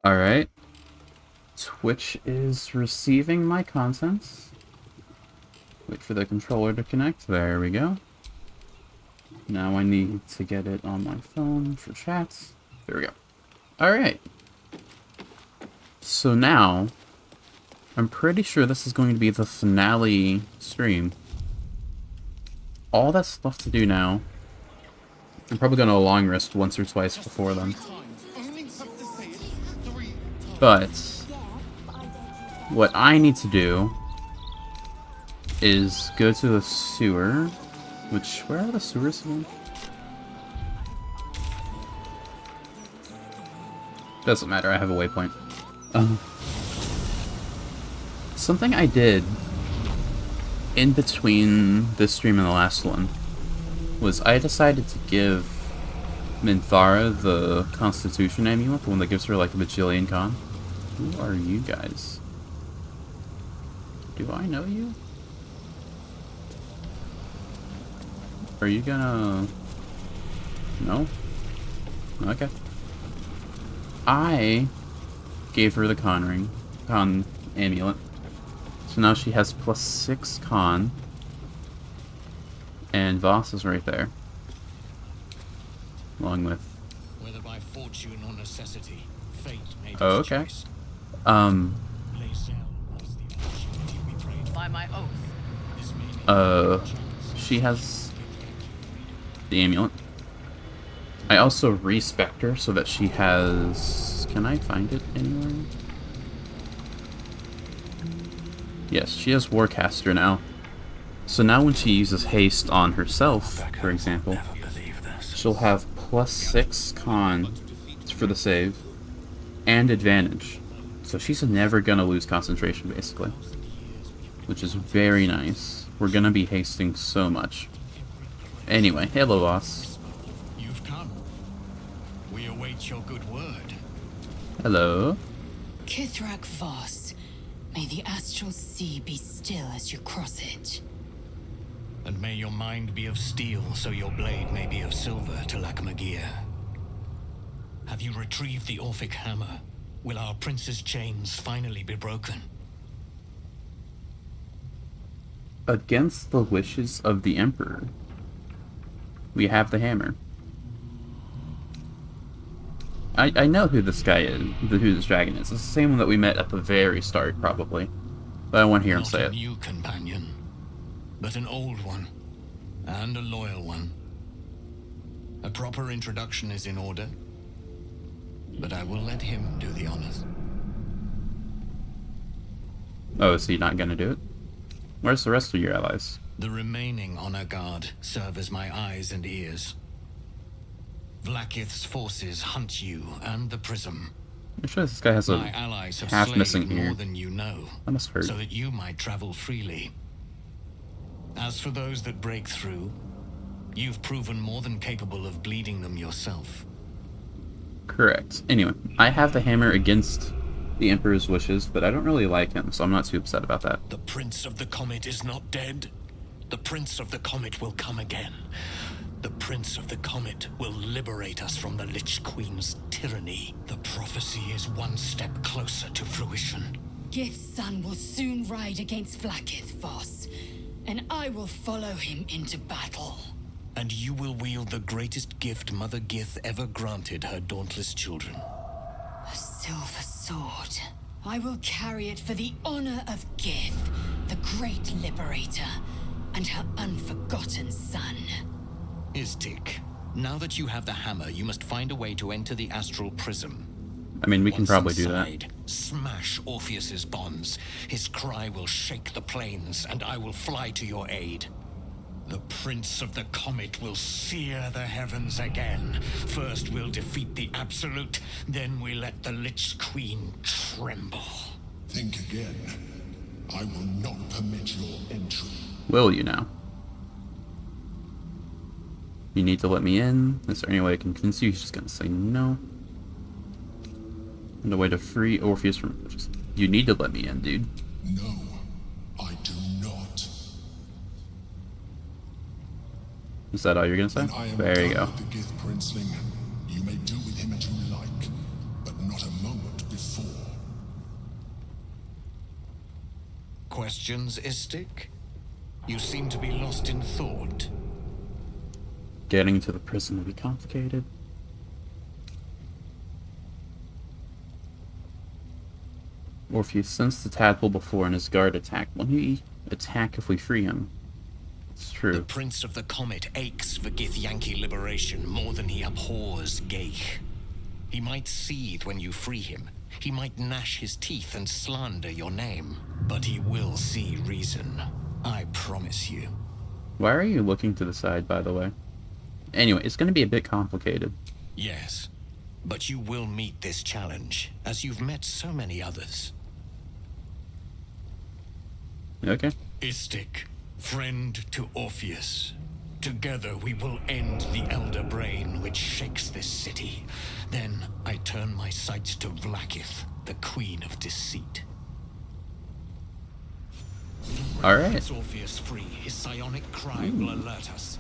Alright. Twitch is receiving my contents. Wait for the controller to connect. There we go. Now I need to get it on my phone for chats. There we go. Alright. So now, I'm pretty sure this is going to be the finale stream. All that's left to do now, I'm probably going to long rest once or twice before then. But what I need to do is go to the sewer. Which, where are the sewers again? Doesn't matter, I have a waypoint. Something I did in between this stream and the last one was I decided to give Minthara the Constitution amulet, the one that gives her like a bajillion con. Who are you guys? Do I know you? Are you gonna... No? Okay. I gave her the con amulet. So now she has +6 con. And Voss is right there. Along with... Whether by fortune or necessity, fate made Oh, okay. choice. By my oath. She has the amulet. I also respect her so that she has... Can I find it anywhere? Yes, she has Warcaster now. So now when she uses haste on herself, for example, she'll have +6 con for the save and advantage. So she's never gonna lose concentration, basically. Which is very nice. We're gonna be hasting so much. Anyway, hello, boss. You've come. We await your good word. Hello. Kithrak Voss, may the astral sea be still as you cross it. And may your mind be of steel, so your blade may be of silver to Lakmagir. Have you retrieved the Orphic hammer? Will our prince's chains finally be broken? Against the wishes of the Emperor, we have the hammer. I know who this guy is, who this dragon is. It's the same one that we met at the very start, probably. But I want to hear him say it. Not a new companion, but an old one, and a loyal one. A proper introduction is in order, but I will let him do the honors. Oh, is he not gonna do it? Where's the rest of your allies? The remaining honor guard serve as my eyes and ears. Vlaakith's forces hunt you and the prism. I'm sure this guy has a My allies have half slain missing more ear. than you know, I must hurt. so that you might travel freely. As for those that break through, you've proven more than capable of bleeding them yourself. Correct. Anyway, I have the hammer against the Emperor's wishes, but I don't really like him, so I'm not too upset about that. The Prince of the Comet is not dead. The Prince of the Comet will come again. The Prince of the Comet will liberate us from the Lich Queen's tyranny. The prophecy is one step closer to fruition. Gith's son will soon ride against Vlaakith Voss, and I will follow him into battle. And you will wield the greatest gift Mother Gith ever granted her dauntless children. A silver sword. I will carry it for the honor of Gith, the great liberator, and her unforgotten son. Istik, now that you have the hammer, you must find a way to enter the astral prism. I mean, we can Once probably do that. inside, smash Orpheus's bonds. His cry will shake the plains, and I will fly to your aid. The Prince of the Comet will sear the heavens again. First we'll defeat the Absolute, then we let the Lich Queen tremble. Think again. I will not permit your entry. Will you now? You need to let me in. Is there any way I can convince you? He's just gonna say no. And a way to free Orpheus from... You need to let me in, dude. No, I do not. Is that all you're gonna say? When I am There you done go. with the Gith Princeling, you may do with him as you like, but not a moment before Questions, Istik? You seem to be lost in thought. Getting to the prison will be complicated. Orpheus sensed the tadpole before and his guard attacked. Won't he attack if we free him? It's true. The Prince of the Comet aches for Githyanki liberation more than he abhors Geich. He might seethe when you free him. He might gnash his teeth and slander your name. But he will see reason. I promise you. Why are you looking to the side, by the way? Anyway, it's going to be a bit complicated. Yes. But you will meet this challenge, as you've met so many others. Okay. Istik, friend to Orpheus. Together we will end the Elder Brain which shakes this city. Then I turn my sights to Vlaakith, the Queen of Deceit. Alright. As Orpheus free, his psionic cry will alert us.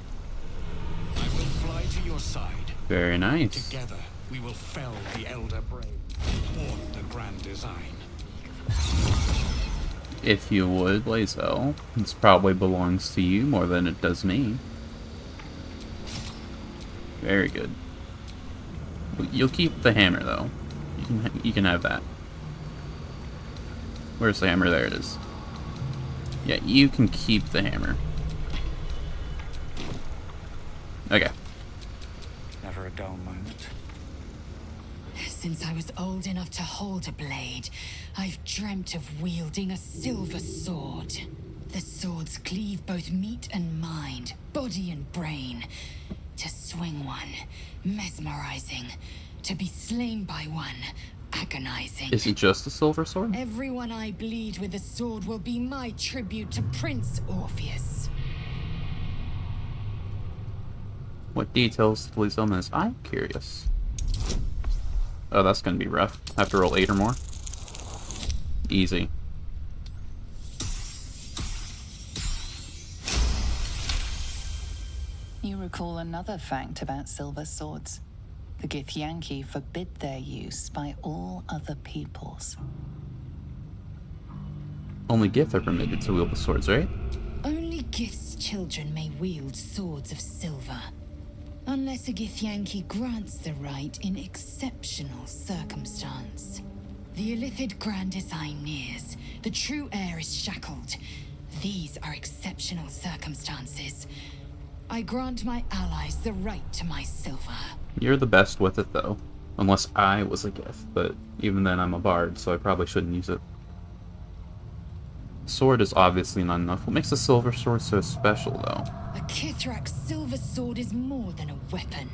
I will fly to your side. Very nice. Together we will fell the Elder Brain, thwart the grand design. If you would, Lae'zel. This probably belongs to you more than it does me. Very good. You'll keep the hammer, though. You can have that. Where's the hammer? There it is. Yeah, you can keep the hammer. Okay. Never a dull moment. Since I was old enough to hold a blade, I've dreamt of wielding a silver sword. The swords cleave both meat and mind, body and brain. To swing one, mesmerizing. To be slain by one, agonizing. Is it just a silver sword? Everyone I bleed with a sword will be my tribute to Prince Orpheus. What details did Lae'zel miss? I'm curious. Oh, that's gonna be rough. Have to roll 8 or more. Easy. You recall another fact about silver swords. The Githyanki forbid their use by all other peoples. Only Gith are permitted to wield the swords, right? Only Gith's children may wield swords of silver. Unless a Githyanki grants the right in exceptional circumstance. The Illithid grand design nears. The true heir is shackled. These are exceptional circumstances. I grant my allies the right to my silver. You're the best with it, though. Unless I was a Gith, but even then I'm a bard, so I probably shouldn't use it. Sword is obviously not enough. What makes a silver sword so special, though? A Kithrak's silver sword is more than a weapon.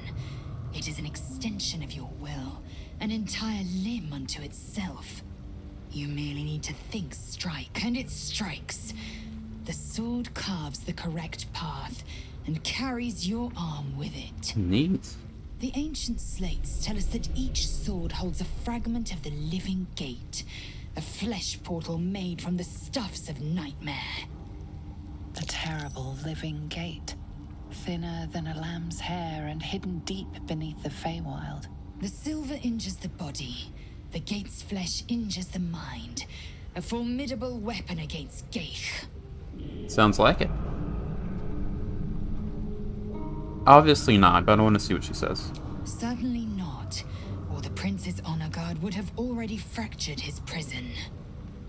It is an extension of your will, an entire limb unto itself. You merely need to think strike, and it strikes. The sword carves the correct path, and carries your arm with it. Neat. The ancient slates tell us that each sword holds a fragment of the living gate, a flesh portal made from the stuffs of nightmare. The terrible living gate, thinner than a lamb's hair and hidden deep beneath the Feywild. The silver injures the body, the gate's flesh injures the mind. A formidable weapon against Geich. Sounds like it. Obviously not, but I want to see what she says. Certainly not, or the Prince's honor guard would have already fractured his prison.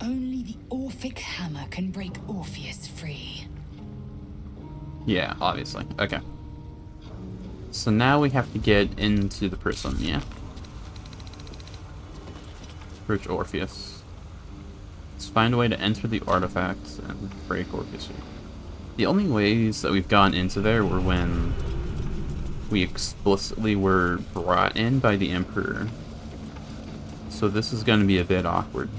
Only the Orphic hammer can break Orpheus free. Yeah, obviously. Okay. So now we have to get into the prison, yeah? Approach Orpheus. Let's find a way to enter the artifacts and break Orpheus. The only ways that we've gone into there were when we explicitly were brought in by the Emperor. So this is going to be a bit awkward.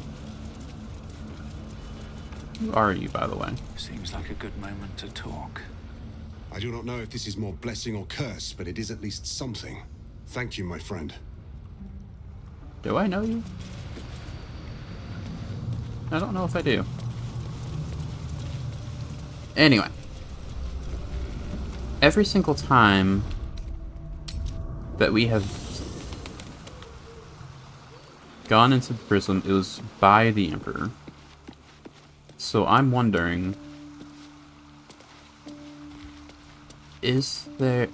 Who are you, by the way? Seems like a good moment to talk. I do not know if this is more blessing or curse, but it is at least something. Thank you, my friend. Do I know you? I don't know if I do. Anyway. Every single time that we have gone into the prison, it was by the Emperor. So I'm wondering, is there,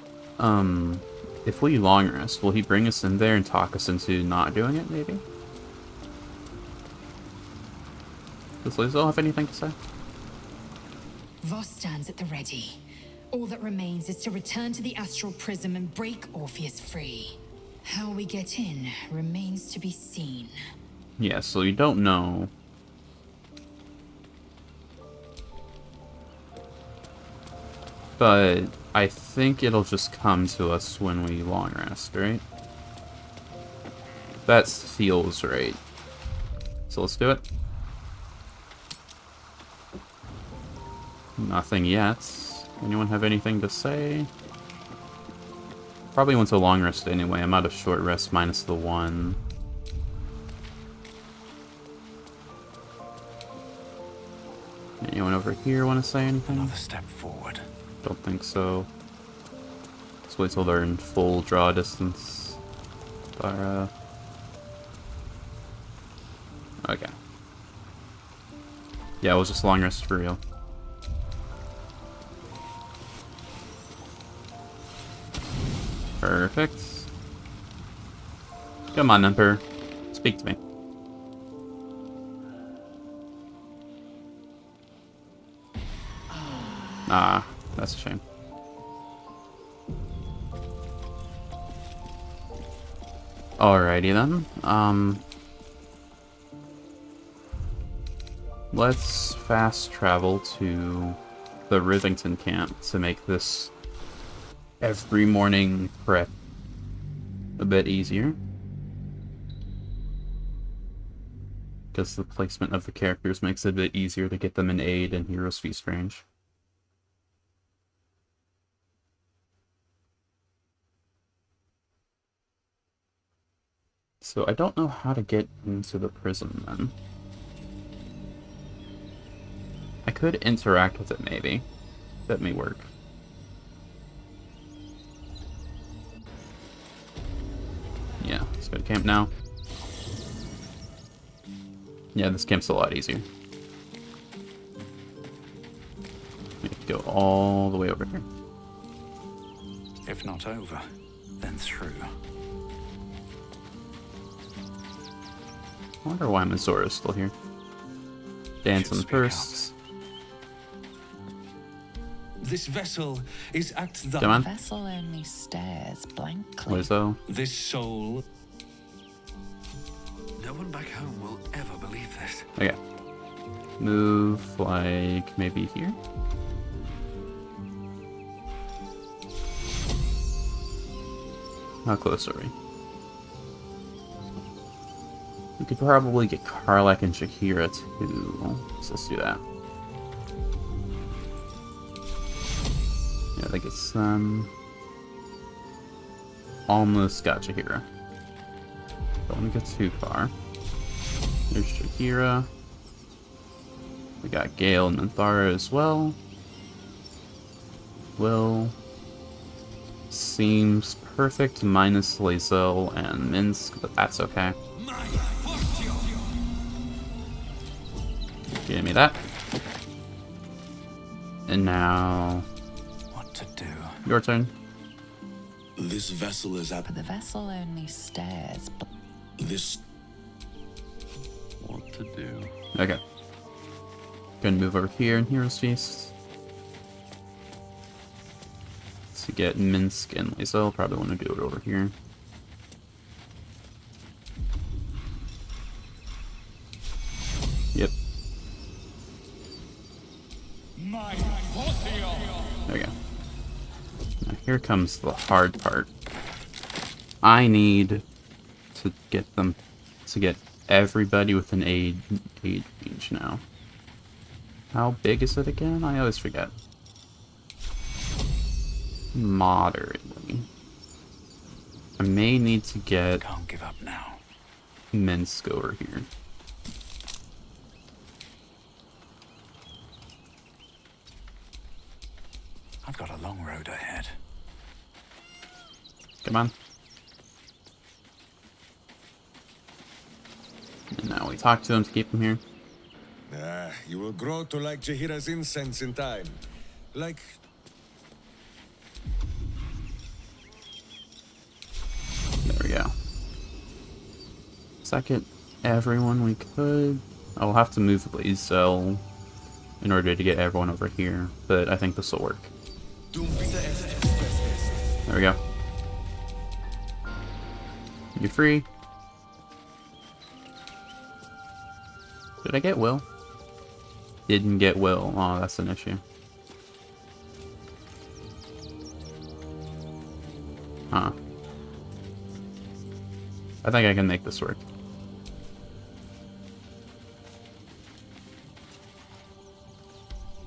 if we long rest, will he bring us in there and talk us into not doing it, maybe? Does Lizel have anything to say? Voss stands at the ready. All that remains is to return to the astral prism and break Orpheus free. How we get in remains to be seen. Yeah, so you don't know. But I think it'll just come to us when we long rest, right? That feels right. So let's do it. Nothing yet. Anyone have anything to say? Probably went to long rest anyway. I'm out of short rest minus the 1. Anyone over here want to say anything? Another step forward. Don't think so. Let's wait till they're in full draw distance. Okay. Yeah, we'll just long rest for real. Perfect. Come on, Emperor. Speak to me. Ah, that's a shame. Alrighty then. Let's fast travel to the Rivington camp to make this every morning prep a bit easier. Because the placement of the characters makes it a bit easier to get them in aid and Heroes Feast range. So I don't know how to get into the prison then. I could interact with it maybe. That may work. Yeah, let's go to camp now. Yeah, this camp's a lot easier. We have to go all the way over here. If not over, then through. I wonder why Mazora's still here. Dancing first. This vessel is at the... Come on. The vessel only stares blankly. Lizzo. This soul... No one back home will ever believe this. Okay. Move like maybe here. How close are we? We could probably get Karlak and Shakira too. So let's do that. Yeah, that gets them. Almost got Shakira. Don't want to get too far. There's Shakira. We got Gale and Minthara as well. Will. Seems perfect minus Lae'zel and Minsk, but that's okay. Give me that. And now... What to do? Your turn. This vessel is at But the vessel only stares. this. What to do? Okay. Gonna move over here in Heroes Feast. To get Minsk and Lae'zel, probably want to do it over here. Yep. There we go. Now here comes the hard part. I need to get them to get everybody with an aid range now. How big is it again? I always forget. Moderately. I may need to get Can't give up now. Minsk over here. I've got a long road ahead. Come on. And now we talk to him to keep him here. You will grow to like Jahira's incense in time. Like... There we go. Second, everyone we could. I'll have to move the blaze cell in order to get everyone over here, but I think this will work. There we go. You're free. Did I get Will? Didn't get Will. Oh, that's an issue. Huh. I think I can make this work.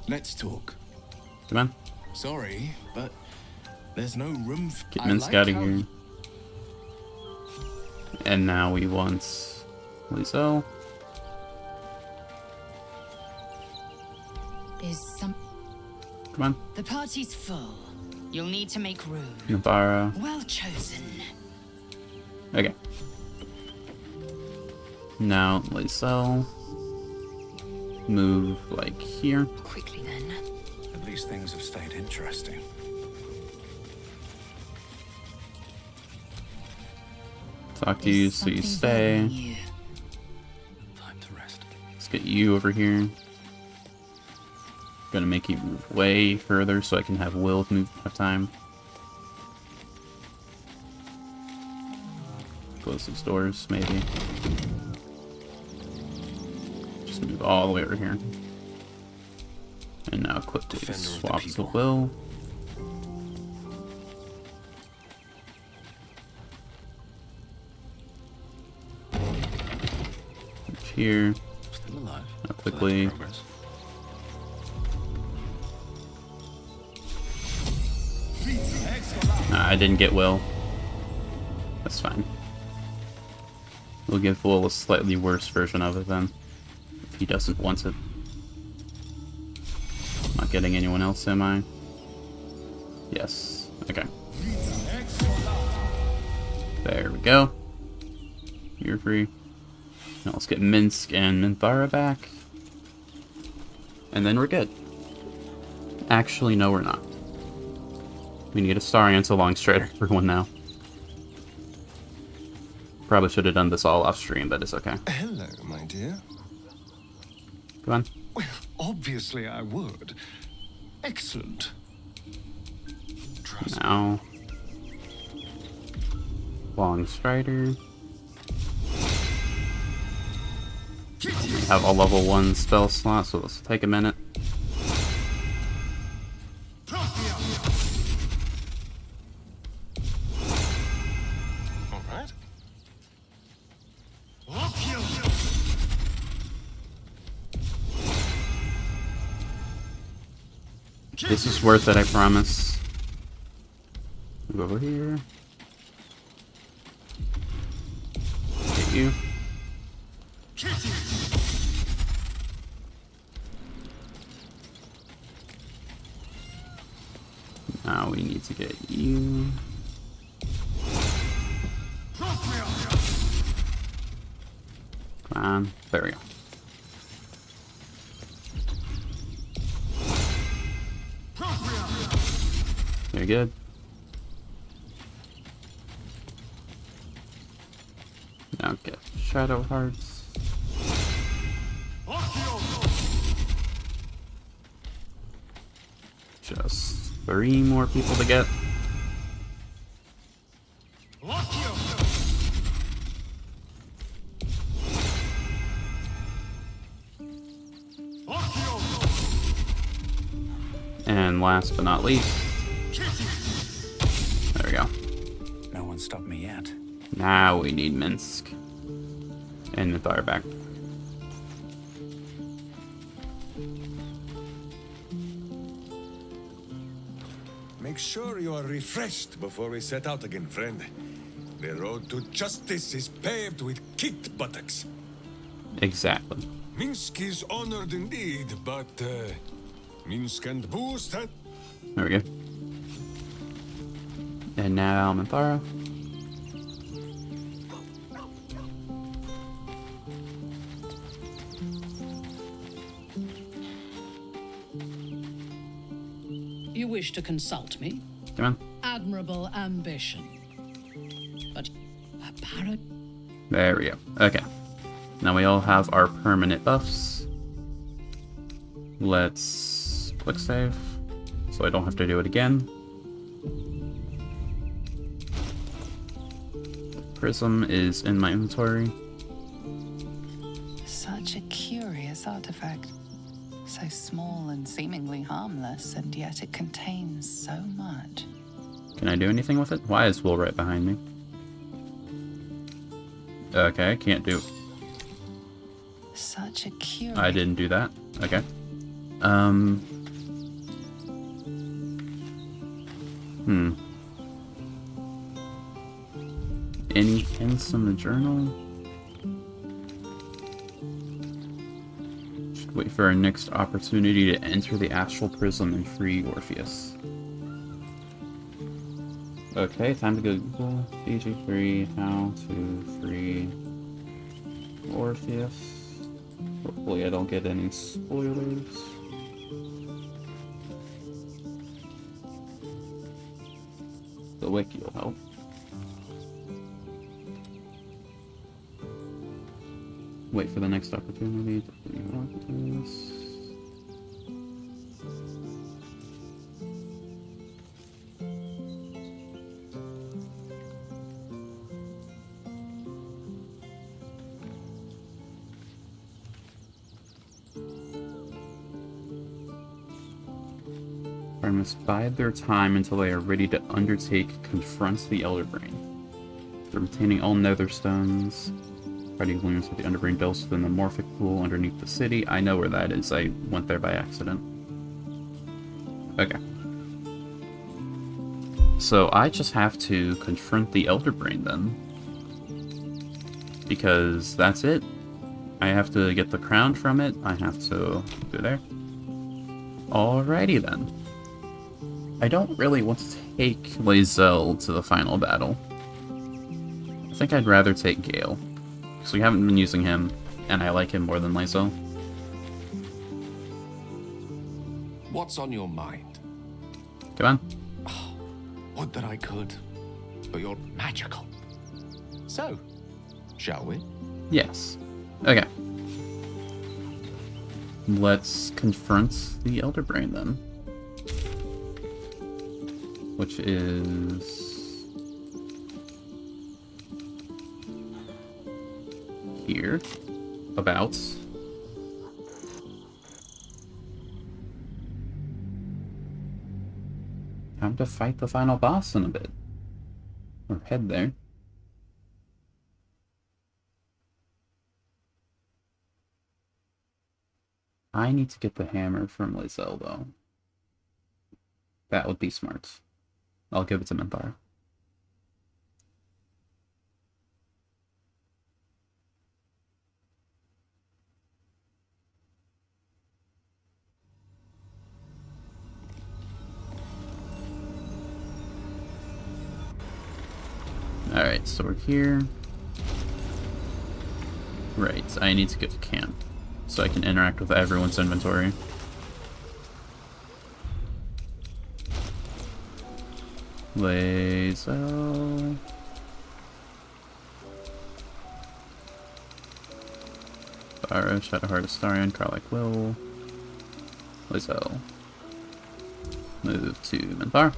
Let's talk. Come on. Sorry, but there's no room for... Get Minsk out of here. And now we want Lizelle. Come on. The party's full. You'll need to make room. Navara. Well chosen. Okay. Now Lizelle. Move like here. Quickly then. At least things have stayed interesting. Talk to you so you stay. Time to rest. Let's get you over here. Gonna make you move way further so I can have Will move have time. Close these doors, maybe. Just move all the way over here. And now quickly swap to Will. Here. Still alive. Now quickly. Nah, I didn't get Will. That's fine. We'll give Will a slightly worse version of it then. If he doesn't want it. Not getting anyone else, am I? Yes. Okay. There we go. You're free. Now let's get Minsk and Minthara back. And then we're good. Actually, no, we're not. We need a Star Answer Longstrider for one now. Probably should have done this all off stream, but it's okay. Hello, my dear. Come on. Well, obviously I would. Excellent. Now. Longstrider. We have a level 1 spell slot, so this will take a minute. Alright. This is worth it, I promise. Move over here. Get you. Now we need to get you. Come on. There we go. Very good. Now get Shadow Hearts. Just 3 more people to get. And last but not least, there we go. No one stopped me yet. Now we need Minsk and Minthara back. Make sure you are refreshed before we set out again, friend. The road to justice is paved with kicked buttocks. Exactly. Minsk is honored indeed, but Minsk and Boost and... There we go. And now Minthara. You wish to consult me? Come on. Admirable ambition. But apparent. There we go. Okay. Now we all have our permanent buffs. Let's quick save, so I don't have to do it again. Prism is in my inventory. Such a curious artifact. So small and seemingly harmless, and yet it contains so much. Can I do anything with it? Why is Will right behind me? Okay, I can't do... Such a curious... I didn't do that. Okay. Any hints in the journal? Should wait for our next opportunity to enter the astral prism and free Orpheus. Okay, time to go Google DG3, how to free Orpheus. Hopefully I don't get any spoilers. The wiki will help. Wait for the next opportunity to free Orpheus. I must bide their time until they are ready to undertake confront the Elder Brain. They're retaining all nether stones. Fighting looms with the Underbrain delves within the morphic pool underneath the city. I know where that is. I went there by accident. Okay. So I just have to confront the Elder Brain then. Because that's it. I have to get the crown from it. I have to go there. Alrighty then. I don't really want to take Lae'zel to the final battle. I think I'd rather take Gale. Because we haven't been using him, and I like him more than Lae'zel. What's on your mind? Come on. Oh, would that I could, but you're magical. So, shall we? Yes. Okay. Let's confront the Elder Brain then. Which is... here. About. Time to fight the final boss in a bit. Or head there. I need to get the hammer from Lae'zel, though. That would be smart. I'll give it to Minthara. Alright, so we're here. Right, I need to get to camp so I can interact with everyone's inventory. Lae'zel. Barra, Shadowheart, Astarion, Karlach Will. Lae'zel. Move to Minthara.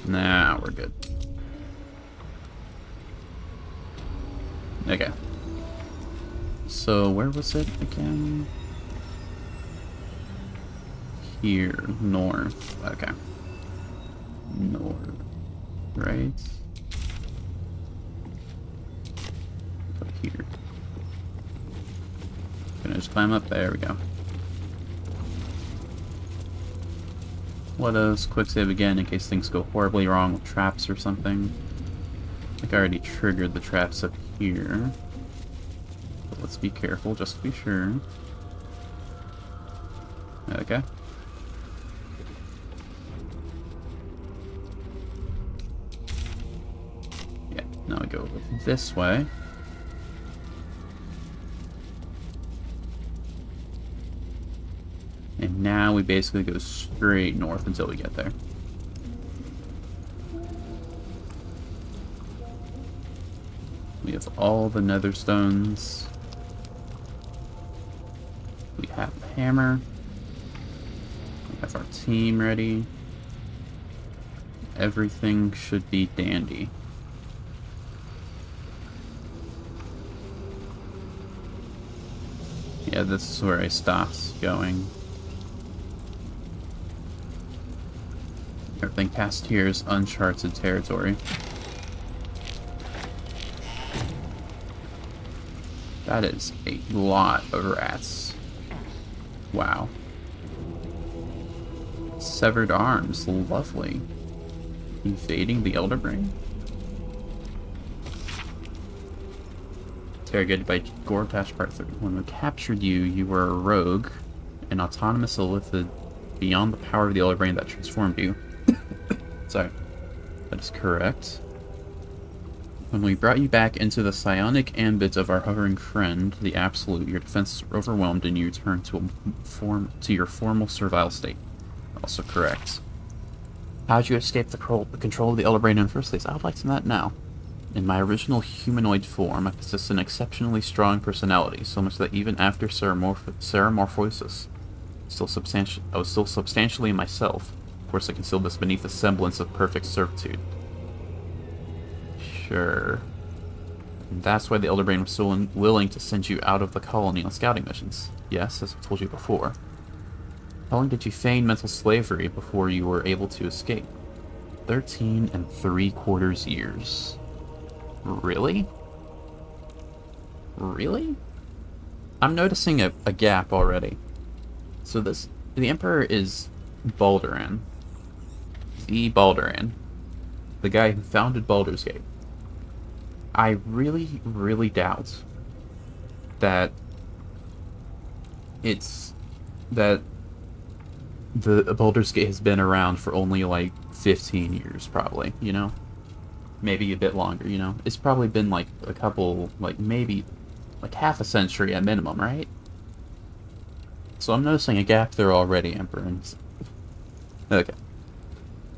Now we're good. Okay. So where was it again? Here, north. Okay. North. Right? Up here. Gonna just climb up. There we go. Let us quick save again in case things go horribly wrong with traps or something. I think I already triggered the traps up here. But let's be careful just to be sure. Okay. Yeah, now I go this way. And now we basically go straight north until we get there. We have all the nether stones. We have the hammer. We have our team ready. Everything should be dandy. Yeah, this is where I stopped going. Everything past here is uncharted territory. That is a lot of rats. Wow. Severed arms, lovely. Evading the Elder Brain? Interrogated by Gortash Part 3. When we captured you, you were a rogue, an autonomous illithid beyond the power of the Elder Brain that transformed you. Sorry. That is correct. When we brought you back into the psionic ambit of our hovering friend, the Absolute, your defenses were overwhelmed and you returned to your formal servile state. Also correct. How'd you escape the control of the Elder Brain in the first place? I would like to know that now. In my original humanoid form, I possessed an exceptionally strong personality, so much that even after ceramorphosis, I was still substantially myself. Of course, I concealed this beneath a semblance of perfect servitude. Sure. And that's why the Elder Brain was so willing to send you out of the colony on scouting missions. Yes, as I've told you before. How long did you feign mental slavery before you were able to escape? 13 3/4 years. Really? Really? I'm noticing a gap already. So the Emperor is Balduran. The Balduran. The guy who founded Baldur's Gate. I really, really doubt that the Baldur's Gate has been around for only like 15 years, probably, you know? Maybe a bit longer, you know? It's probably been like a couple, like maybe like half a century at minimum, right? So I'm noticing a gap there already, Emperor. Okay.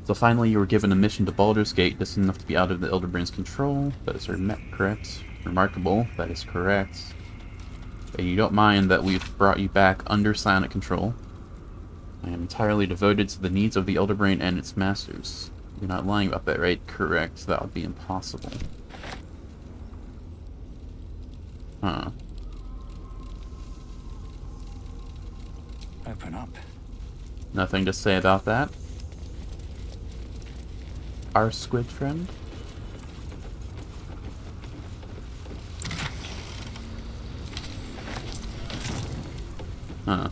So finally you were given a mission to Baldur's Gate, distant enough to be out of the Elder Brain's control. That is correct. Remarkable. That is correct. And you don't mind that we've brought you back under psionic control. I am entirely devoted to the needs of the Elder Brain and its masters. You're not lying about that, right? Correct. That would be impossible. Huh. Open up. Nothing to say about that. Our squid friend? Huh.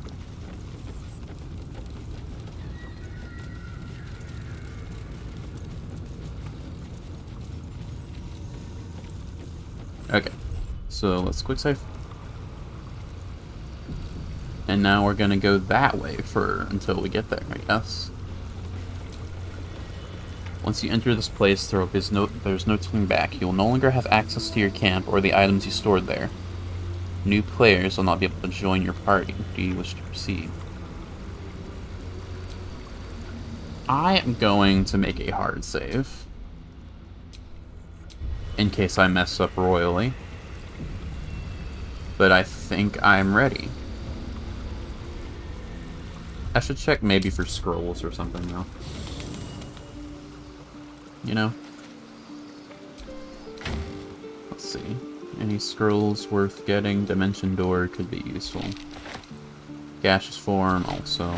Okay. So let's quick save. And now we're gonna go that way until we get there, I guess. Once you enter this place, there's no turning back. You will no longer have access to your camp or the items you stored there. New players will not be able to join your party. Do you wish to proceed? I am going to make a hard save. In case I mess up royally. But I think I'm ready. I should check maybe for scrolls or something though. You know? Let's see. Any scrolls worth getting? Dimension Door could be useful. Gaseous Form also.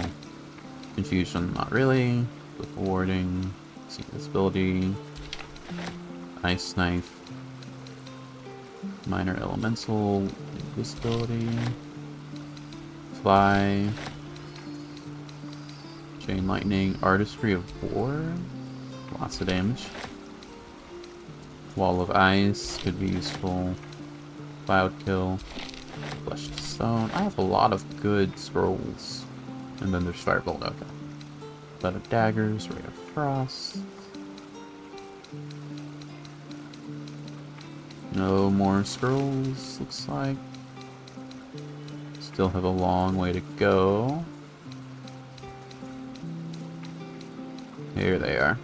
Confusion, not really. Warding. See visibility. Ice Knife. Minor Elemental. Invisibility. Fly. Chain Lightning. Artistry of War. Lots of damage. Wall of Ice could be useful. Cloud Kill. Fleshed Stone. I have a lot of good scrolls. And then there's Firebolt. Okay. Bed of Daggers. Ray of Frost. No more scrolls, looks like. Still have a long way to go. Here they are.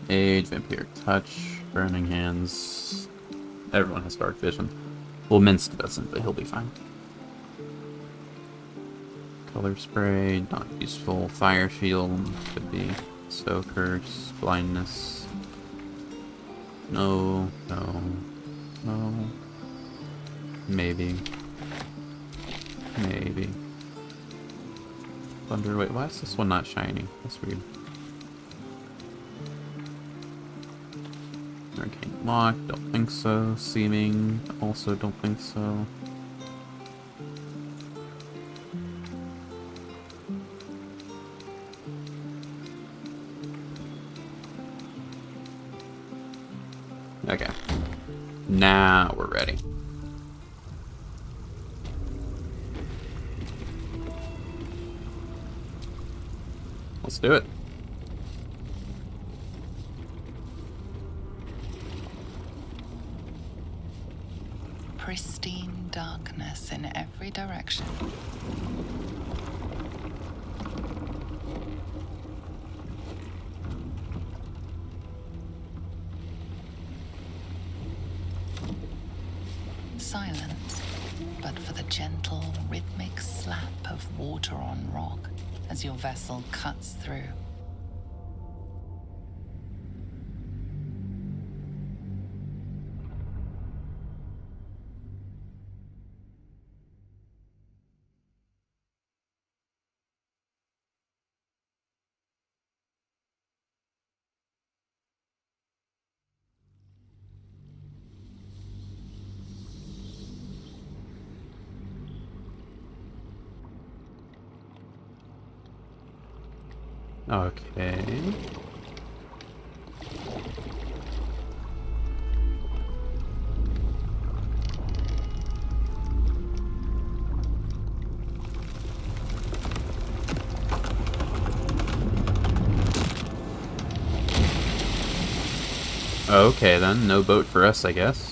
Age, Vampiric Touch, Burning Hands. Everyone has Dark Vision. Well, Minsk doesn't, but he'll be fine. Color Spray, not useful. Fire Shield, could be. Soul Curse, Blindness. No, no, no. Maybe. Maybe. Thunder, wait, why is this one not shiny? That's weird. Arcane Lock, don't think so. Seeming, also don't think so. Okay. Now we're ready. Let's do it. Pristine darkness in every direction. Silence, but for the gentle, rhythmic slap of water on rock as your vessel cuts through. Okay. Okay then, no boat for us, I guess.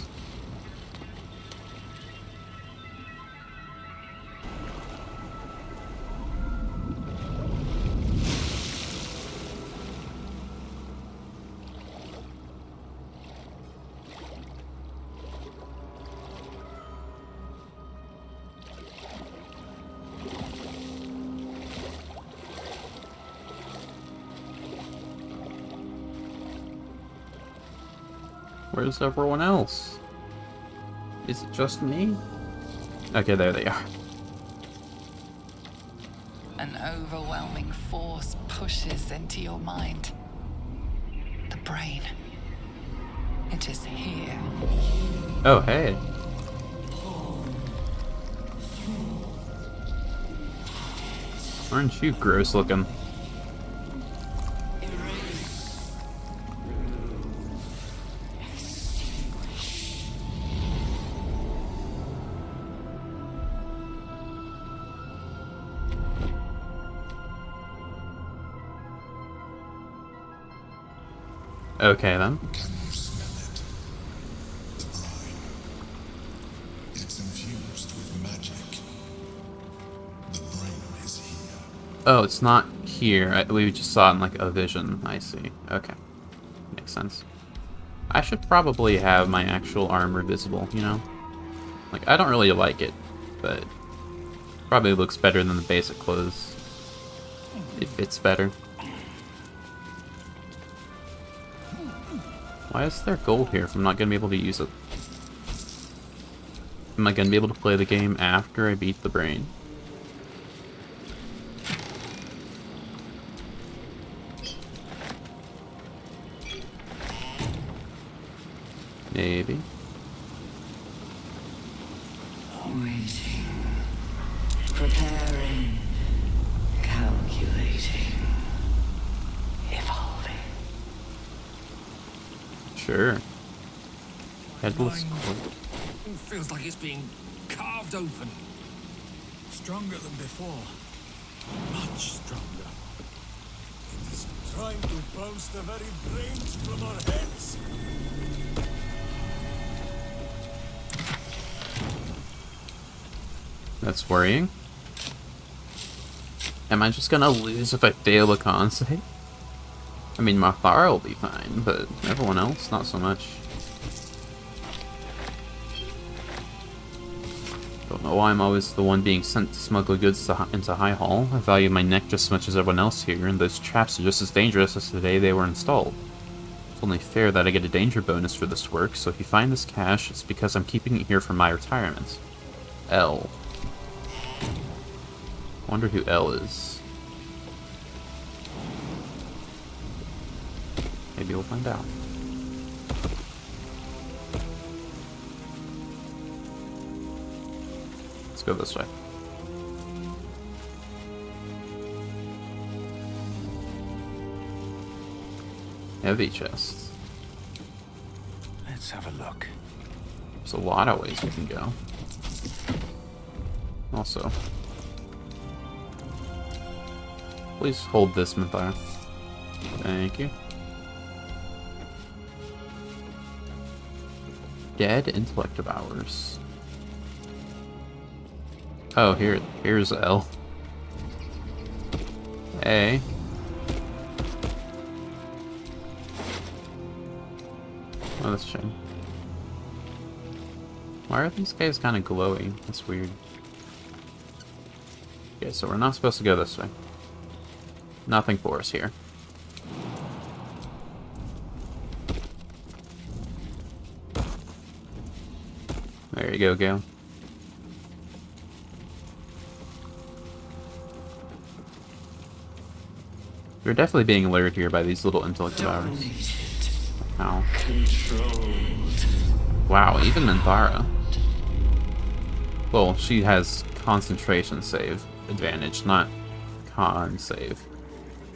Where's everyone else? Is it just me? Okay, there they are. An overwhelming force pushes into your mind. The brain. It is here. Oh, hey. Aren't you gross looking? Okay then. Can you smell it? The brine. It's infused with magic. The brain is here. Oh, it's not here. We just saw it in like a vision. I see. Okay. Makes sense. I should probably have my actual armor visible, you know? Like, I don't really like it, but probably looks better than the basic clothes. It fits better. Why is there gold here if I'm not going to be able to use it? Am I going to be able to play the game after I beat the brain? Maybe. Waiting. Preparing. Calculating. Evolving. Sure. Headless Mine corp. feels like it's being carved open. Stronger than before. Much stronger. It is trying to bounce the very brains from our heads. That's worrying. Am I just gonna lose if I fail a con save? I mean, Mathara will be fine, but everyone else, not so much. Don't know why I'm always the one being sent to smuggle goods into High Hall. I value my neck just as much as everyone else here, and those traps are just as dangerous as the day they were installed. It's only fair that I get a danger bonus for this work, so if you find this cash, it's because I'm keeping it here for my retirement. L. I wonder who L is. Maybe we'll find out. Let's go this way. Heavy chest. Let's have a look. There's a lot of ways we can go. Also, please hold this, Mathara. Thank you. Dead intellect of ours. Oh, here's L. A. Oh, that's a shame. Why are these guys kind of glowy? That's weird. Okay, so we're not supposed to go this way. Nothing for us here. There you go, Gale. We're definitely being lured here by these little intellect devours. Ow. Wow, even Minthara. Well, she has concentration save advantage, not con save.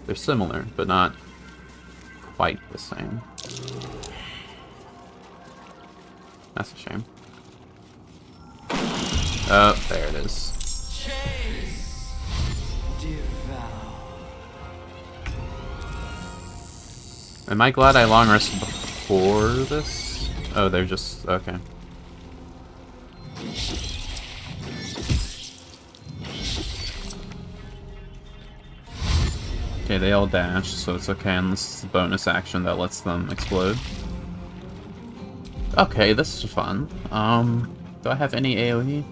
They're similar, but not quite the same. That's a shame. Oh, there it is. Am I glad I long rested before this? Oh, they're just... okay. Okay, they all dash, so it's okay unless it's a bonus action that lets them explode. Okay, this is fun. Do I have any AoE?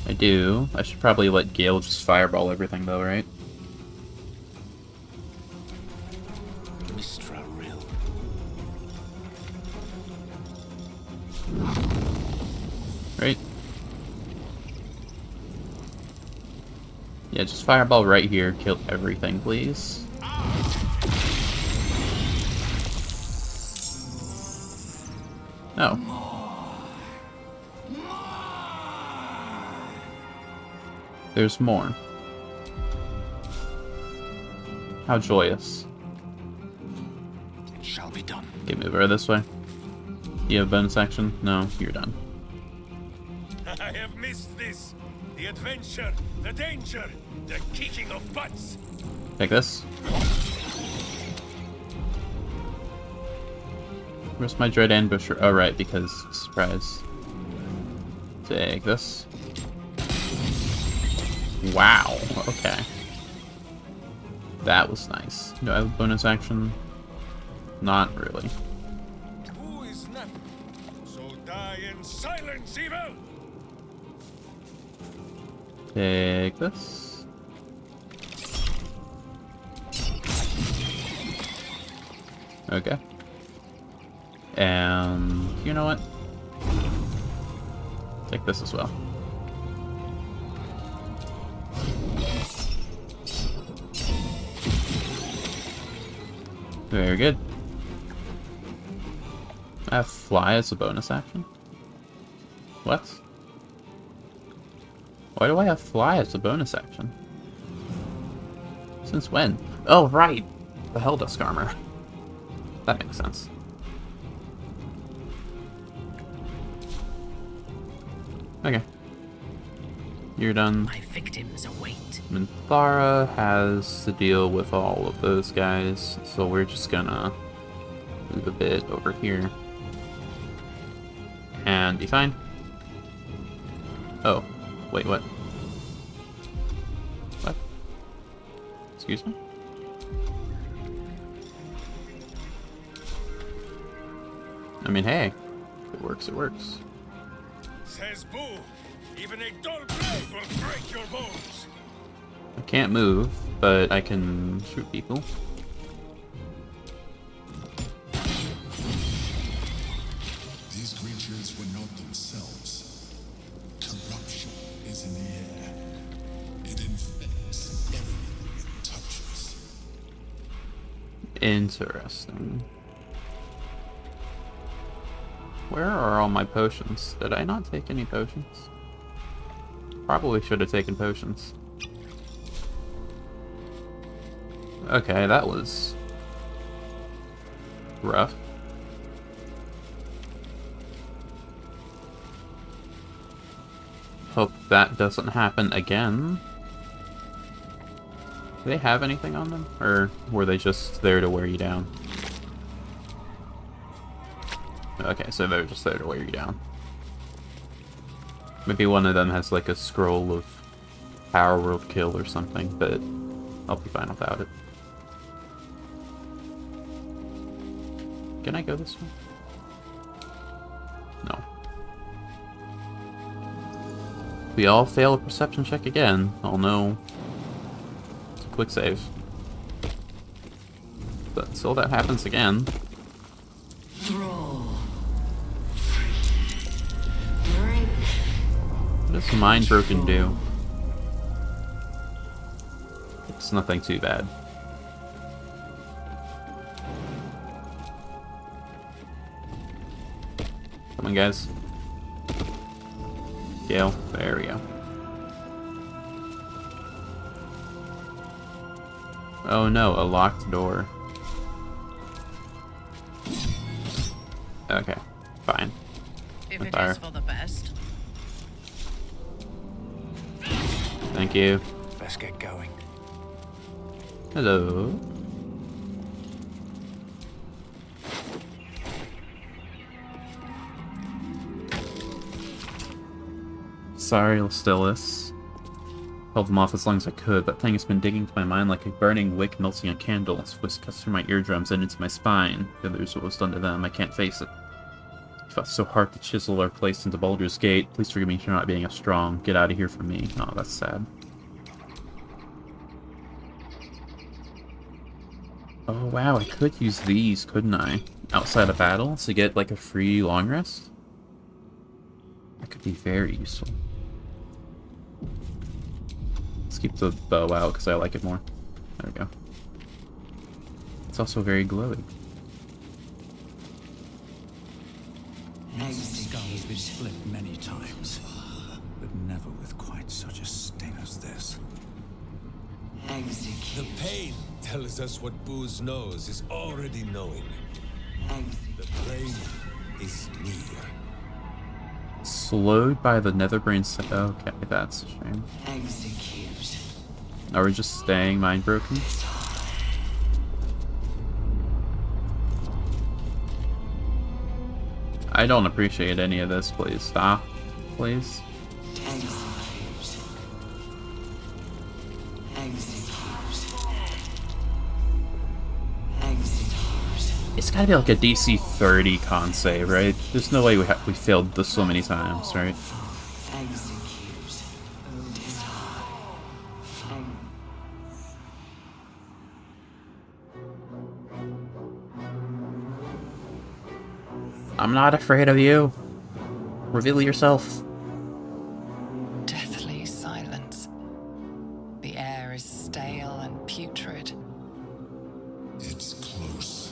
I do. I should probably let Gale just fireball everything though, right? Right? Yeah, just fireball right here. Kill everything, please. No. There's more. How joyous. It shall be done. Okay, move over this way. You have bonus action? No, you're done. I have missed this. The adventure, the danger, the kicking of butts. Take this. Where's my dread ambusher? Oh, right, because surprise. Take this. Wow, okay. That was nice. Do I have a bonus action? Not really. Who is not? So die in silence, evil! Take this. Okay. And you know what? Take this as well. Very good. I have fly as a bonus action? What? Why do I have fly as a bonus action? Since when? Oh, right! The Helldusk armor. That makes sense. Okay. You're done. My victims await. Minthara has to deal with all of those guys, so we're just gonna move a bit over here. And be fine. Oh, wait, what? What? Excuse me? I mean, hey, if it works, it works. Says Boo, even a dull blade will break your bones. I can't move, but I can shoot people. These creatures were not themselves. Corruption is in the air. It infects everything it touches. Interesting. Where are all my potions? Did I not take any potions? Probably should have taken potions. Okay, that was rough. Hope that doesn't happen again. Do they have anything on them? Or were they just there to wear you down? Okay, so they're just there to wear you down. Maybe one of them has like a scroll of Power World Kill or something, but I'll be fine without it. Can I go this way? No. We all fail a perception check again. Oh no. It's a quick save. But until that happens again. What does Mind Broken do? It's nothing too bad. Come on, guys. Gale. There we go. Oh no, a locked door. Okay, fine. If it Fire. is for the best. Thank you. Let's get going. Hello. Sorry, Listillus. Held them off as long as I could. That thing has been digging into my mind like a burning wick melting a candle. Its whisk cuts through my eardrums and into my spine. If there's what was done to them, I can't face it. I fought so hard to chisel our place into Baldur's Gate. Please forgive me for not being as strong. Get out of here from me. Oh, that's sad. Oh wow, I could use these, couldn't I? Outside of battle to get like a free long rest? That could be very useful. Let's keep the bow out because I like it more. There we go. It's also very glowy. The skull has been split many times, but never with quite such a sting as this. The pain tells us what Boo's nose is already knowing. The brain is near. Slowed by the netherbrain. Okay, that's a shame. Are we just staying mind broken? I don't appreciate any of this. Please stop. Please. It's gotta be like a DC 30 con save, right? There's no way we failed this so many times, right? I'm not afraid of you. Reveal yourself. Deathly silence. The air is stale and putrid. It's close.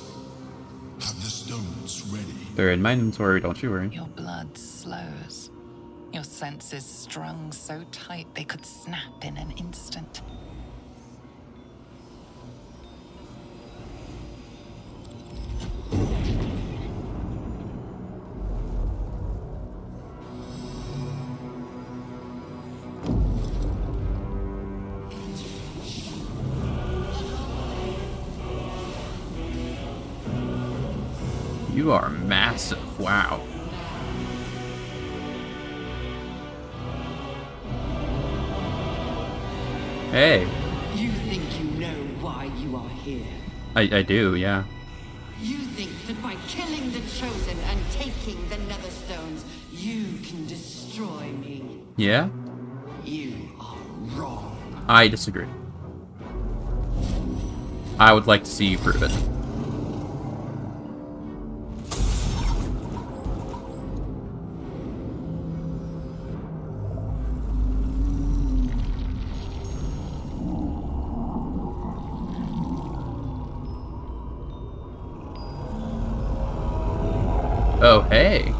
Have the stones ready. They're in my inventory, don't you worry. Your blood slows. Your senses strung so tight they could snap in an instant. You are massive, wow. Hey. You think you know here? I do, yeah. You think that by killing the Chosen and taking the Netherstones, you can destroy me? Yeah? You are wrong. I disagree. I would like to see you prove it. Oh, hey.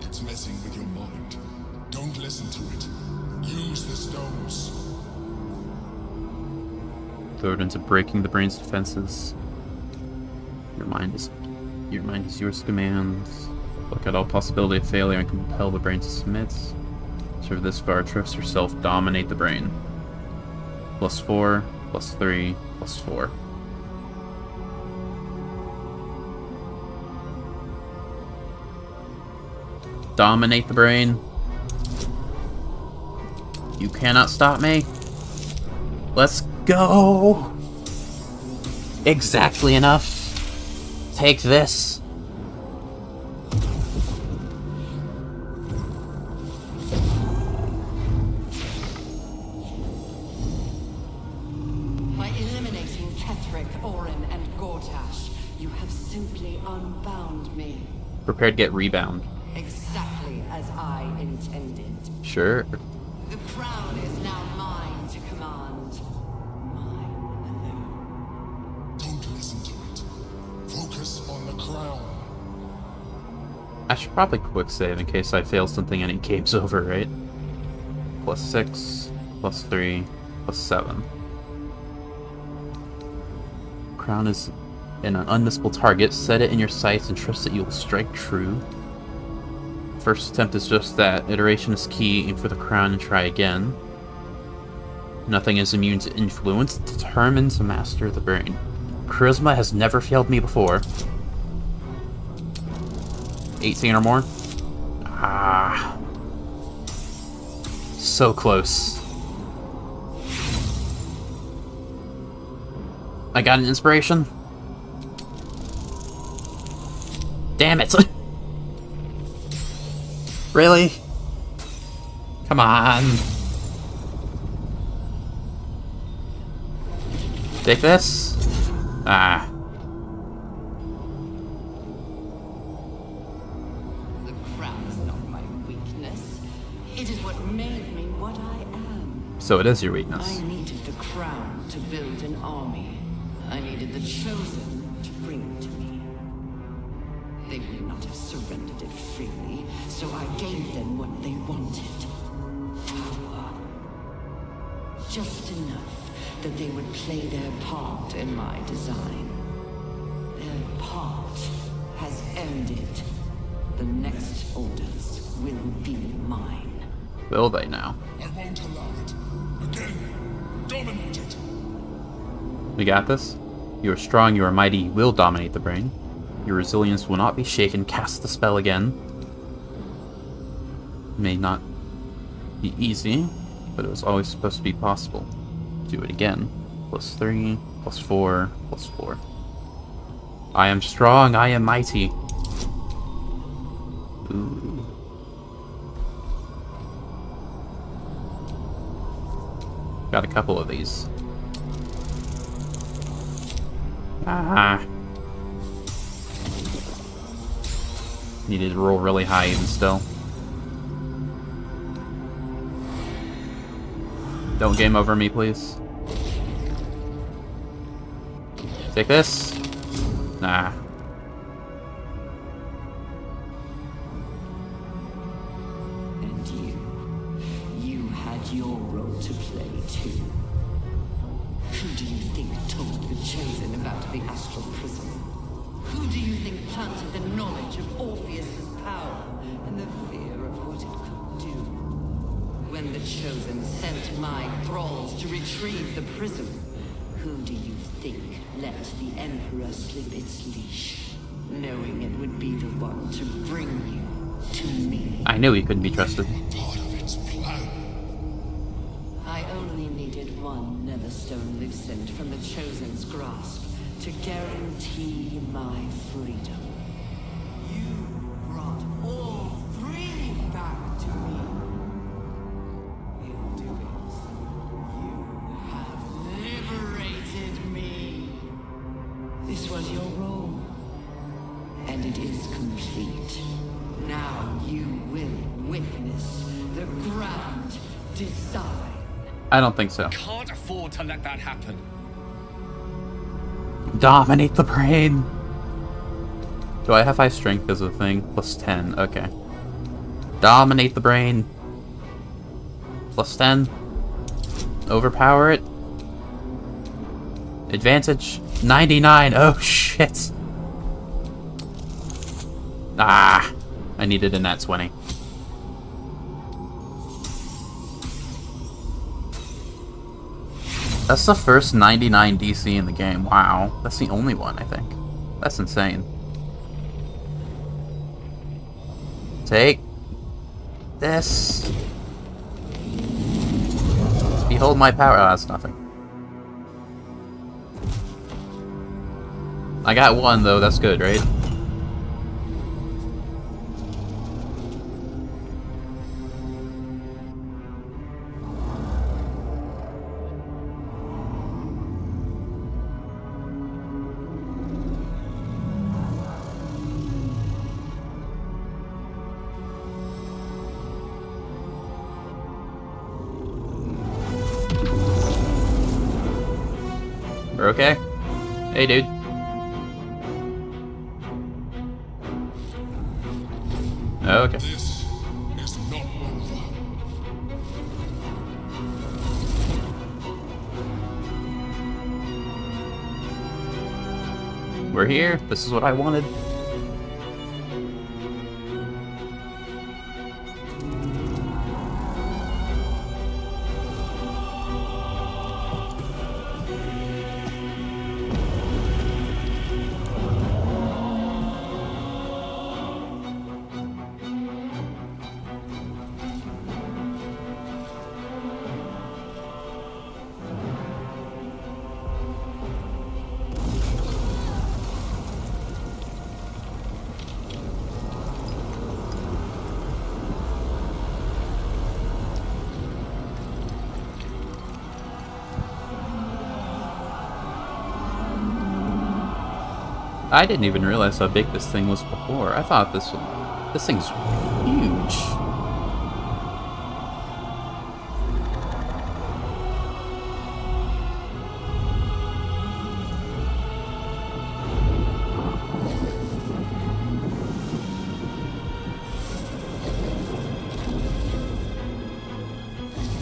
It's messing with your mind. Don't listen to it. Use the stones. Throw it into breaking the brain's defenses. Your mind is yours to command. Look at all possibility of failure and compel the brain to submit. Serve this far, trust yourself, dominate the brain. +4, +3, +4. Dominate the brain. You cannot stop me. Let's go. Exactly enough. Take this. By eliminating Ketheric, Orin, and Gortash, you have simply unbound me. Prepare to get rebound. Exactly as I intended. Sure. The crown is now mine to command. Mine alone. Don't listen to it. Focus on the crown. I should probably quick save in case I fail something and it game's over, right? +6, +3, +7. Crown is an unmissable target. Set it in your sights and trust that you will strike true. First attempt is just that. Iteration is key. Aim for the crown and try again. Nothing is immune to influence. Determined to master the brain. Charisma has never failed me before. 18 or more? Ah. So close. I got an inspiration? Damn it! Really? Come on. Take this? Ah. The crown is not my weakness. It is what made me what I am. So it is your weakness. I needed the crown to build an army. I needed the Chosen to bring it to me. They would not have surrendered it freely, so I gave them what they wanted. Power. Just enough that they would play their part in my design. Their part has ended. The next orders will be mine. Will they now? I won't allow it. Again, dominate it. We got this. You are strong, you are mighty, you will dominate the brain. Your resilience will not be shaken. Cast the spell again. May not be easy, but it was always supposed to be possible. Do it again. +3, +4, +4. I am strong, I am mighty. Ooh. Got a couple of these. Ah. Needed to roll really high even still. Don't game over me, please. Take this. Nah. And you had your role to play too. Who do you think told the Chosen about the astral prism? Who do you think planted the knowledge of Orpheus's power and the fear of what it could do? When the Chosen sent my thralls to retrieve the prism, who do you think let the Emperor slip its leash, knowing it would be the one to bring you to me. I knew he couldn't be trusted. Part of its plan. I only needed one Neverstone loosened from the Chosen's grasp to guarantee my freedom. You brought all three back to me. In doing so, you have liberated me. This was your role, and it is complete. Now you will witness the grand design. I don't think so. Can't afford to let that happen. Dominate the brain! Do I have high strength as a thing? Plus 10, okay. Dominate the brain. Plus 10. Overpower it. Advantage 99. Oh shit. Ah, I needed a nat 20. That's the first 99 DC in the game. Wow. That's the only one, I think. That's insane. Take this. Behold my power. Oh, that's nothing. I got one, though. That's good, right? We're okay? Hey, dude. Okay. This is not over. We're here. This is what I wanted. I didn't even realize how big this thing was before. I thought this thing's huge.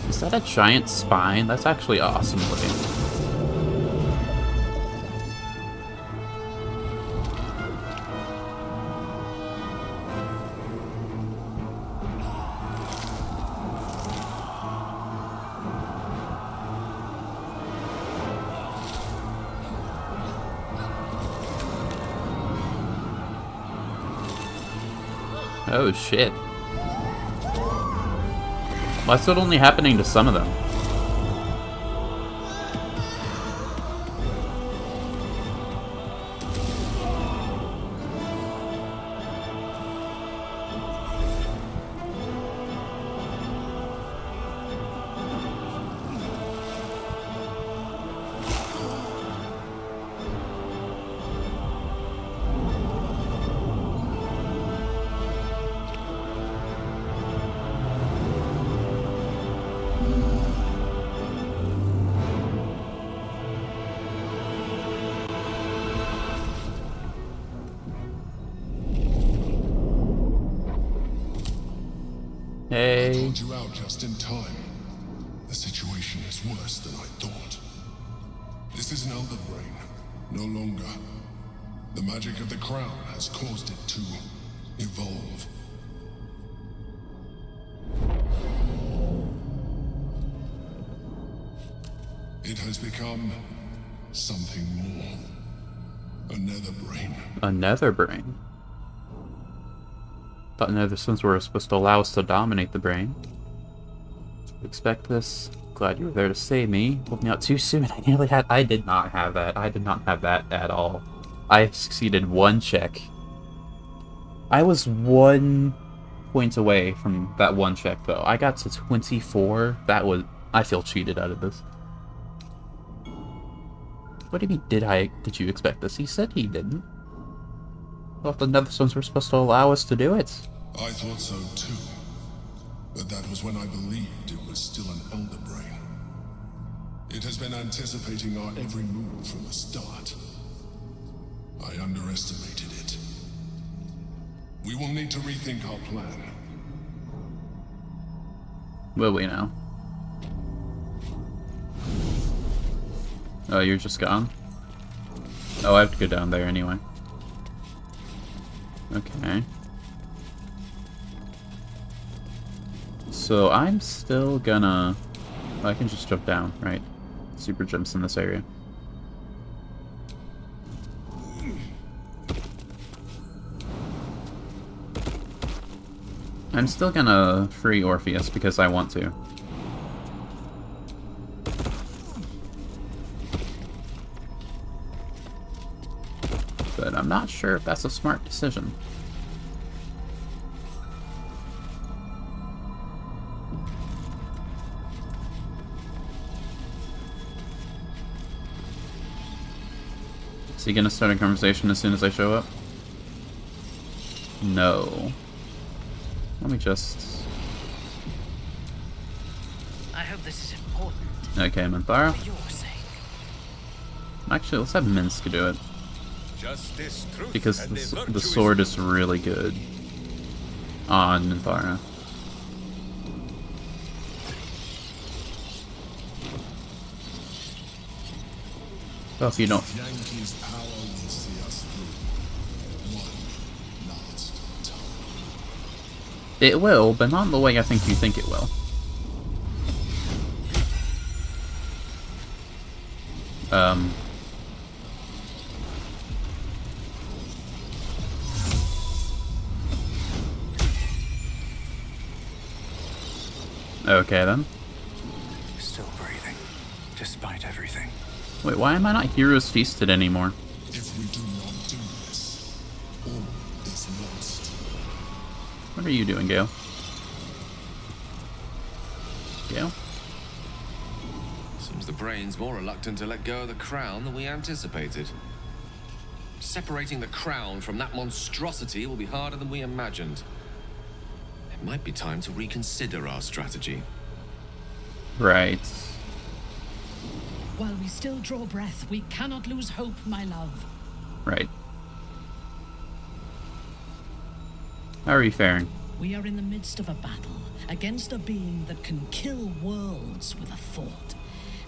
Is that a giant spine? That's actually awesome looking. Oh shit. Why's it only happening to some of them? Hey. I pulled you out just in time. The situation is worse than I thought. This is an elder brain, no longer. The magic of the crown has caused it to evolve. It has become something more. A nether brain. A nether brain. Thought Nether Stones were supposed to allow us to dominate the brain. Expect this. Glad you were there to save me. Pulled me out too soon. I nearly had. I did not have that. I did not have that at all. I succeeded one check. I was 1 point away from that one check, though. I got to 24. That was. I feel cheated out of this. What do you mean? Did you expect this? He said he didn't. Well, the Netherstones were supposed to allow us to do it. I thought so too. But that was when I believed it was still an Elder Brain. It has been anticipating our every move from the start. I underestimated it. We will need to rethink our plan. Will we now? Oh, you're just gone? Oh, I have to go down there anyway. Okay. So I'm still gonna... Oh, I can just jump down, right? Super jumps in this area. I'm still gonna free Orpheus because I want to. But I'm not sure if that's a smart decision. Is he gonna start a conversation as soon as I show up? No. Let me just... I hope this is important. Okay, Minthara. For your sake. Actually, let's have Minsk do it. Justice, truth, Because and the sword is really good on Minthara. Oh, if you don't... Yankee's power will see us through. One last time. It will, but not in the way I think you think it will. Okay, then. Still breathing, despite everything. Wait, why am I not Heroes Feasted anymore? If we do not do this, all is lost. What are you doing, Gale? Gale? Seems the brain's more reluctant to let go of the crown than we anticipated. Separating the crown from that monstrosity will be harder than we imagined. It might be time to reconsider our strategy. Right. While we still draw breath, we cannot lose hope, my love. Right. How are you faring? We are in the midst of a battle against a being that can kill worlds with a thought,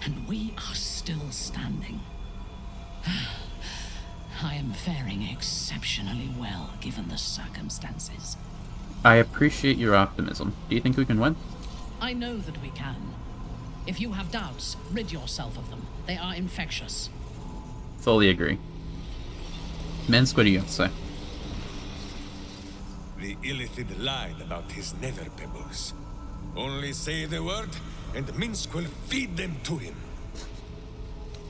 and we are still standing. I am faring exceptionally well, given the circumstances. I appreciate your optimism. Do you think we can win? I know that we can. If you have doubts, rid yourself of them. They are infectious. Fully agree. Minsk, what do you have to say? The Illithid lied about his nether pebbles. Only say the word, and Minsk will feed them to him.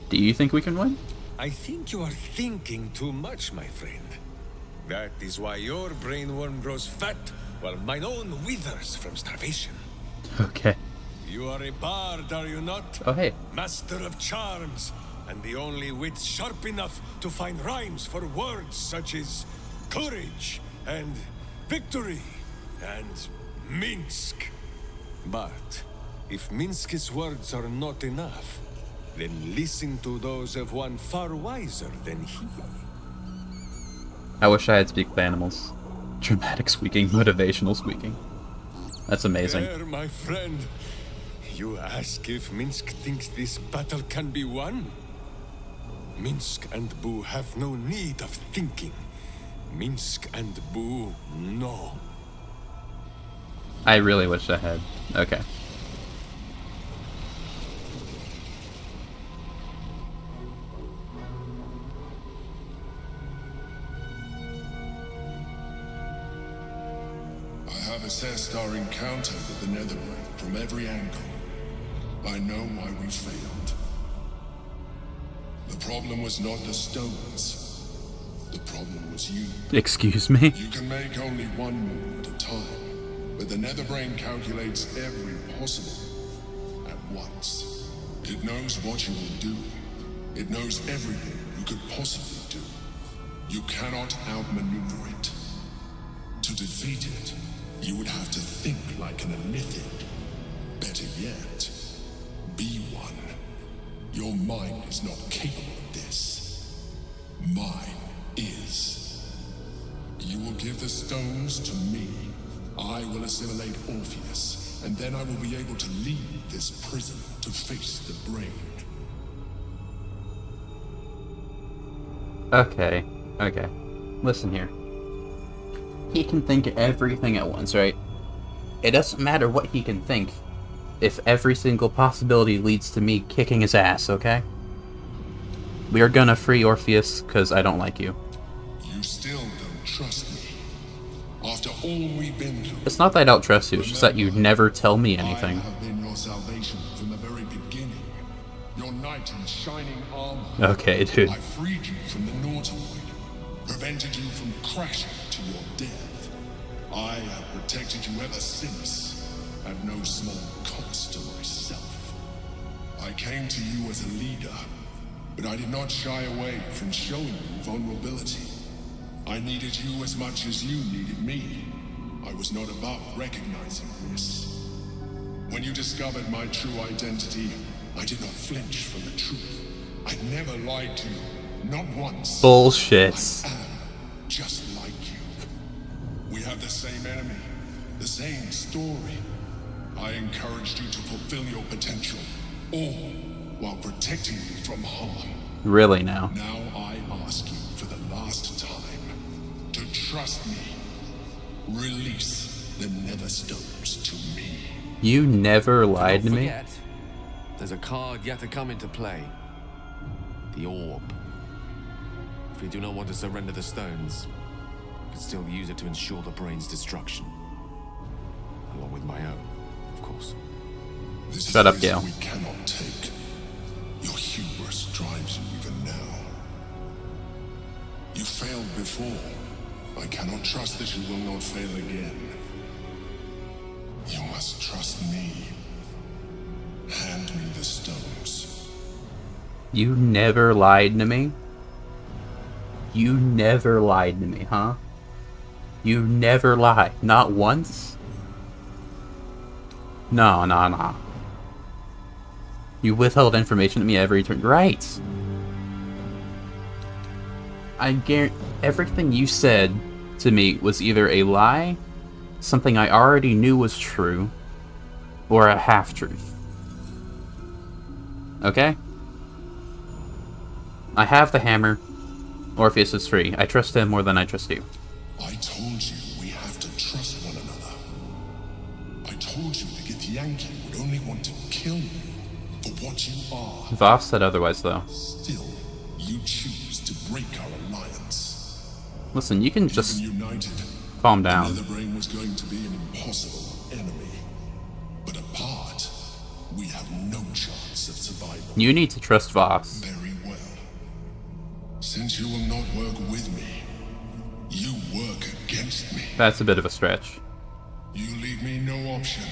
Do you think we can win? I think you are thinking too much, my friend. That is why your brainworm grows fat, while mine own withers from starvation. Okay. You are a bard, are you not? Oh, hey. Master of charms, and the only wit sharp enough to find rhymes for words such as courage, and victory, and Minsk. But if Minsk's words are not enough, then listen to those of one far wiser than he. I wish I had speak with animals. Dramatic squeaking, motivational squeaking. That's amazing. There, my friend. You ask if Minsk thinks this battle can be won? Minsk and Boo have no need of thinking. Minsk and Boo know. I really wish I had. Okay. assessed our encounter with the Netherbrain from every angle. I know why we failed. The problem was not the stones. The problem was you. Excuse me? You can make only one move at a time, but the Netherbrain calculates every possible at once. It knows what you will do. It knows everything you could possibly do. You cannot outmaneuver it. To defeat it, you would have to think like an Elithid. Better yet, be one. Your mind is not capable of this. Mine is. You will give the stones to me. I will assimilate Orpheus, and then I will be able to leave this prison to face the brain. Okay. Listen here. He can think everything at once, right? It doesn't matter what he can think if every single possibility leads to me kicking his ass, okay? We are gonna free Orpheus, because I don't like you. You still don't trust me. After all we've been through. It's not that I don't trust you, it's just that you never tell me anything. I have been your salvation from the very beginning. Your knight in shining armor. Okay, dude. I freed you from the Nautiloid, prevented you from crashing to your death. I have protected you ever since, at no small cost to myself. I came to you as a leader, but I did not shy away from showing you vulnerability. I needed you as much as you needed me. I was not above recognizing this. When you discovered my true identity, I did not flinch from the truth. I never lied to you, not once. Bullshit. I am just like you. We have the same enemy, the same story. I encouraged you to fulfill your potential, all while protecting you from harm. Really now? Now I ask you for the last time to trust me. Release the Netherstones to me. You never lied to me? Forget, there's a card yet to come into play. The orb. If we do not want to surrender the stones, we can still use it to ensure the brain's destruction. Along with my own, of course. This Shut up, is Gale. we cannot take. Your hubris drives you even now. You failed before. I cannot trust that you will not fail again. You must trust me. Hand me the stones. You never lied to me? You never lied to me, huh? You never lied. Not once? No. You withheld information to me every turn. Right. I guarantee everything you said to me was either a lie, something I already knew was true, or a half-truth. Okay? I have the hammer. Orpheus is free. I trust him more than I trust you. I told you we have to trust one another. I told you the Githyanki would only want to kill you for what you are. Voss said otherwise, though. Still, you choose to break our alliance. Listen, you can just Even united, calm down. the Netherbrain was going to be an impossible enemy. But apart, we have no chance of survival. You need to trust Voss. Very well. Since you will not work with me, you work against me. That's a bit of a stretch. You leave me no option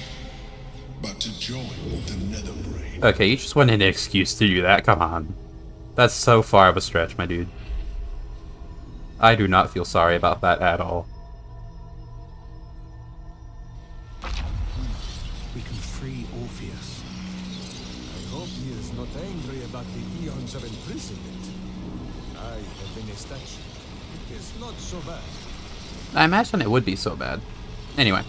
but to join the Netherbrain. Okay, you just wanted an excuse to do that. Come on. That's so far of a stretch, my dude. I do not feel sorry about that at all. We can free Orpheus. I hope he is not angry about the eons of imprisonment. I have been a statue. It is not so bad. I imagine it would be so bad. Anyway.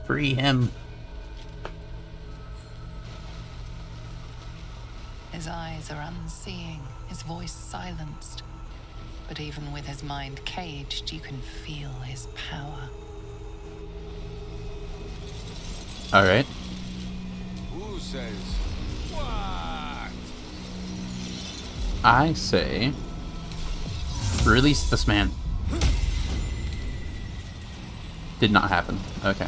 Free him. His eyes are unseeing, his voice silenced. But even with his mind caged, you can feel his power. Alright. Who says what? I say... release this man. Did not happen. Okay.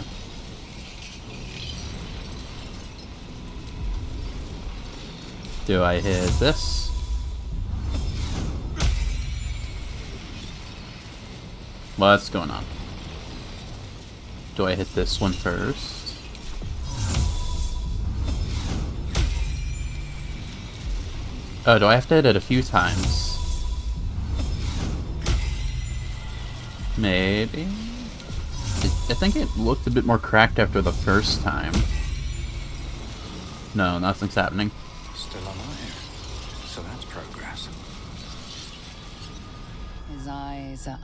Do I hit this? What's going on? Do I hit this one first? Oh, do I have to hit it a few times? Maybe? I think it looked a bit more cracked after the first time. No, nothing's happening. Still alive. So that's progress. His eyes are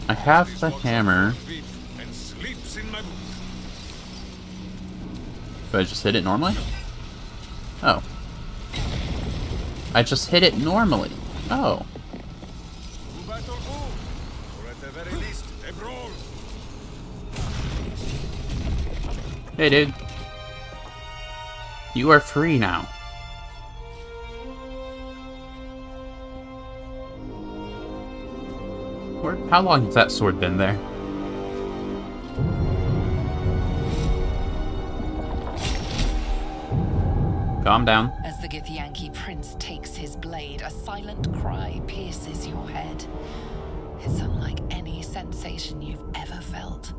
I have the hammer. And sleeps in my boot. Do I just hit it normally? Oh. I just hit it normally. Oh. Battle move, or at the very least, a brawl. Hey, dude. You are free now. How long has that sword been there? Calm down. As the Githyanki prince takes his blade, a silent cry pierces your head. It's unlike any sensation you've ever felt.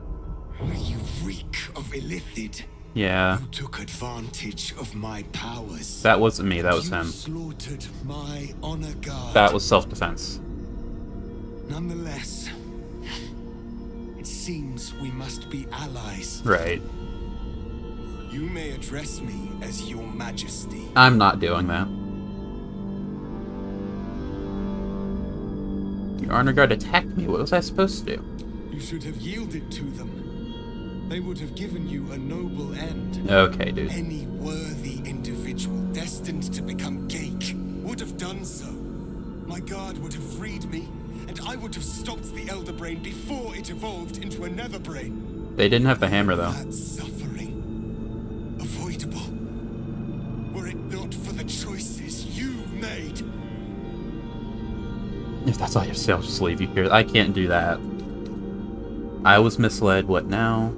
You reek of illithid. Yeah. You took advantage of my powers. That wasn't me, that was You him. slaughtered my honor guard. That was self-defense. Nonetheless, it seems we must be allies. Right. You may address me as your majesty. I'm not doing that. Your honor guard attacked me. What was I supposed to do? You should have yielded to them. They would have given you a noble end. Okay, dude. Any worthy individual destined to become Geik would have done so. My guard would have freed me, and I would have stopped the Elder Brain before it evolved into a Nether Brain. They didn't have the hammer, though. That suffering avoidable, were it not for the choices you made. If that's all you have to say, I'll just leave you here. I can't do that. I was misled. What now?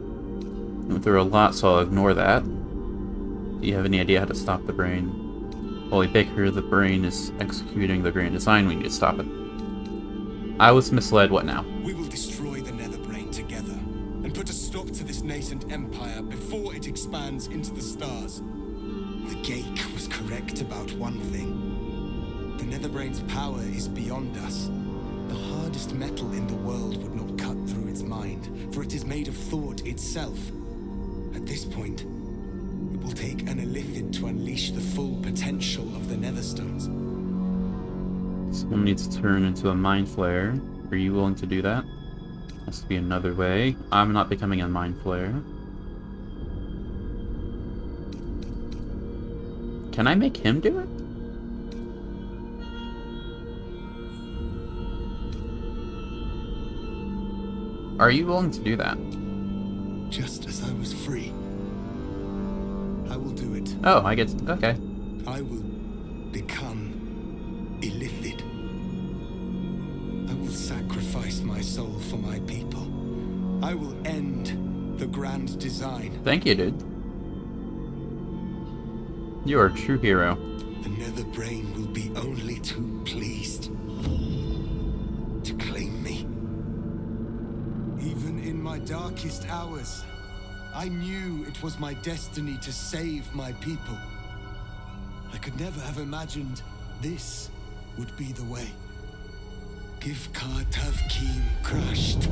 Went through a lot, so I'll ignore that. Do you have any idea how to stop the brain? Holy Baker, the brain is executing the grand design. We need to stop it. I was misled. What now? We will destroy the Nether Brain together and put a stop to this nascent empire before it expands into the stars. The Geik was correct about one thing. The Nether Brain's power is beyond us. The hardest metal in the world would not cut through its mind, for it is made of thought itself. At this point, it will take an illithid to unleash the full potential of the Netherstones. Someone needs to turn into a mind flare. Are you willing to do that? Has to be another way. I'm not becoming a mind flare. Can I make him do it? Are you willing to do that? Just as I was free, I will do it. Oh, I get... Okay. I will become illithid. I will sacrifice my soul for my people. I will end the grand design. Thank you, dude. You are a true hero. The Nether Brain will be only too pleased to claim me. Even in my darkest hours, I knew it was my destiny to save my people. I could never have imagined this would be the way. Givkar Tavkeem crushed.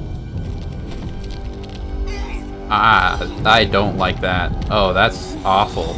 Ah, I don't like that. Oh, that's awful.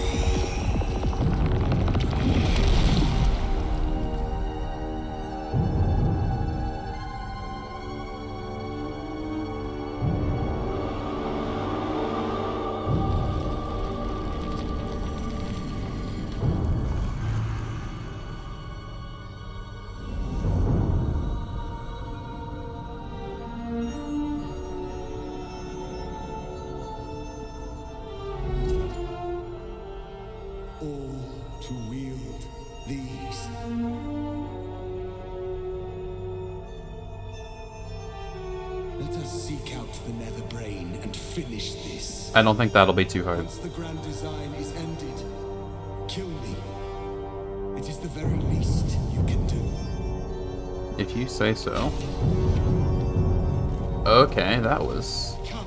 finish this. I don't think that'll be too hard. Once the grand design is ended, kill me. It is the very least you can do. If you say so. Okay, that was... Come.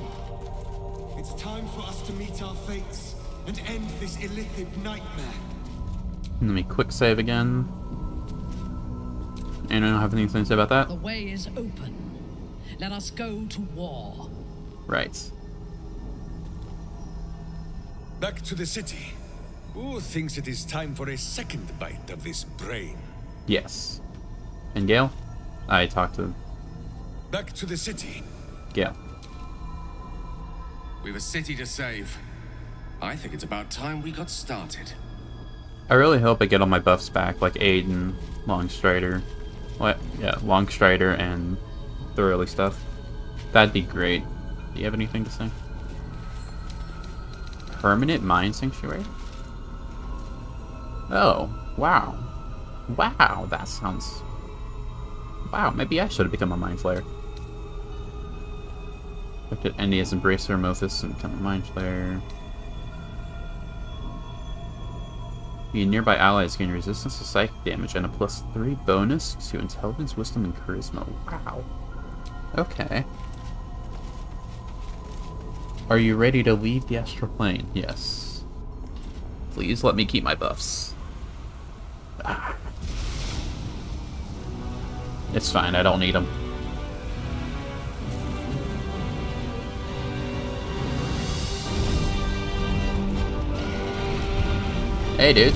It's time for us to meet our fates and end this illithid nightmare. Let me quick save again. Anyone have anything to say about that? The way is open. Let us go to war. Right. Back to the city. Who thinks it is time for a second bite of this brain? Yes. And Gale? I talked to him. Back to the city. Gale. We've a city to save. I think it's about time we got started. I really hope I get all my buffs back, like Aiden, Longstrider. What? Yeah, Longstrider and the early stuff. That'd be great. Do you have anything to say? Permanent Mine Sanctuary? Oh, wow. Wow, that sounds... Wow, maybe I should have become a Mind Flayer. Looked at Endia's Embracer, Mophis, and become a Mind Flayer. The nearby allies gain resistance to psychic damage and a +3 bonus to intelligence, wisdom, and charisma. Wow. Okay. Are you ready to leave the astral plane? Yes. Please let me keep my buffs. Ah. It's fine, I don't need them. Hey, dude.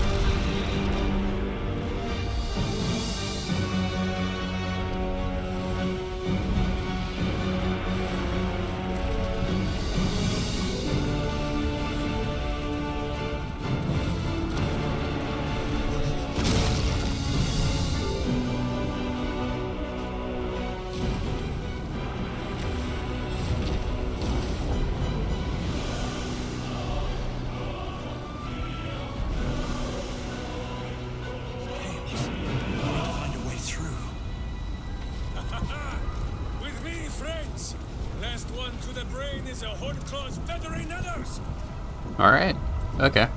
Alright. Okay.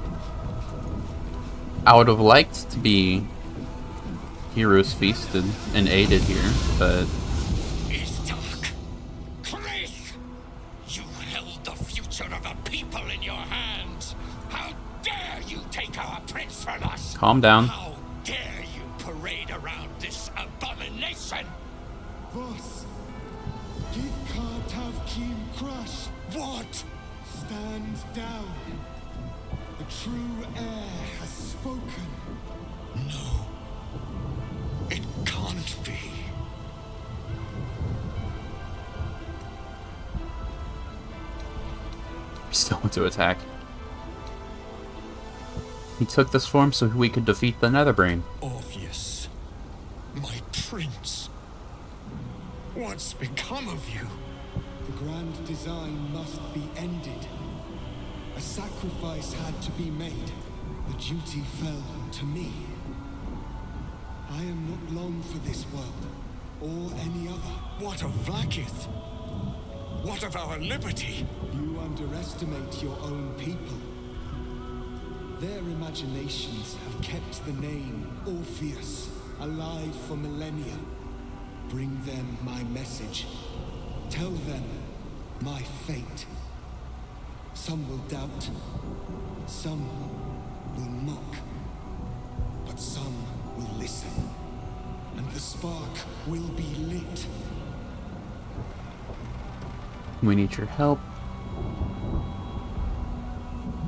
I would have liked to be heroes feasted and aided here, but... Chris! You held the future of a people in your hands! How dare you take our prince from us! Calm down. How dare you parade around this abomination! Boss, give Kartav Kim crush. What? Stand down. The true heir has spoken. No. It can't be. We still want to attack. He took this form so we could defeat the Netherbrain. Orpheus, my prince. What's become of you? The grand design must be ended. A sacrifice had to be made. The duty fell to me. I am not long for this world, or any other. What of Vlaakith? What of our liberty? You underestimate your own people. Their imaginations have kept the name Orpheus alive for millennia. Bring them my message. Tell them my fate. Some will doubt, some will mock, but some will listen, and the spark will be lit. We need your help.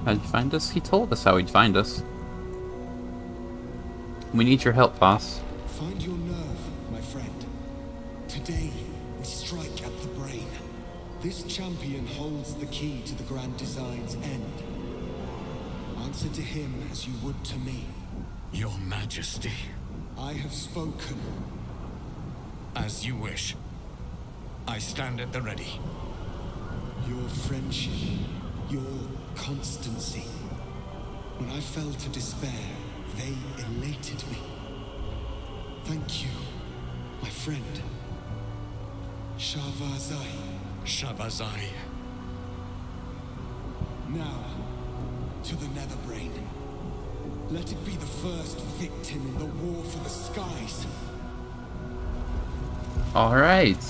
How'd you find us? He told us how he'd find us. We need your help, boss. Find your nerve, my friend. Today, we strike at the brain. This champion holds the key to the Grand Design's end. Answer to him as you would to me. Your Majesty. I have spoken. As you wish. I stand at the ready. Your friendship, your constancy. When I fell to despair, they elated me. Thank you, my friend. Shavazai. Shavazai. Now, to the Netherbrain. Let it be the first victim in the war for the skies. Alright.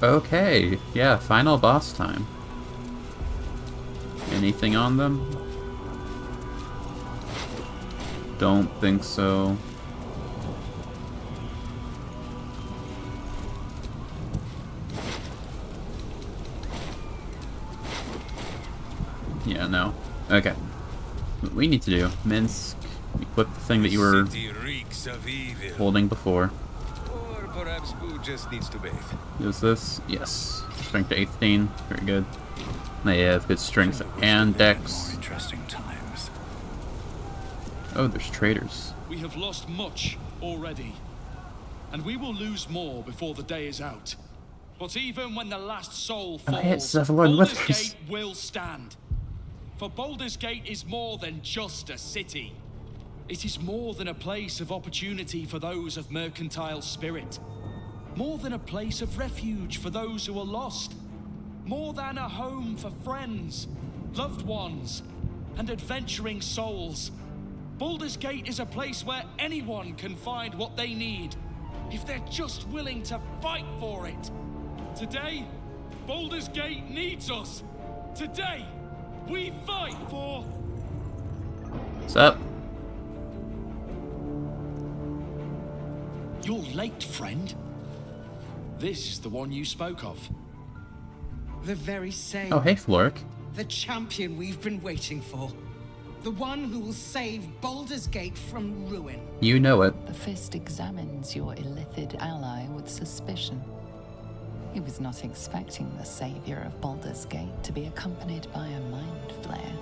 Okay, yeah, final boss time. Anything on them? Don't think so. Yeah, no. Okay. What we need to do, Minsk, equip the thing that you were holding before. Or perhaps Boo just needs to bathe. Is this? Yes. Strength to 18. Very good. They have good strength and dex. Interesting times. Oh, there's traders. We have lost much already, and we will lose more before the day is out. But even when the last soul falls, Baldur's Gate will stand. For Baldur's Gate is more than just a city. It is more than a place of opportunity for those of mercantile spirit. More than a place of refuge for those who are lost. More than a home for friends, loved ones, and adventuring souls. Baldur's Gate is a place where anyone can find what they need, if they're just willing to fight for it. Today, Baldur's Gate needs us. Today, we fight for... What's up? You're late, friend. This is the one you spoke of. The very same. Oh, hey, Floric. The champion we've been waiting for. The one who will save Baldur's Gate from ruin. You know it. The Fist examines your illithid ally with suspicion. He was not expecting the savior of Baldur's Gate to be accompanied by a mind flare.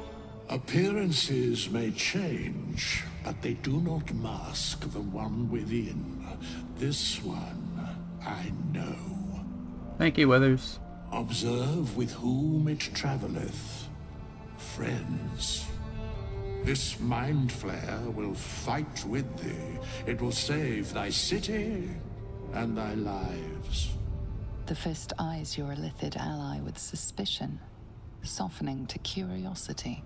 Appearances may change, but they do not mask the one within. This one, I know. Thank you, Withers. Observe with whom it travelleth. Friends. This mind flare will fight with thee. It will save thy city and thy lives. The Fist eyes your illithid ally with suspicion, softening to curiosity.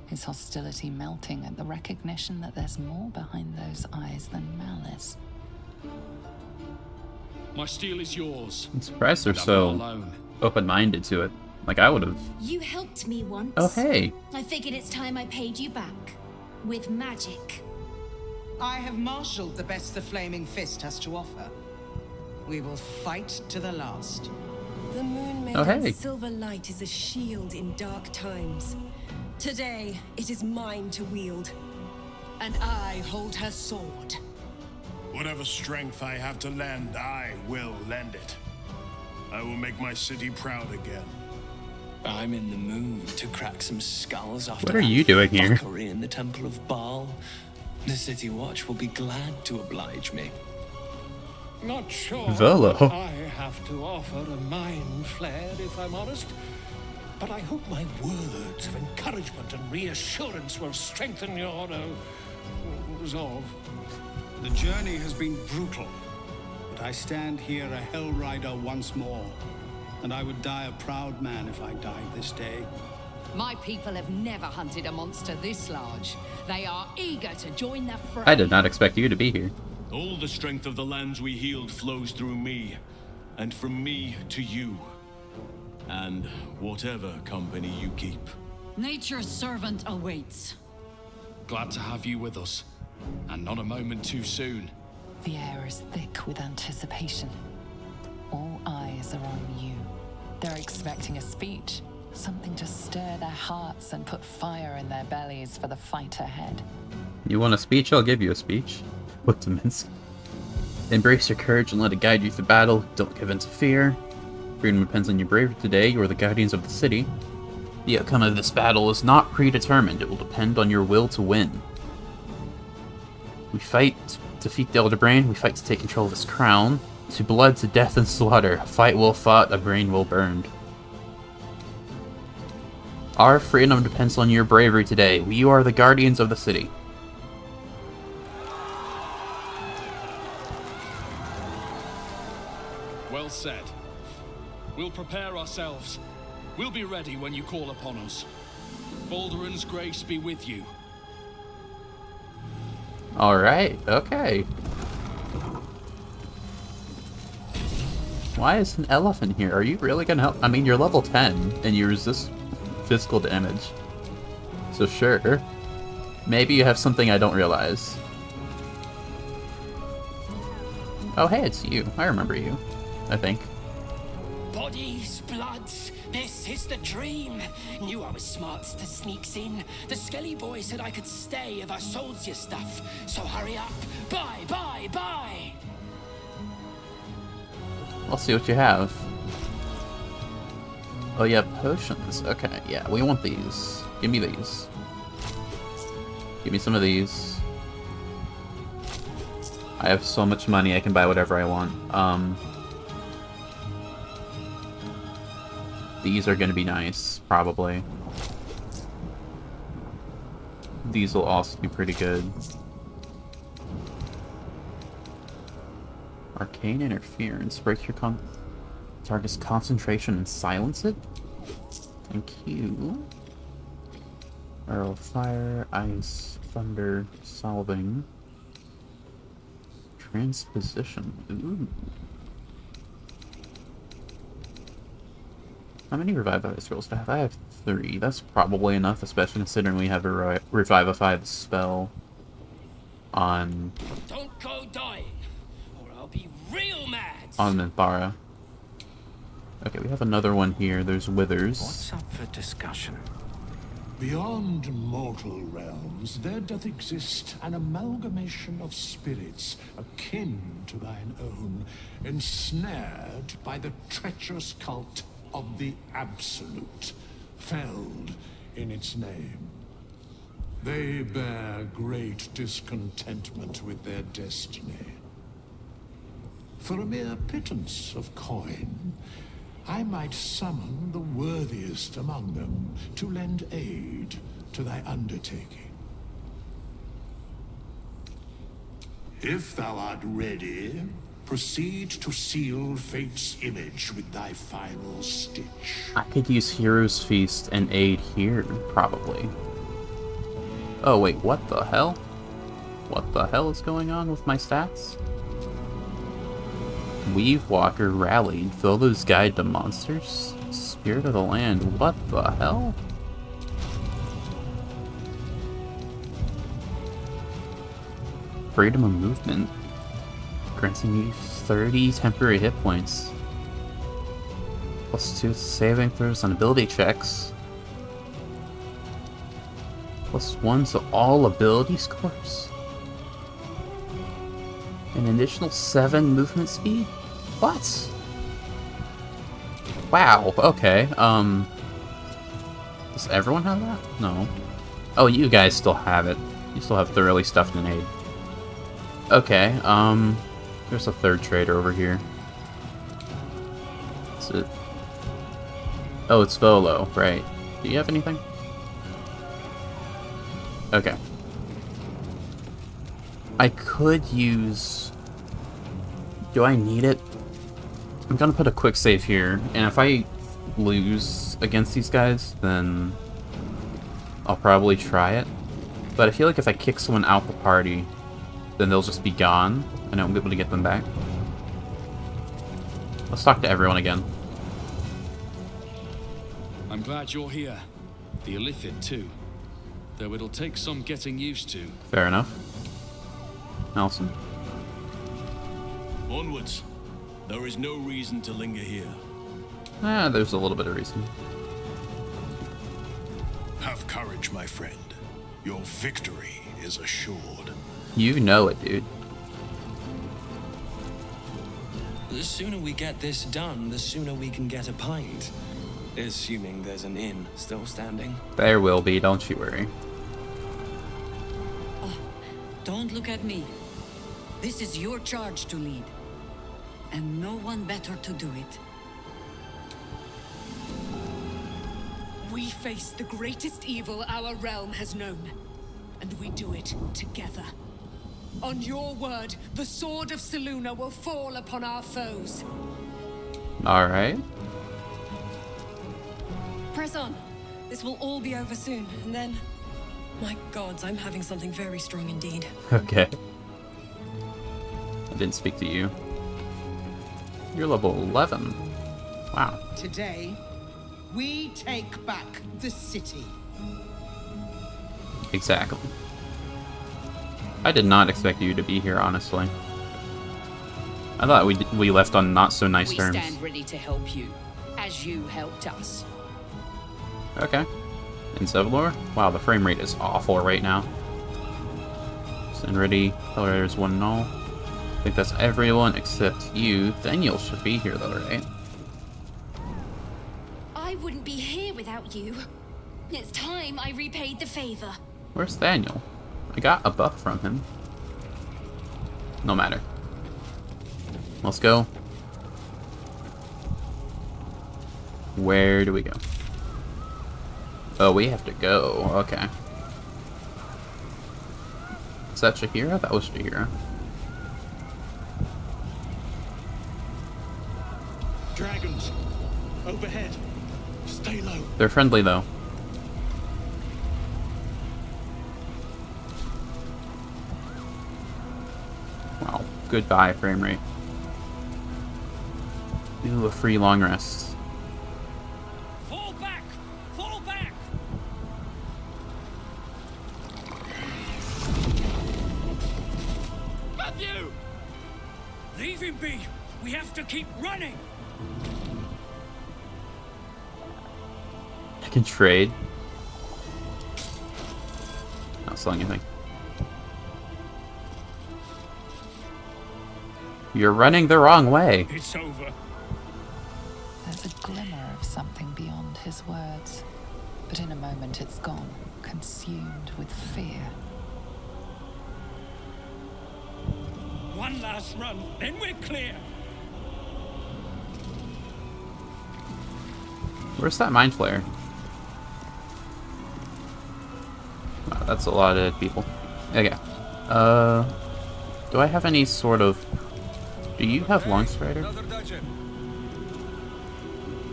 His hostility melting at the recognition that there's more behind those eyes than malice. My steel is yours. I'm surprised they're so open-minded to it. Like I would have. You helped me once. Oh, hey. I figured it's time I paid you back. With magic. I have marshaled the best the Flaming Fist has to offer. We will fight to the last. The moon made hey. silver light is a shield in dark times. Today, it is mine to wield. And I hold her sword. Whatever strength I have to lend, I will lend it. I will make my city proud again. I'm in the mood to crack some skulls after What are you doing here? fuckery in the Temple of Baal. The City Watch will be glad to oblige me. Not sure Volo. what I have to offer a mind flare, if I'm honest. But I hope my words of encouragement and reassurance will strengthen your resolve. The journey has been brutal, but I stand here a Hell Rider once more, and I would die a proud man if I died this day. My people have never hunted a monster this large. They are eager to join the fray. I did not expect you to be here. All the strength of the lands we healed flows through me, and from me to you. And whatever company you keep. Nature's servant awaits. Glad to have you with us, and not a moment too soon. The air is thick with anticipation. All eyes are on you. They're expecting a speech, something to stir their hearts and put fire in their bellies for the fight ahead. You want a speech? I'll give you a speech. What to Minsk? Embrace your courage and let it guide you through battle. Don't give in to fear. Freedom depends on your bravery today. You are the guardians of the city. The outcome of this battle is not predetermined. It will depend on your will to win. We fight to defeat the Elder Brain. We fight to take control of this crown. To blood, to death, and slaughter. A fight well fought, a brain well burned. Our freedom depends on your bravery today. You are the guardians of the city. Well said. We'll prepare ourselves. We'll be ready when you call upon us. Balduran's grace be with you. Alright, okay. Why is an elephant here? Are you really gonna help? I mean, you're level 10, and you resist physical damage. So sure. Maybe you have something I don't realize. Oh hey, it's you. I remember you. I think. Bodies, bloods, this is the dream. Knew I was smart to sneaks in. The Skelly boy said I could stay if I sold your stuff. So hurry up. Buy, buy, buy! I'll see what you have. Oh yeah, potions. Okay, yeah, we want these. Give me these. Give me some of these. I have so much money, I can buy whatever I want. These are gonna be nice, probably. These will also be pretty good. Arcane interference. Break your target's concentration and silence it? Thank you. Arrow of fire, ice, thunder, solving. Transposition. Ooh. How many Revivify scrolls do I have? I have 3. That's probably enough, especially considering we have a Revivify spell on... Don't go dying, or I'll be real mad! On Minthara. Okay, we have another one here. There's Withers. What's up for discussion? Beyond mortal realms, there doth exist an amalgamation of spirits akin to thine own, ensnared by the treacherous cult of the Absolute, felled in its name. They bear great discontentment with their destiny. For a mere pittance of coin, I might summon the worthiest among them to lend aid to thy undertaking. If thou art ready, proceed to seal fate's image with thy final stitch. I could use Hero's Feast and aid here, probably. Oh wait, what the hell? What the hell is going on with my stats? Weave Walker rallied. Volo's Guide to Monsters? Spirit of the Land. What the hell? Freedom of movement. Granting you 30 temporary hit points. +2 saving throws on ability checks. +1 to all ability scores. An additional 7 movement speed? What? Wow, okay. Does everyone have that? No. Oh, you guys still have it. You still have thoroughly stuffed an aid. Okay, there's a third trader over here. Is it? Oh, it's Volo, right. Do you have anything? Okay. I could use... Do I need it? I'm gonna put a quick save here, and if I lose against these guys, then I'll probably try it. But I feel like if I kick someone out the party, then they'll just be gone, and I won't be able to get them back. Let's talk to everyone again. I'm glad you're here. The Illithid too. Though it'll take some getting used to. Fair enough. Nelson? Onwards. There is no reason to linger here. There's a little bit of reason. Have courage, my friend. Your victory is assured. You know it, dude. The sooner we get this done, the sooner we can get a pint. Assuming there's an inn still standing. There will be, don't you worry. Don't look at me. This is your charge to lead. And no one better to do it. We face the greatest evil our realm has known. And we do it together. On your word, the sword of Selûne will fall upon our foes. Alright. Press on. This will all be over soon, and then... My gods, I'm having something very strong indeed. Okay. I didn't speak to you. You're level 11. Wow. Today, we take back the city. Exactly. I did not expect you to be here, honestly. I thought we left on not so nice terms. We stand ready to help you, as you helped us. Okay. In Zevlor? Wow, the frame rate is awful right now. Stand ready. Accelerators 1 null. I think that's everyone except you. Daniel should be here though, right? I wouldn't be here without you. It's time I repaid the favor. Where's Daniel? I got a buff from him. No matter. Let's go. Where do we go? Oh, we have to go. Okay. Is that Shahira? That was Shahira. Dragons! Overhead! Stay low! They're friendly, though. Wow. Goodbye, frame rate. Ooh, a free long rest. Fall back! Fall back! Matthew! Leave him be! We have to keep running! I can trade. Not selling anything. You're running the wrong way. It's over. There's a glimmer of something beyond his words, but in a moment it's gone, consumed with fear. One last run, then we're clear. Where's that mind flare? Wow, that's a lot of people. Okay. Do I have any sort of... Do you have Longstrider?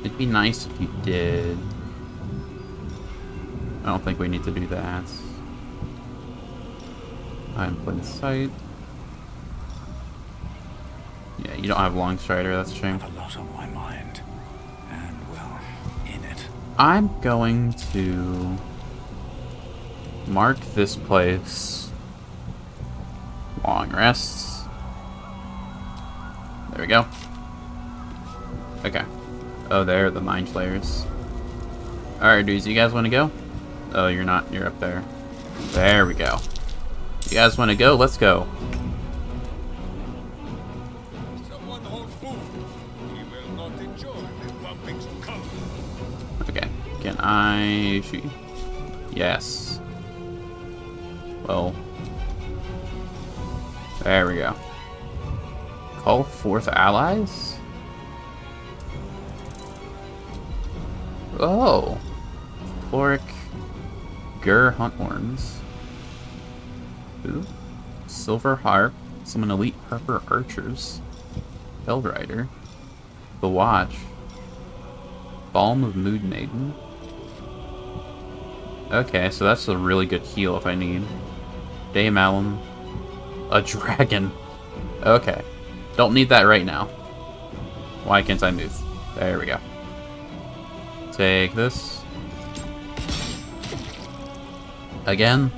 It'd be nice if you did. I don't think we need to do that. I'm in sight. Yeah, you don't have Longstrider, that's a shame. I have a lot on my mind. And, well, in it. I'm going to mark this place. Long rests. There we go. Okay. Oh, there are the mind flayers. Alright, dudes, you guys want to go? Oh, you're not. You're up there. There we go. You guys want to go? Let's go. Someone hold boom. We will not enjoy the bumpings to come. Okay. Can I shoot you? Yes. Well. There we go. Call forth allies? Oh. Floric Gur Hunthorns. Ooh. Silver Harp. Summon elite Harper Archers. Bellrider. The Watch. Balm of Mood Maiden. Okay, so that's a really good heal if I need. Dame Alum. A dragon. Okay. Don't need that right now. Why can't I move? There we go. Take this. Again.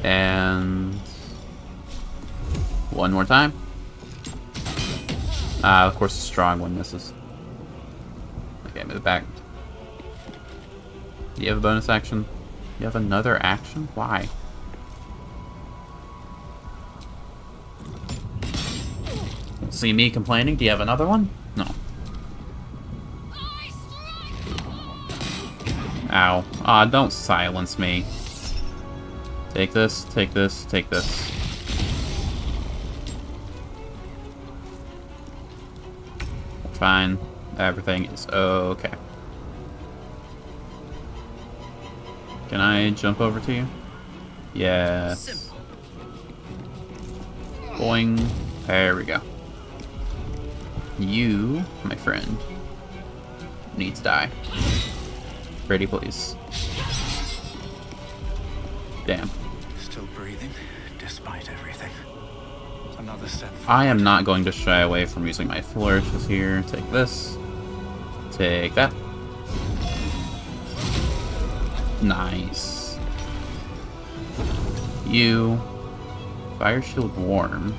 And... one more time. Of course the strong one misses. Okay, move back. Do you have a bonus action? You have another action? Why? See me complaining? Do you have another one? No. Ow. Aw, don't silence me. Take this, take this, take this. Fine. Everything is okay. Can I jump over to you? Yes. Boing. There we go. You, my friend, Need to die. Pretty please. Damn. Still breathing, despite everything. Another step. I am not going to shy away from using my flourishes here. Take this. Take that. Nice. You. Fire shield warm.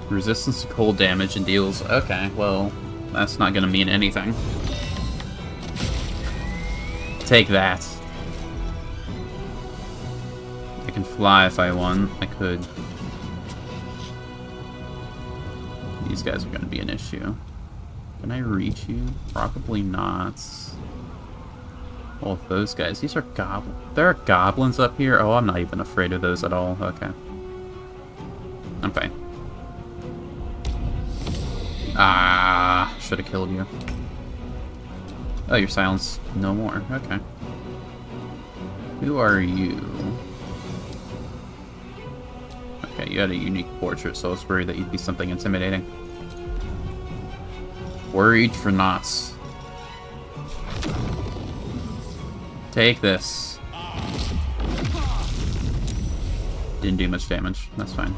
Resistance to cold damage and deals. Okay, well, that's not gonna mean anything. Take that. I can fly if I want. I could. These guys are gonna be an issue. Can I reach you? Probably not. Well, those guys. These are goblins. There are goblins up here? Oh, I'm not even afraid of those at all. Okay. I'm fine. Ah, should have killed you. Oh, you're silenced no more. Okay. Who are you? Okay, you had a unique portrait, so I was worried that you'd be something intimidating. Worried for knots. Take this. Didn't do much damage. That's fine.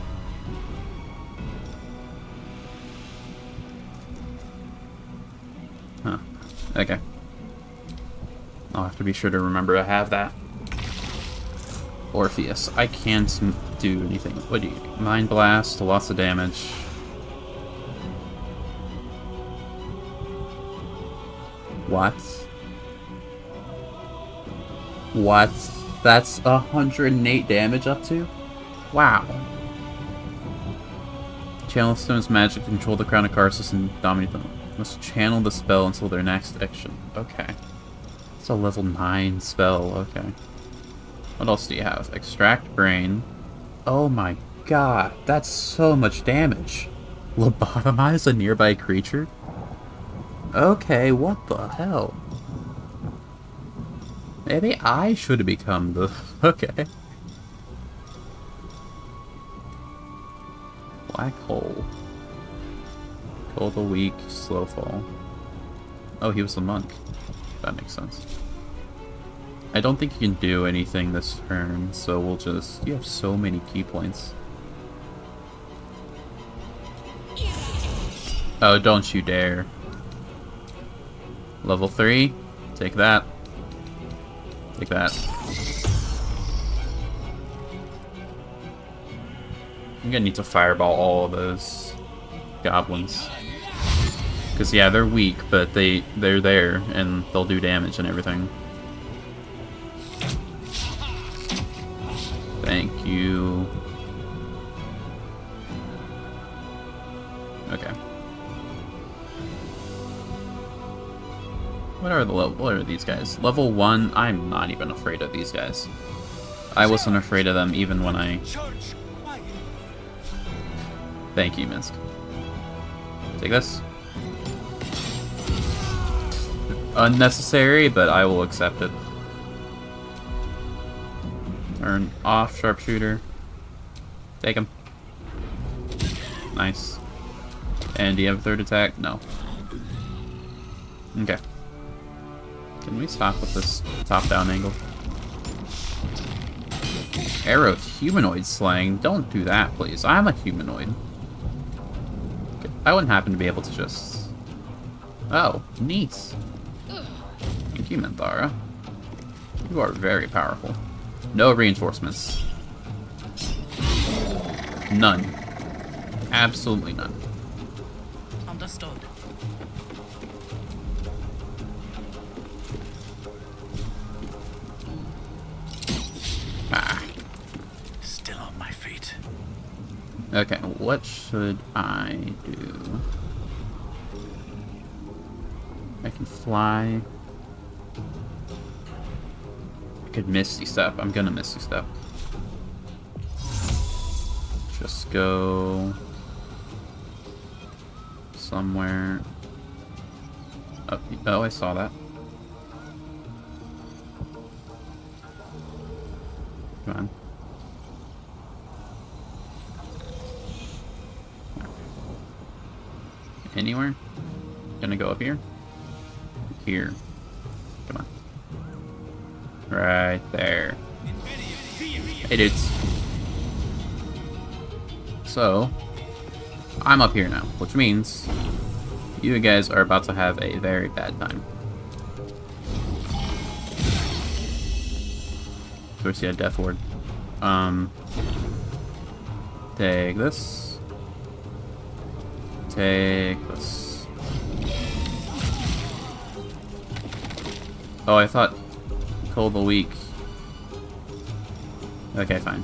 Huh. Okay. I'll have to be sure to remember I have that. Orpheus. I can't do anything. What do you... Mind Blast, lots of damage. What? What? That's 108 damage up to? Wow. Channel Stone's magic to control the Crown of Karsus and dominate them. Must channel the spell until their next action. Okay. It's a level 9 spell. Okay. What else do you have? Extract Brain. Oh my god. That's so much damage. Lobotomize a nearby creature? Okay, what the hell? Maybe I should have become the... Okay. Black Hole. Cold a weak, slow fall. Oh, he was a monk. That makes sense. I don't think you can do anything this turn, so we'll just... You have so many key points. Oh, don't you dare. Level 3. Take that. Take that. I'm gonna need to fireball all of those goblins. Because, yeah, they're weak, but they're there, and they'll do damage and everything. Thank you. Okay. What are these guys? Level 1, I'm not even afraid of these guys. I wasn't afraid of them even when I... Thank you, Minsk. Take this. Unnecessary, but I will accept it. Turn off sharpshooter. Take him. Nice. And do you have a third attack? No. Okay. Can we stop with this top-down angle? Arrow humanoid slaying. Don't do that, please. I'm a humanoid. Okay. I wouldn't happen to be able to just... Oh, neat. Thank you, Minthara. You are very powerful. No reinforcements. None. Absolutely none. Understood. Ah. Still on my feet. Okay, what should I do? I can fly. I could Misty Step. I'm gonna Misty Step. Just go somewhere up. Oh, I saw that. Come on. Anywhere? Gonna go up here? here. Come on. Right there. Hey, dudes. So, I'm up here now, which means you guys are about to have a very bad time. Of course, yeah, Death Ward. Take this. Take this. Oh, I thought Cold the Weak. Okay, fine.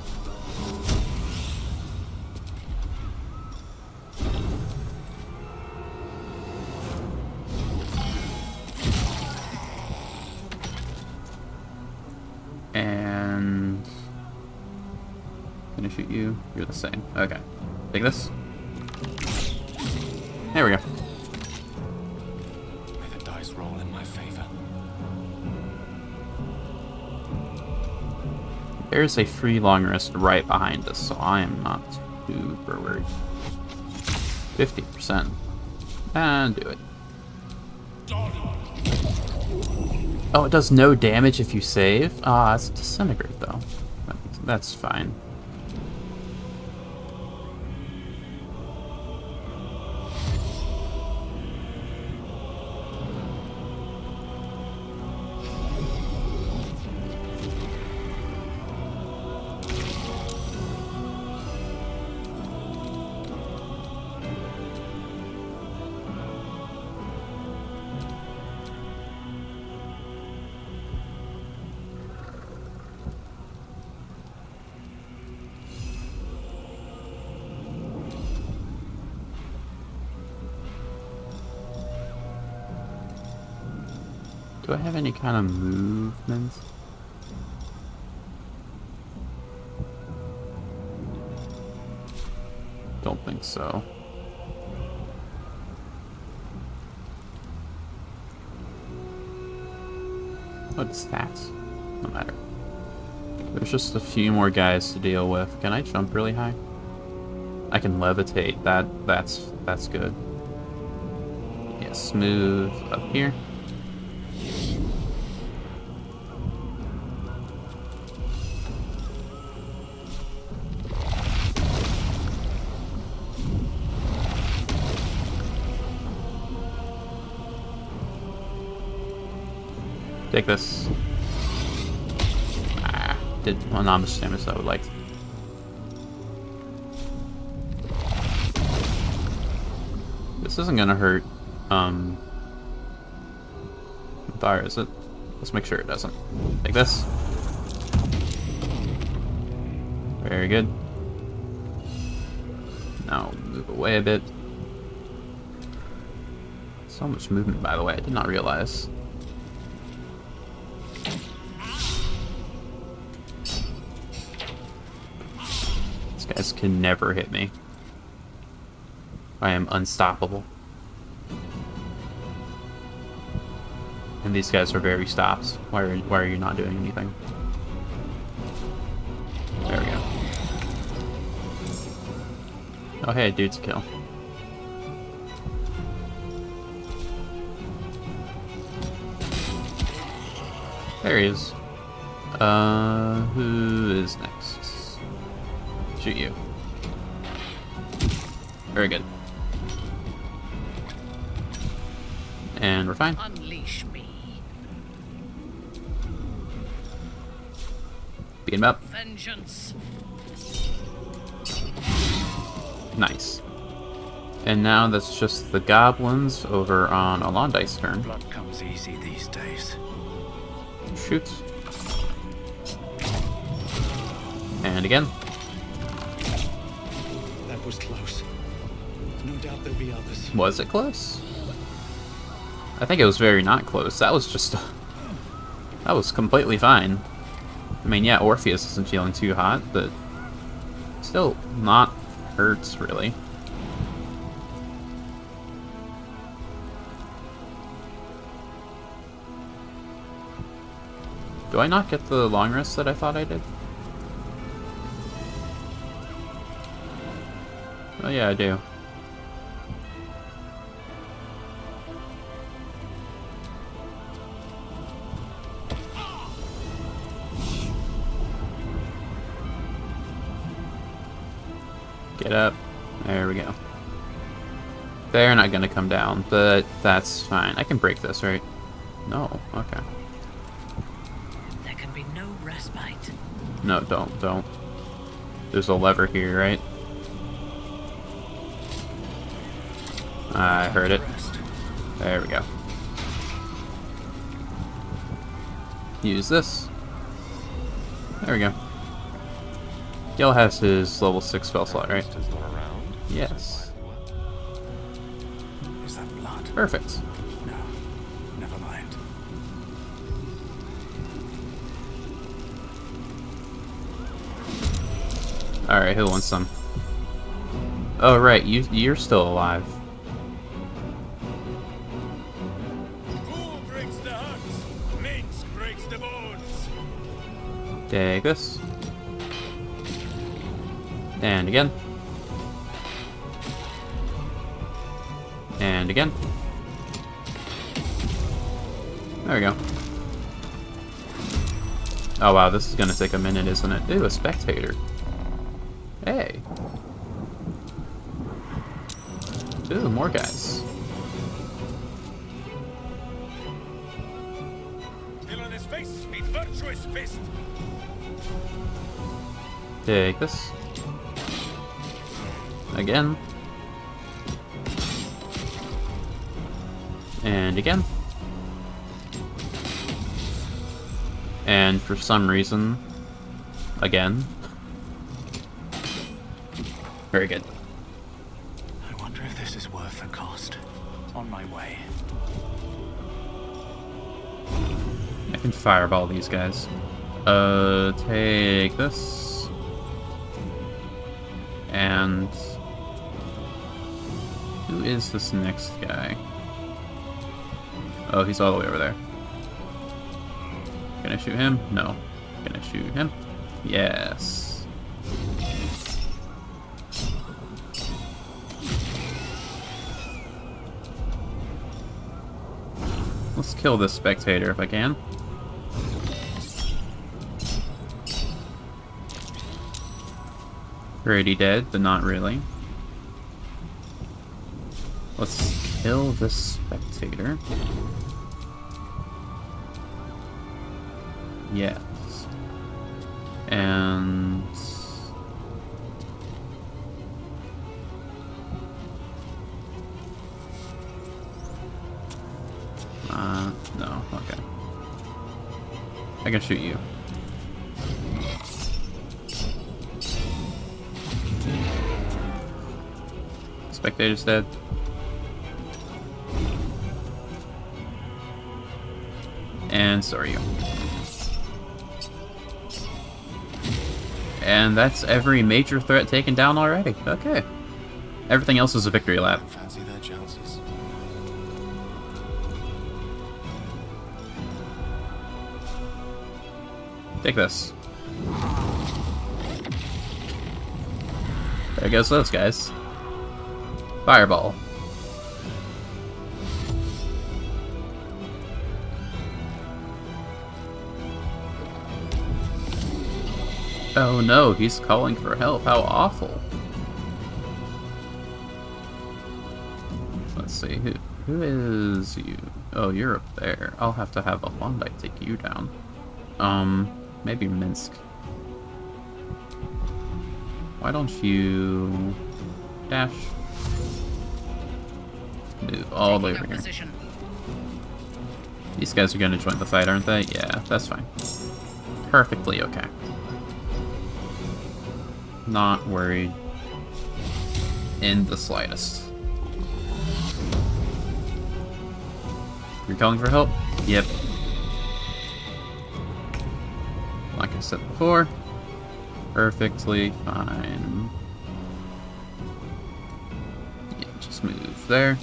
And gonna shoot you. You're the same. Okay. Take this. There we go. May the dice roll in my favor. There's a free long rest right behind us, so I am not super worried. 50%. And do it. Oh, it does no damage if you save? Ah, it's disintegrate though. That's fine. Do I have any kind of movement? Don't think so. What's that? No matter. There's just a few more guys to deal with. Can I jump really high? I can levitate. That's good. Yeah, smooth up here. Take this. Ah, did well, not much damage that I would like. This isn't gonna hurt. Fire, is it? Let's make sure it doesn't. Take this. Very good. Now move away a bit. So much movement, by the way. I did not realize. Guys can never hit me. I am unstoppable. And these guys are very stopped. Why are you not doing anything? There we go. Oh hey, dude's a kill. There he is. Who is next? Shoot you. Very good. And we're fine. Unleash me. Beat him up. Vengeance. Nice. And now that's just the goblins over on Alondice's turn. Blood comes easy these days. Shoot. And again. That was close. No doubt there'll be others. Was it close? I think it was very not close. That was just... that was completely fine. I mean, yeah, Orpheus isn't feeling too hot, but... still not hurts, really. Do I not get the long rest that I thought I did? Oh yeah, I do. Get up. There we go. They're not gonna come down, but that's fine. I can break this, right? No. Okay. There can be no respite. No, don't. There's a lever here, right? I heard it. There we go. Use this. There we go. Gil has his level 6 spell slot, right? Yes. Is that blood? Perfect. No. Never mind. Alright, who wants some? Oh right, you're still alive. Who breaks the heart? Minsk breaks the bones. Take this. And again. And again. There we go. Oh wow, this is gonna take a minute, isn't it? Ooh, a spectator. Hey. Ooh, more guys. Villainous face meets virtuous fist. Take this. Again. And again. And for some reason, again. Very good. I wonder if this is worth the cost. On my way. I can fireball these guys. Take this. And who is this next guy? Oh, he's all the way over there. Can I shoot him? No. Can I shoot him? Yes. Let's kill this spectator if I can. Pretty dead, but not really. Let's kill this spectator. Yes. And... no, okay. I can shoot you. Spectator's dead. And so are you. And that's every major threat taken down already. Okay. Everything else is a victory lap. Fancy their chances. Take this. There goes those guys. Fireball. Oh no, he's calling for help. How awful. Let's see, who is you? Oh, you're up there. I'll have to have a Klondike take you down. Maybe Minsk. Why don't you dash? Move all the way over here. These guys are gonna join the fight, aren't they? Yeah, that's fine. Perfectly okay. Not worried in the slightest. You're calling for help? Yep. Like I said before, perfectly fine. Yeah, just move there.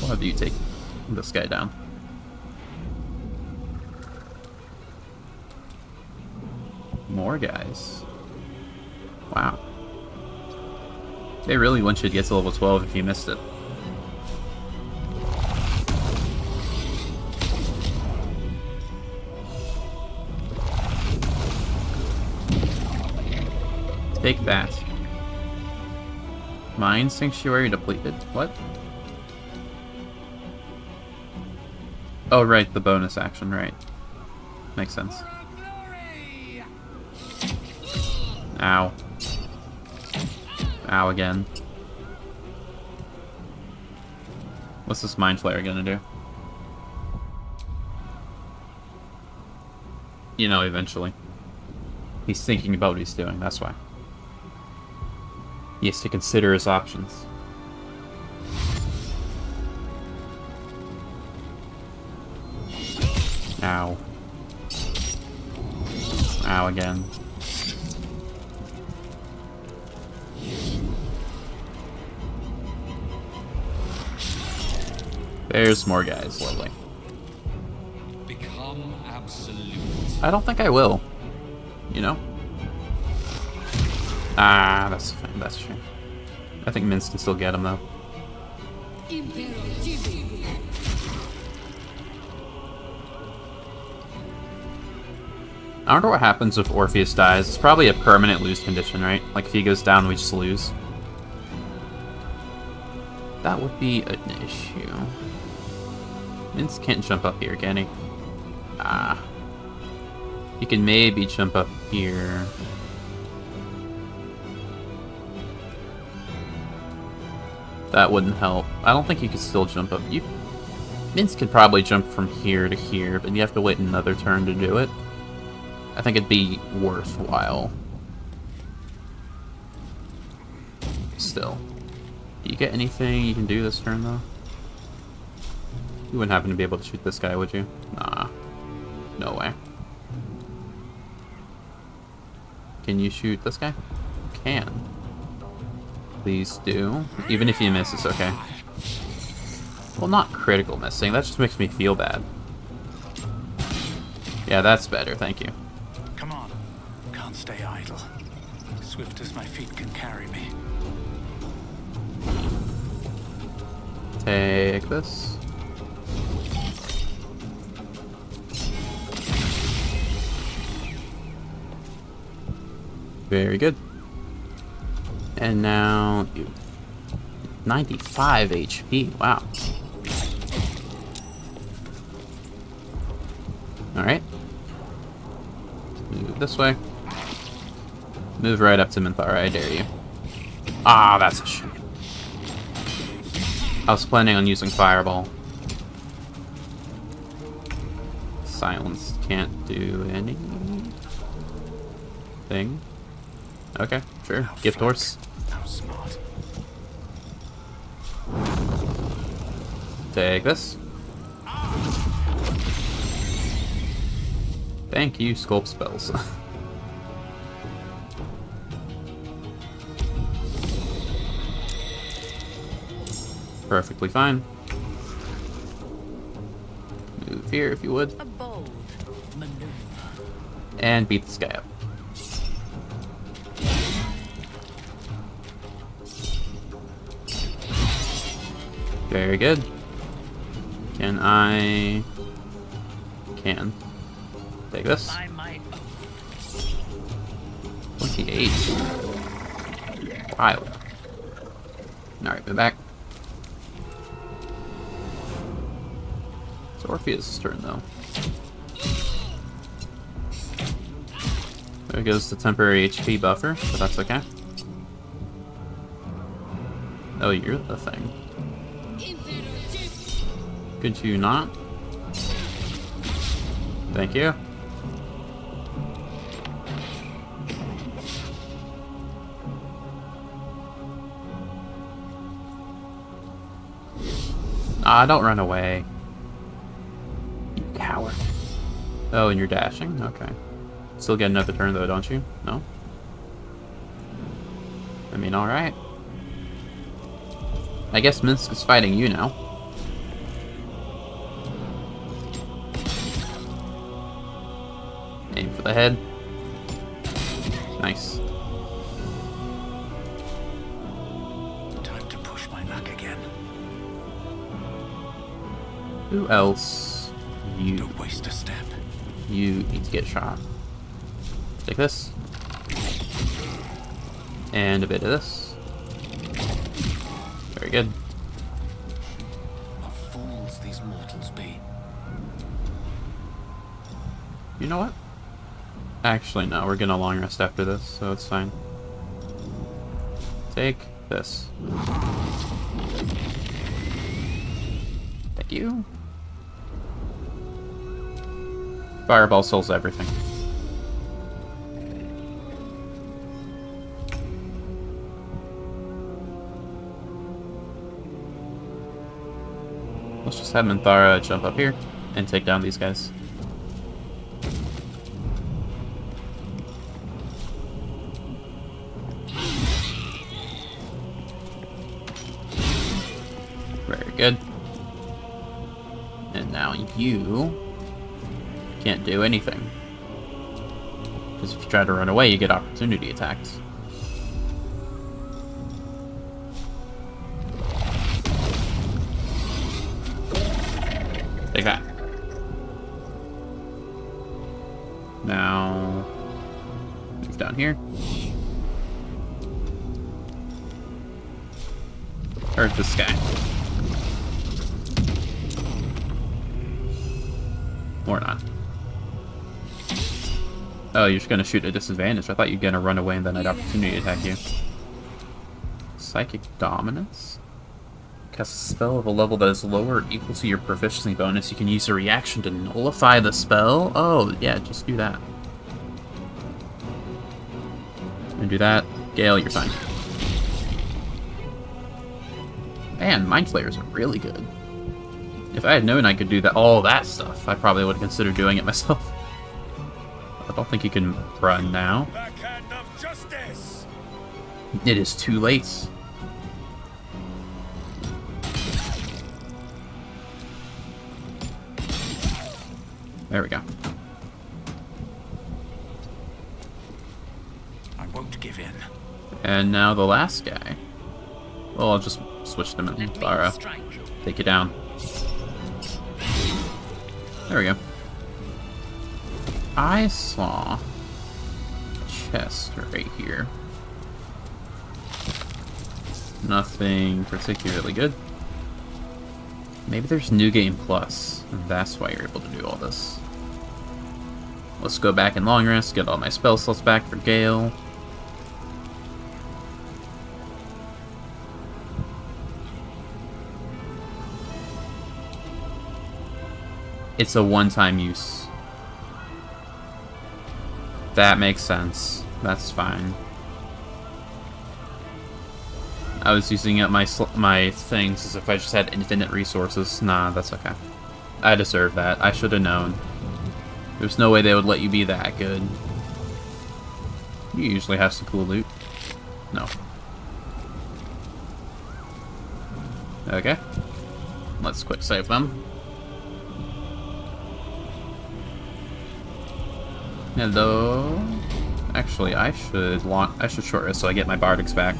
We'll have you take this guy down. More guys. Wow. They really want you to get to level 12 if you missed it. Take that. Mind Sanctuary depleted? What? Oh, right, the bonus action, right. Makes sense. Ow. Ow again. What's this Mind Flayer gonna do? You know, eventually. He's thinking about what he's doing, that's why. He has to consider his options. Ow. Ow again. There's more guys, lovely. Become absolute. I don't think I will. You know? Ah, that's fine. That's a shame. I think Minsk can still get him, though. I wonder what happens if Orpheus dies. It's probably a permanent lose condition, right? Like, if he goes down, we just lose. That would be an issue. Minsk can't jump up here, can he? Ah. He can maybe jump up here. That wouldn't help. I don't think you could still jump up. Minsk could probably jump from here to here, but you have to wait another turn to do it. I think it'd be worthwhile. Still. Do you get anything you can do this turn, though? You wouldn't happen to be able to shoot this guy, would you? Nah. No way. Can you shoot this guy? You can. Please do. Even if you miss, it's okay. Well, not critical missing. That just makes me feel bad. Yeah, that's better. Thank you. Come on. Can't stay idle. Swift as my feet can carry me. Take this. Very good. And now you 95 HP. Wow. Alright. Move this way. Move right up to Minthara, I dare you. Ah, that's a shame. I was planning on using Fireball. Silence can't do anything. Okay, sure. Gift horse. How smart. Take this. Thank you, Sculpt spells. Perfectly fine. Move here if you would. A bold maneuver. And beat this guy up. Very good. Can I... Can. Take this. 28. Wild. Alright, move back. It's Orpheus' turn, though. There goes the temporary HP buffer, but that's okay. Oh, you're the thing. Could you not? Thank you. Ah, don't run away. You coward. Oh, and you're dashing? Okay. Still get another turn though, don't you? No? I mean, alright. I guess Minsk is fighting you now. Aim for the head. Nice. Time to push my luck again. Who else? You. Don't waste a step. You need to get shot. Take this. And a bit of this. Very good. What fools these mortals be. You know what? Actually, no. We're getting a long rest after this, so it's fine. Take this. Thank you. Fireball solves everything. Let's just have Minthara jump up here and take down these guys. Very good. And now you can't do anything. Because if you try to run away, you get opportunity attacks. Take that. Now, move down here. Hurt this guy. Or not. Oh, you're just gonna shoot at disadvantage. I thought you were gonna run away and then I'd opportunity attack you. Psychic Dominance? Cast a spell of a level that is lower or equal to your proficiency bonus. You can use a reaction to nullify the spell. Oh, yeah, just do that. And do that. Gale, you're fine. Man, Mind Flayers are really good. If I had known I could do all that stuff, I probably would have considered doing it myself. I don't think you can run now. Backhand of justice. It is too late. There we go. I won't give in. And now the last guy. Well, I'll just switch them in Minthara. Take you down. There we go. I saw a chest right here. Nothing particularly good. Maybe there's New Game Plus, and that's why you're able to do all this. Let's go back in long rest, get all my spell slots back for Gale. It's a one-time use. That makes sense. That's fine. I was using up my things as if I just had infinite resources. Nah, that's okay. I deserve that. I should have known. There's no way they would let you be that good. You usually have some cool loot. No. Okay. Let's quick save them. Hello. Actually, I should short rest so I get my bardics back.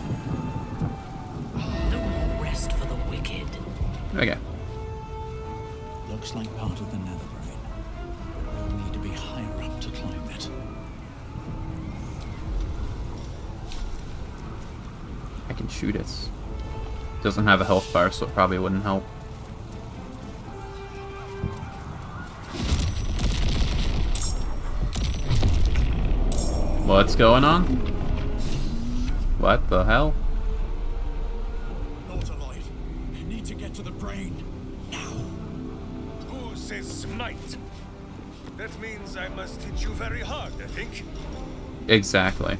No more rest for the wicked. Okay. Looks like part of the nether brain. We'll need to be higher up to climb it. I can shoot it. Doesn't have a health bar, so it probably wouldn't help. What's going on? What the hell? Not alive. I need to get to the brain. Now. Who says smite? That means I must hit you very hard, I think. Exactly.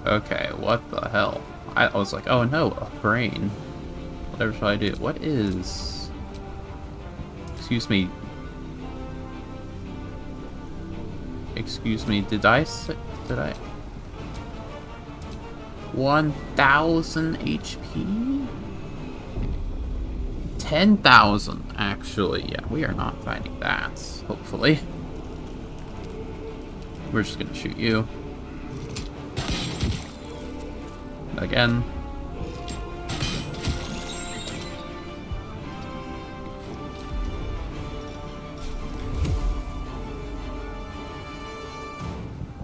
Okay, what the hell? I was like, oh no, a brain. Whatever shall I do? What is... Excuse me. Excuse me, did I... 1,000 HP? 10,000, actually. Yeah, we are not fighting that, hopefully. We're just gonna shoot you. Again.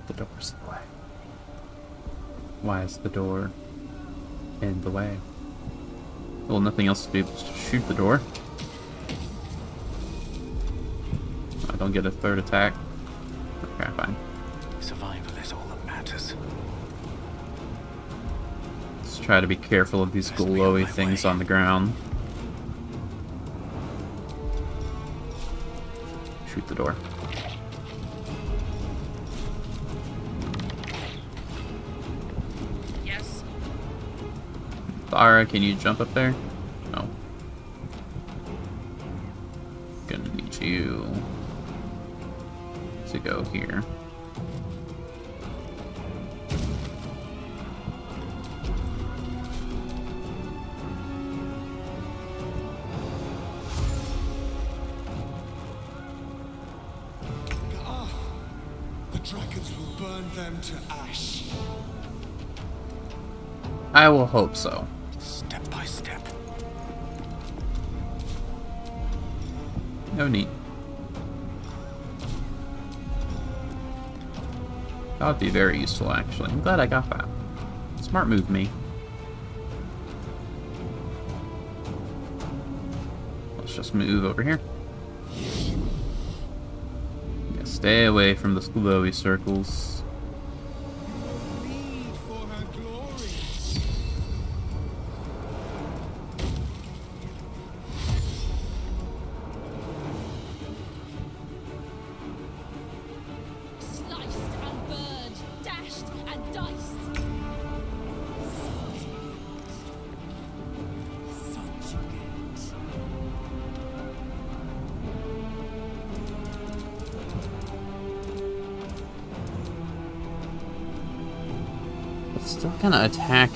The door's in the way. Why is the door in the way? Well, nothing else to do but to shoot the door. I don't get a third attack. Okay, fine. Survival is all that matters. Let's try to be careful of these glowy things on the ground. Shoot the door. Yes. Thara, can you jump up there? No. Gonna need you to go here. The dragons will burn them to ash. I will hope so. Step by step. No need. That would be very useful, actually. I'm glad I got that. Smart move, me. Let's just move over here. Yeah, stay away from the glowy circles. Still gonna attack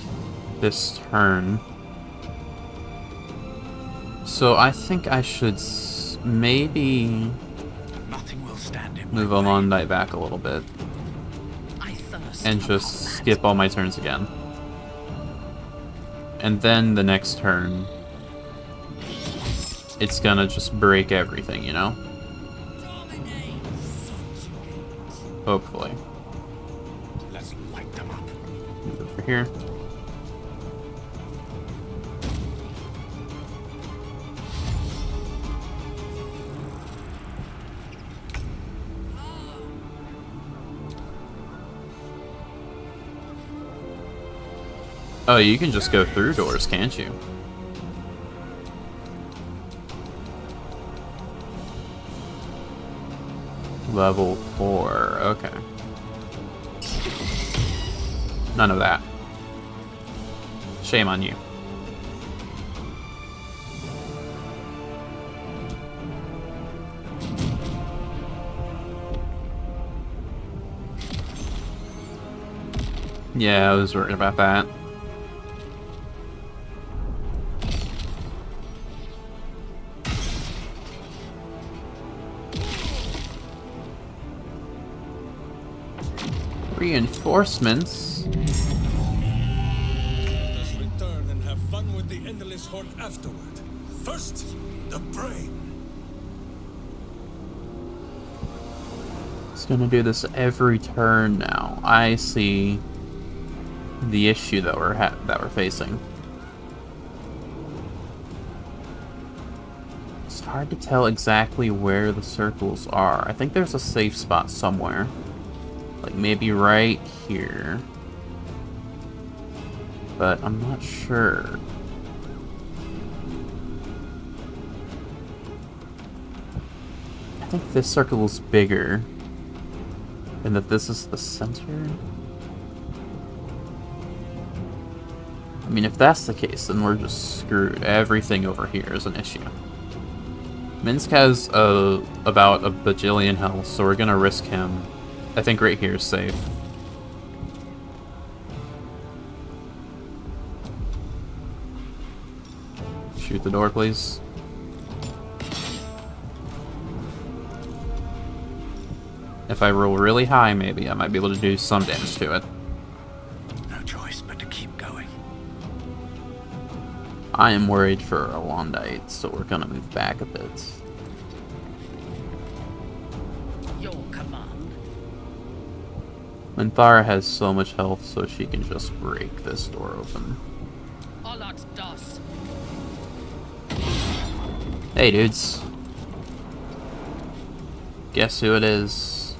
this turn. So I think I should maybe move Alondite back a little bit. And just skip all my turns again. And then the next turn, it's gonna just break everything, you know? Hopefully. Here. Oh, you can just go through doors, can't you? Level 4, okay. None of that. Shame on you. Yeah, I was worried about that. Reinforcements? Afterward. First, the brain. It's gonna do this every turn now. I see the issue that we're facing. It's hard to tell exactly where the circles are. I think there's a safe spot somewhere. Like maybe right here. But I'm not sure. I think this circle is bigger, and that this is the center. I mean, if that's the case, then we're just screwed. Everything over here is an issue. Minsk has about a bajillion health, so we're gonna risk him. I think right here is safe. Shoot the door, please. If I roll really high, maybe I might be able to do some damage to it. No choice but to keep going. I am worried for Alondite, so we're gonna move back a bit. Your command. Minthara has so much health, so she can just break this door open. Hey, dudes. Guess who it is?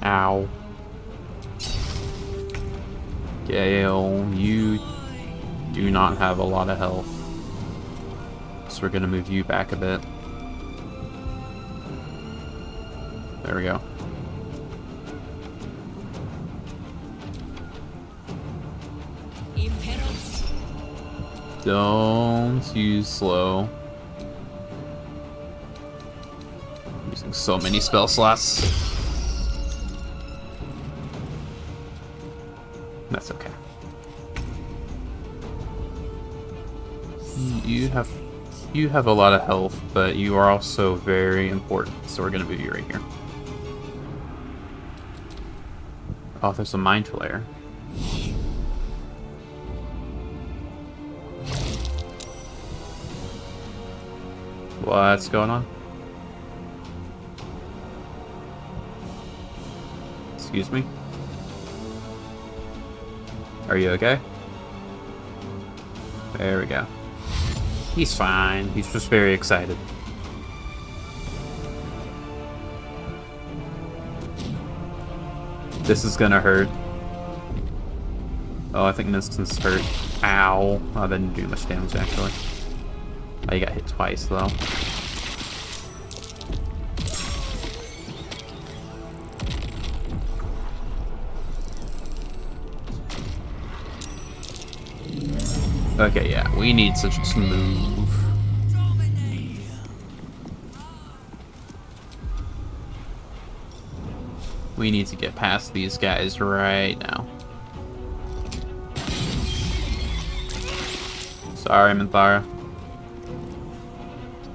Ow. Gale, you do not have a lot of health. So we're gonna move you back a bit. There we go. Don't use slow. Using so many spell slots. That's okay. You have a lot of health, but you are also very important, so we're gonna move you right here. Oh, there's a mind flare. What's going on? Excuse me? Are you okay? There we go. He's fine. He's just very excited. This is gonna hurt. Oh, I think Minston's hurt. Ow. Oh, that didn't do much damage, actually. Oh, you got hit twice, though. Okay, yeah, we need to just move. We need to get past these guys right now. Sorry, Minthara.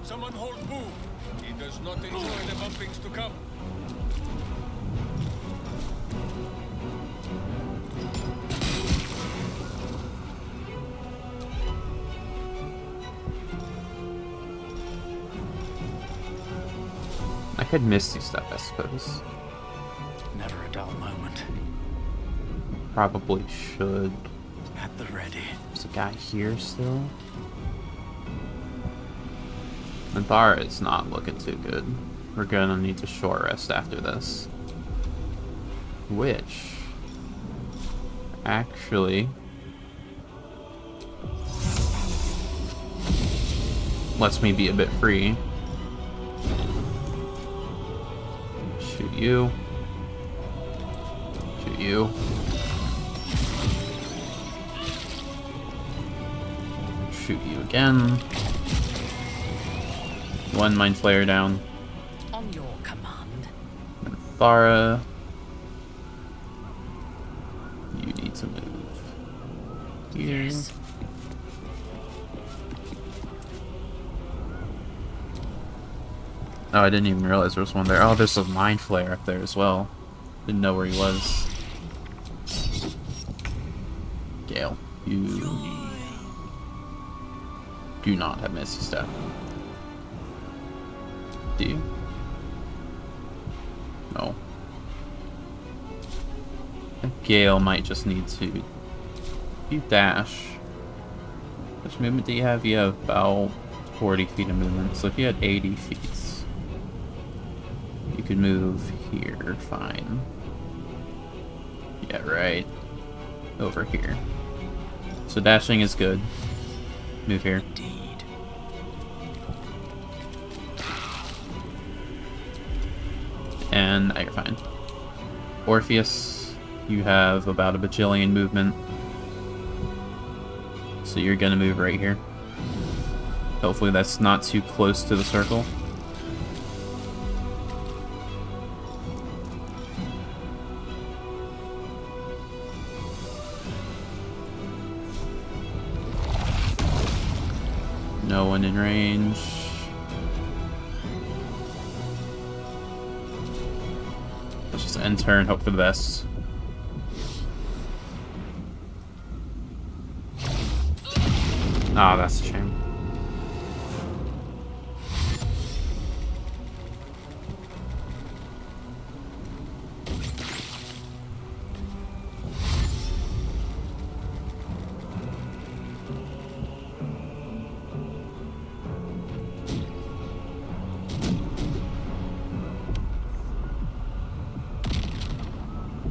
Someone hold Boo. He does not enjoy the bumpings to come. I could Misty Step, I suppose. Never a dull moment. Probably should. At the ready. There's a guy here still. Minthara is not looking too good. We're gonna need to short rest after this. Which actually lets me be a bit free. Shoot you. Shoot you. Shoot you again. One Mind Flayer down. On your command. Minthara. You need to move. Here. Yes. Oh, I didn't even realize there was one there. Oh, there's a Mind Flayer up there as well. Didn't know where he was. Gale, you do not have Misty Step. Do you? No. I think Gale might just need to... You dash. How much movement do you have? You have about 40 feet of movement. So if you had 80 feet, you could move here, fine. Yeah, right. Over here. So dashing is good. Move here. And you're fine. Orpheus, you have about a bajillion movement. So you're gonna move right here. Hopefully that's not too close to the circle. No one in range. end turn, hope for the best. Oh, that's a shame.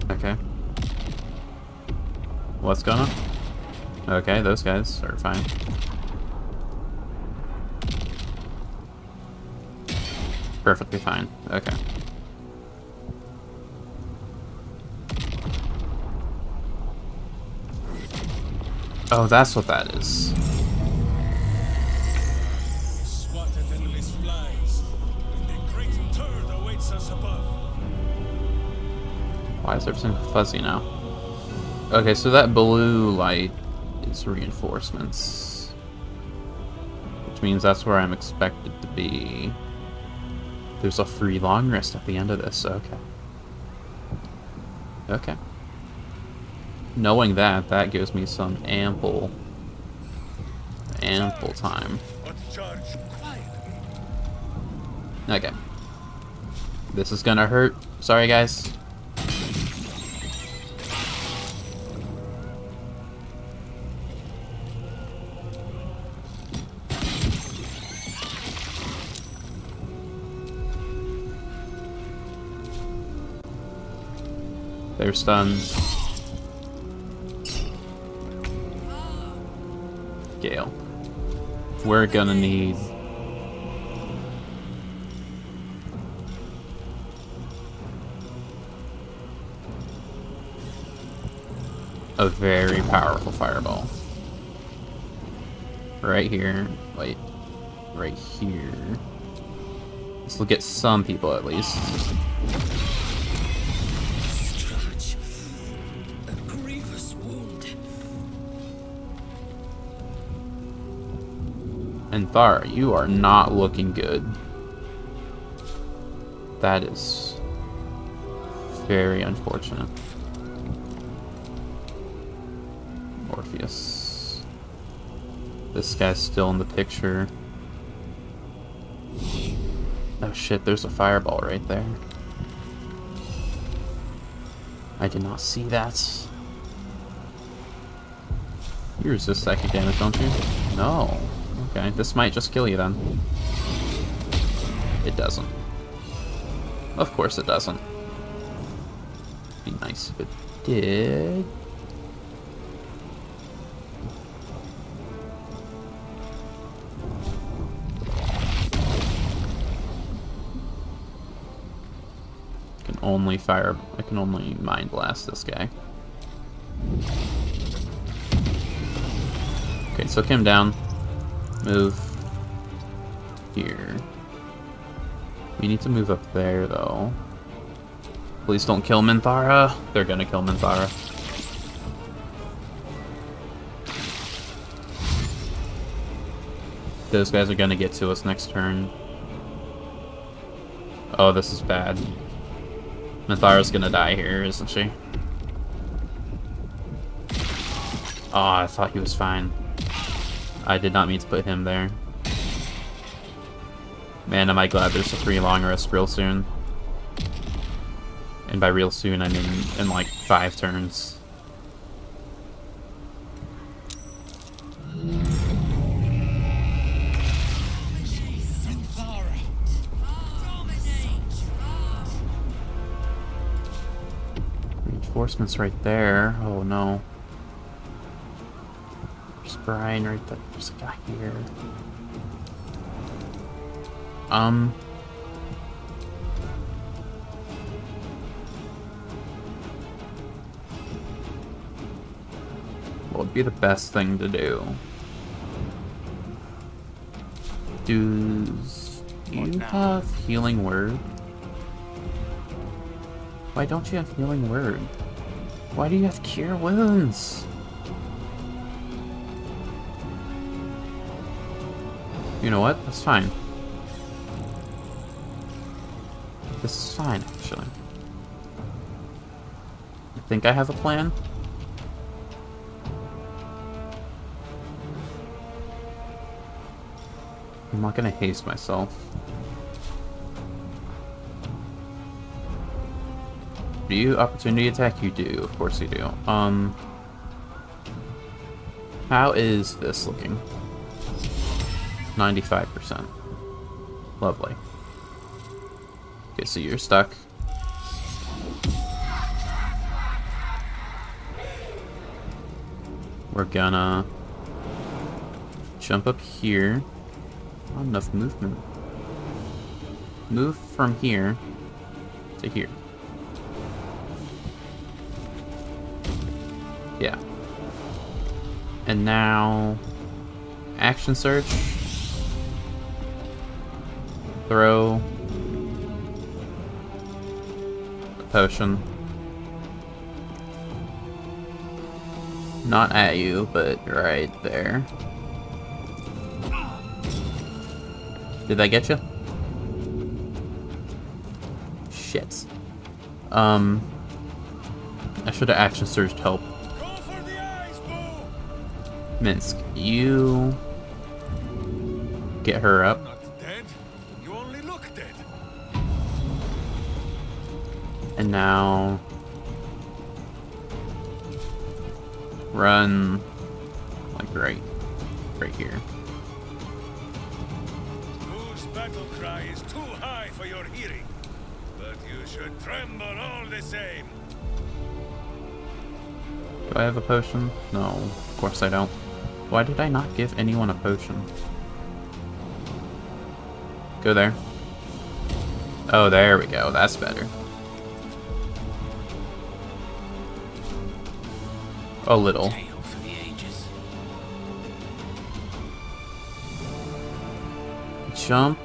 Okay. What's going on? Okay, those guys are fine. Perfectly fine. Okay. Oh, that's what that is. Swat at endless flies, and the great turd awaits us above. Why is everything fuzzy now? Okay, so that blue light is reinforcements. Which means that's where I'm expected to be. There's a free long rest at the end of this, okay. Okay. Knowing that, that gives me some ample time. Okay. This is gonna hurt. Sorry, guys. They're stunned. Gale. We're gonna need a very powerful fireball. Right here. Wait. Right here. This will get some people at least. And Thara, you are not looking good. That is very unfortunate. Orpheus. This guy's still in the picture. Oh shit, there's a fireball right there. I did not see that. You resist psychic damage, don't you? No. Okay, this might just kill you then. It doesn't. Of course it doesn't. Be nice if it did. I can only mind blast this guy. Okay, so him down. Move here. We need to move up there though. Please don't kill Minthara. They're gonna kill Minthara. Those guys are gonna get to us next turn. Oh, this is bad. Minthara's gonna die here, isn't she? Oh, I thought he was fine. I did not mean to put him there. Man, am I glad there's a free long rest real soon. And by real soon, I mean in like 5 turns. Reinforcements right there. Oh no. There's Brian right there. There's a guy here. What would be the best thing to do? Do you have healing word? Why don't you have healing word? Why do you have cure wounds? You know what? That's fine. This is fine, actually. think I have a plan. I'm not gonna haste myself. Do you opportunity attack? You do, of course you do. How is this looking? 95%. Lovely. Okay, so you're stuck. We're gonna jump up here. Not enough movement. Move from here to here. Yeah. And now action search. Throw a potion. Not at you, but right there. Did that get you? Shit. I should have action surged help. Minsk, you get her up. Not dead. You only look dead. And now run like right here. Whose battle cry is too high for your hearing, but you should tremble all the same. Do I have a potion? No, of course I don't. Why did I not give anyone a potion? Go there. Oh, there we go. That's better. A little. Jump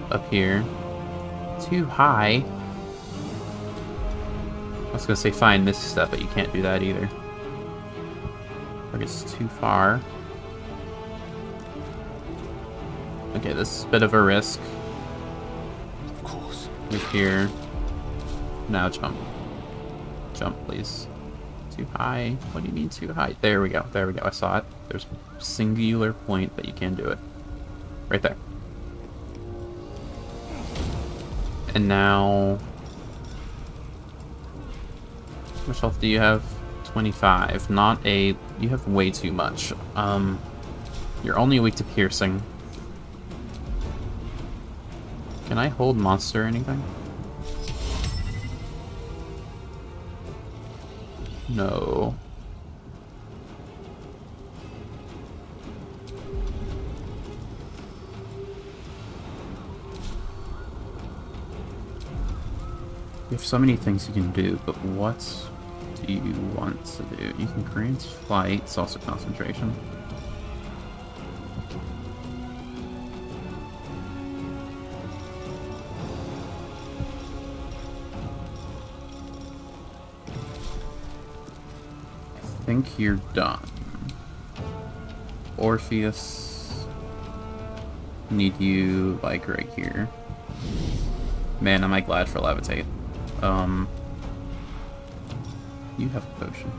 up here. Too high. I was gonna say find this stuff, but you can't do that either. Target's too far. Okay, this is a bit of a risk. Of course. Move here. Now jump. Jump, please. Too high. What do you mean too high? There we go. There we go. I saw it. There's a singular point that you can do it. Right there. And now... how much health do you have? 25. Not a... you have way too much. You're only weak to piercing. Can I hold monster or anything? No. You have so many things you can do, but what do you want to do? You can grant flight, it's also concentration. I think you're done. Orpheus, need you like right here. Man, am I glad for levitate. You have a potion.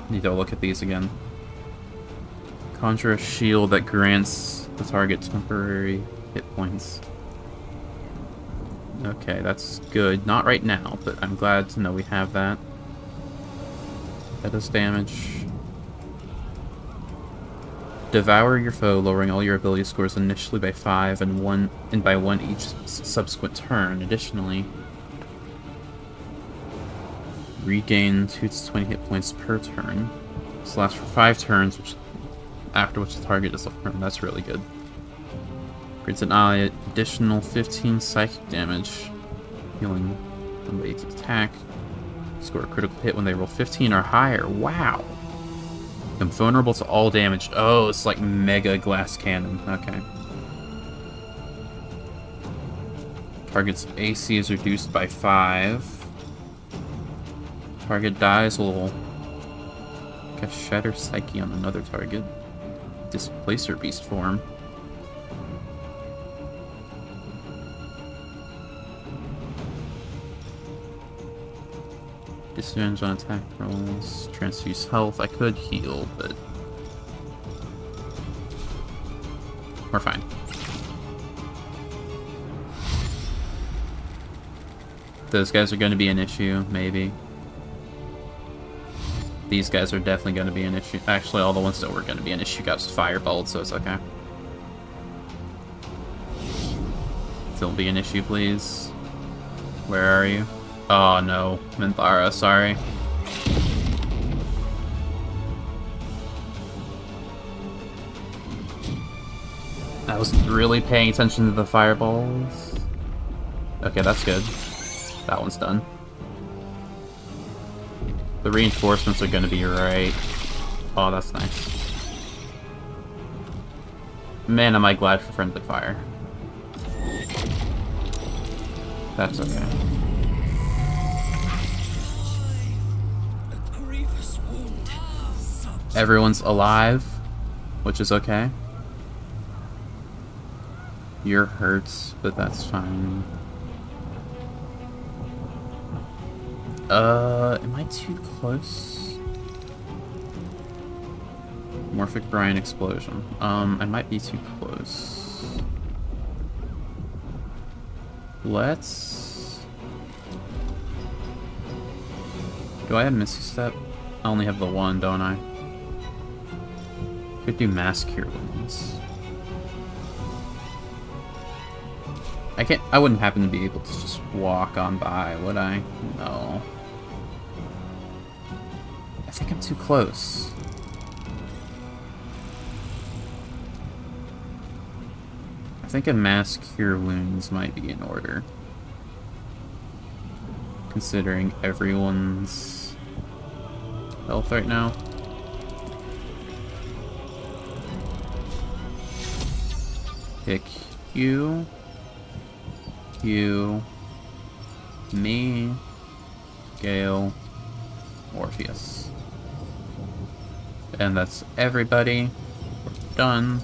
Need to look at these again. Conjure a shield that grants the target temporary hit points. Okay, that's good. Not right now, but I'm glad to know we have that. That does damage. Devour your foe, lowering all your ability scores initially by 5 and by 1 each subsequent turn. Additionally, regain 2 to 20 hit points per turn. This lasts for 5 turns, after which the target is overrun. That's really good. Grants an ally additional 15 psychic damage, healing when they attack. Score a critical hit when they roll 15 or higher. Wow! I'm vulnerable to all damage. Oh, it's like mega glass cannon. Okay. Target's AC is reduced by 5. Target dies will cast Shatter Psyche on another target. Displacer beast form. disadvantage on attack rolls. Transfuse health. I could heal, but we're fine. Those guys are going to be an issue, maybe. These guys are definitely going to be an issue. Actually, all the ones that were going to be an issue got fireballed, so it's okay. Don't be an issue, please. Where are you? Oh no, Minthara, sorry. I wasn't really paying attention to the fireballs. Okay, that's good. That one's done. The reinforcements are gonna be right. Oh, that's nice. Man, am I glad for friendly fire. That's okay. Everyone's alive, which is okay. You're hurt, but that's fine. Am I too close? Morphic Brine Explosion. I might be too close. Let's... Do I have Misty Step? I only have the one, don't I? Could do Mass Cure Wounds. I wouldn't happen to be able to just walk on by, would I? No. I think I'm too close. I think a Mass Cure Wounds might be in order. Considering everyone's health right now. Pick you, me, Gale, Orpheus. And that's everybody. We're done.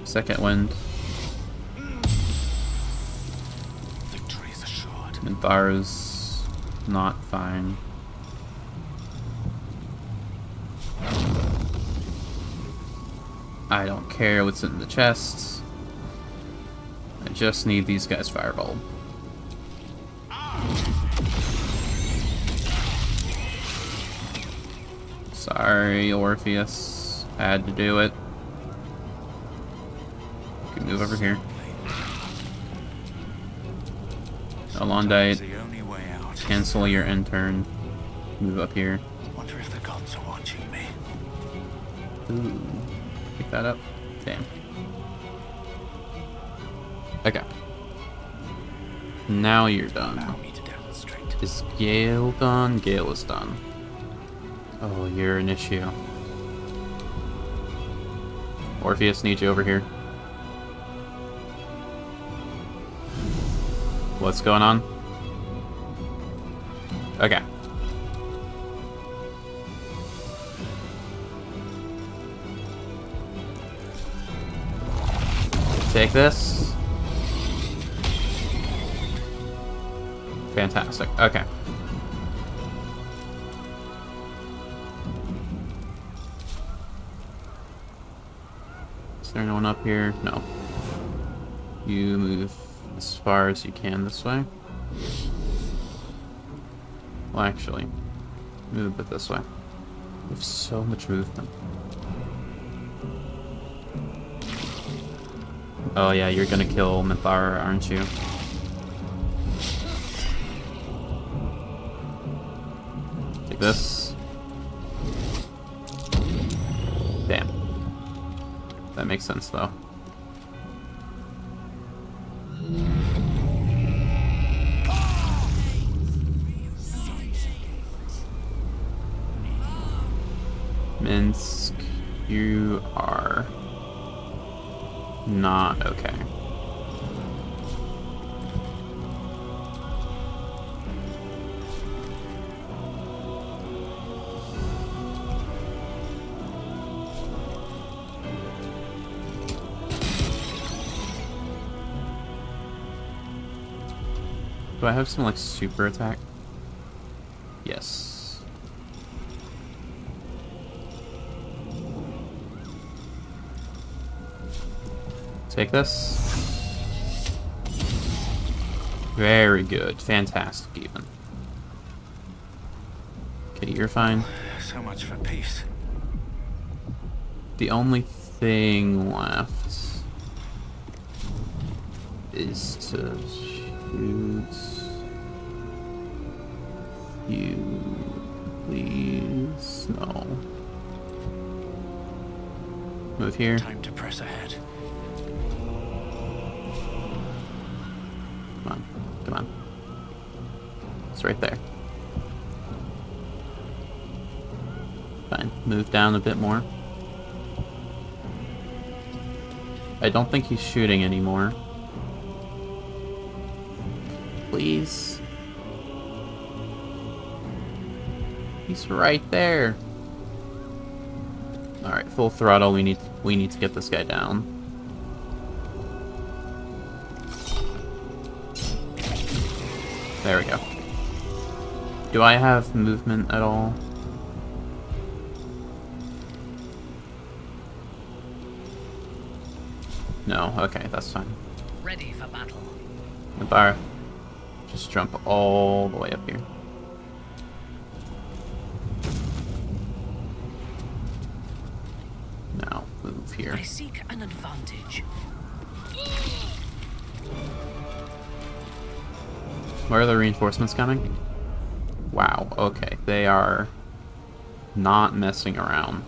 Second wind. Victory is assured. Minthara's not fine. I don't care what's in the chests. I just need these guys fireballed. Sorry, Orpheus. Had to do it. You can move over here. Alondite. Cancel your end turn. Move up here. Wonder if the gods are watching me. Ooh. Pick that up. Damn. Okay. Now you're done. Is Gale done? Gale is done. Oh, you're an issue. Orpheus needs you over here. What's going on? Okay. Take this. Fantastic. Okay. Is there no one up here? No. You move as far as you can this way. Well, actually, move a bit this way. We have so much movement. Oh yeah, you're gonna kill Minthara, aren't you? Take this. Damn. That makes sense though. Minsk, you are not okay. Do I have some, like, super attack? Yes. Take this. Very good. Fantastic, even. Okay, you're fine. So much for peace. The only thing left is to shoot you, please. No. Move here. Time to press ahead. Come on. Come on. It's right there. Fine. Move down a bit more. I don't think he's shooting anymore. Please. He's right there. All right, full throttle. We need to get this guy down. There we go. Do I have movement at all? No. Okay, that's fine. Ready for battle. Bar. Just jump all the way up here. Now move here. I seek an advantage. Where are the reinforcements coming? Wow, okay. They are not messing around.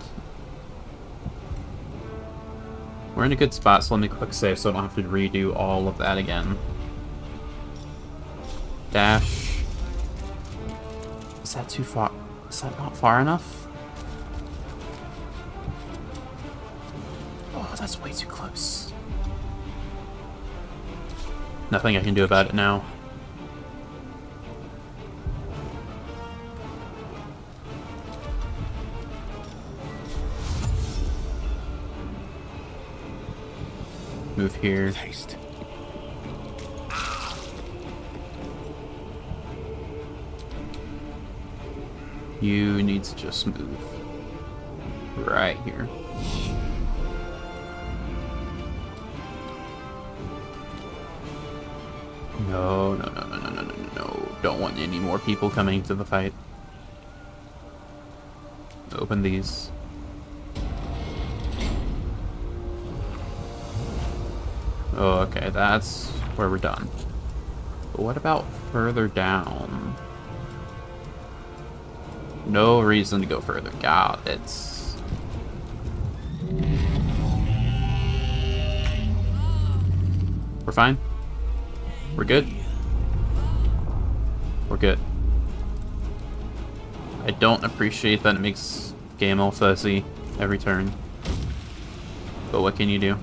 We're in a good spot, so let me quick save so I don't have to redo all of that again. Dash. Is that too far? Is that not far enough? Oh, that's way too close. Nothing I can do about it now. Move here. Haste. You need to just move right here. No, no, no, no, no, no, no, no. Don't want any more people coming to the fight. Open these. Oh, okay, that's where we're done. But what about further down? No reason to go further. God, it's... We're fine? We're good? We're good. I don't appreciate that it makes game all fuzzy every turn. But what can you do?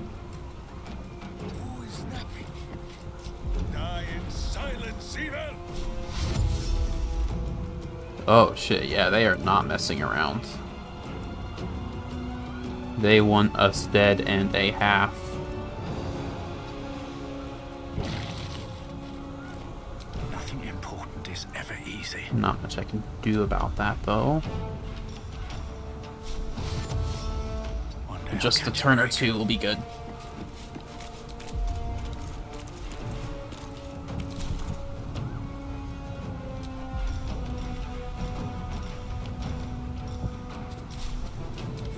Oh shit, yeah, they are not messing around. They want us dead and a half. Nothing important is ever easy. Not much I can do about that though. Just a turn or two will be good.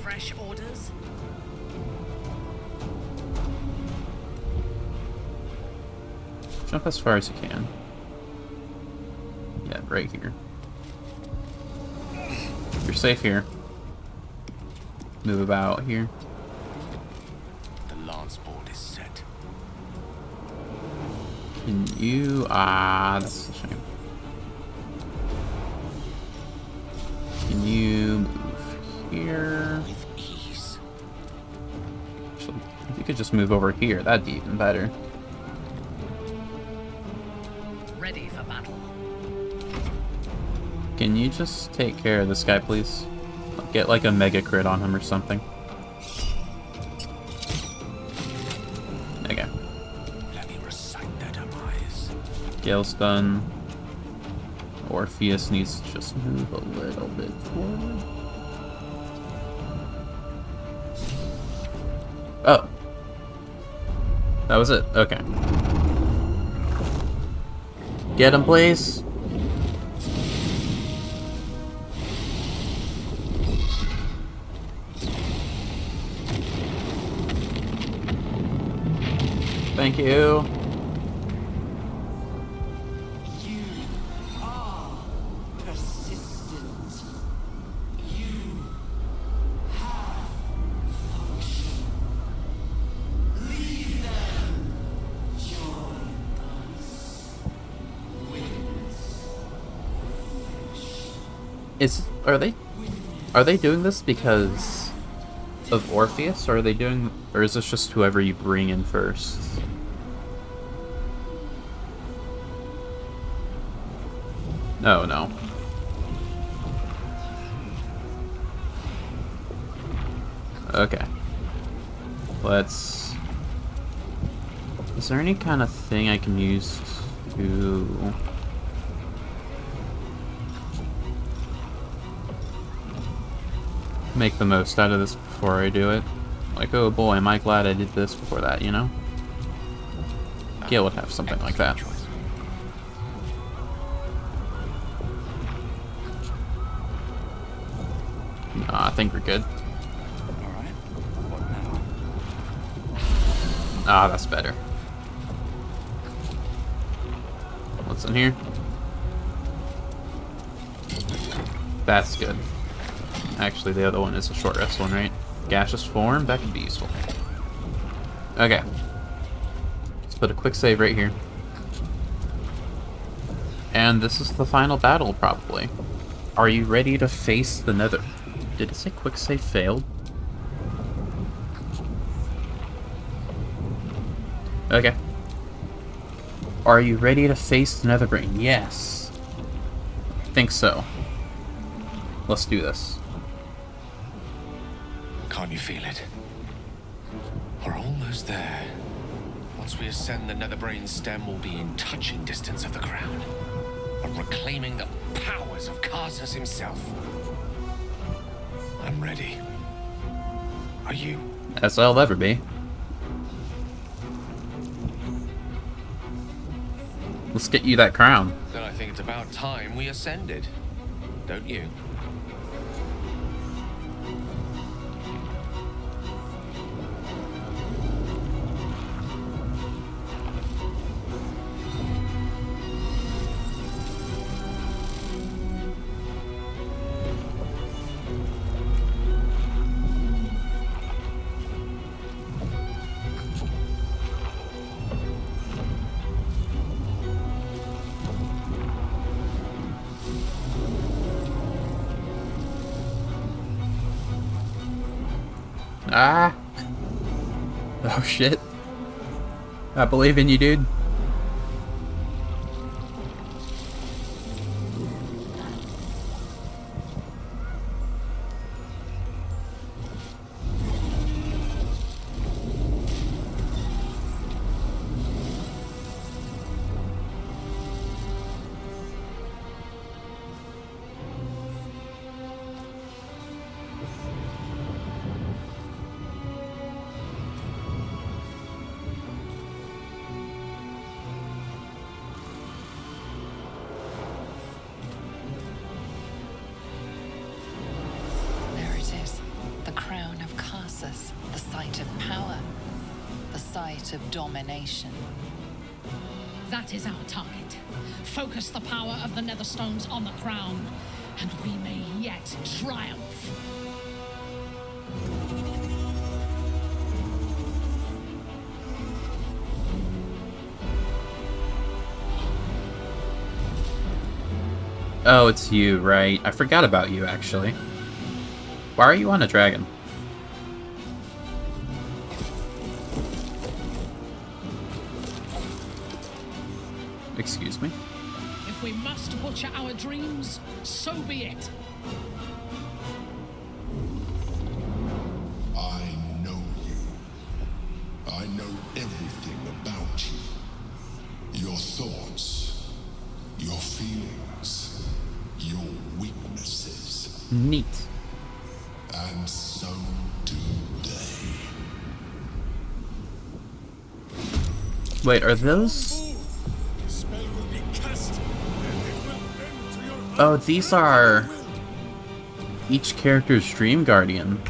Fresh orders? Jump as far as you can. Yeah, right here. You're safe here. Move about here. The lance board is set. Can you... Ah, that's a shame. Can you move here? With ease. Actually, if you could just move over here, that'd be even better. Ready for battle. Can you just take care of this guy, please? Get like a mega crit on him or something. Okay. Let me recite their demise. Gale's done. Orpheus needs to just move a little bit forward. Oh. That was it. Okay. Get him, please. Thank you. You are persistent. You have function. Leave them. Join us. Witness. Are they doing this because of Orpheus, or is this just whoever you bring in first? No. Okay. Is there any kind of thing I can use to... make the most out of this before I do it? Like, oh boy, am I glad I did this before that, you know? Gale would have something like that. No, I think we're good. Ah, that's better. What's in here? That's good. Actually, the other one is a short rest one, right? Gaseous form? That could be useful. Okay. Let's put a quick save right here. And this is the final battle, probably. Are you ready to face the Nether? Did it say quick save failed? Okay. Are you ready to face the Nether Brain? Yes. I think so. Let's do this. Can't you feel it? We're almost there. Once we ascend, the Netherbrain stem will be in touching distance of the crown. But reclaiming the powers of Karsus himself. I'm ready. Are you? As I'll ever be. Let's get you that crown. Then I think it's about time we ascended. Don't you? Ah! Oh shit. I believe in you, dude. The site of power, the site of domination. That is our target. Focus the power of the Netherstones on the crown, and we may yet triumph. Oh, it's you, right? I forgot about you, actually. Why are you on a dragon? Excuse me? If we must butcher our dreams, so be it. I know you. I know everything about you. Your thoughts, your feelings, your weaknesses. Neat. And so do they. Wait, are those... Oh, these are each character's Dream Guardian.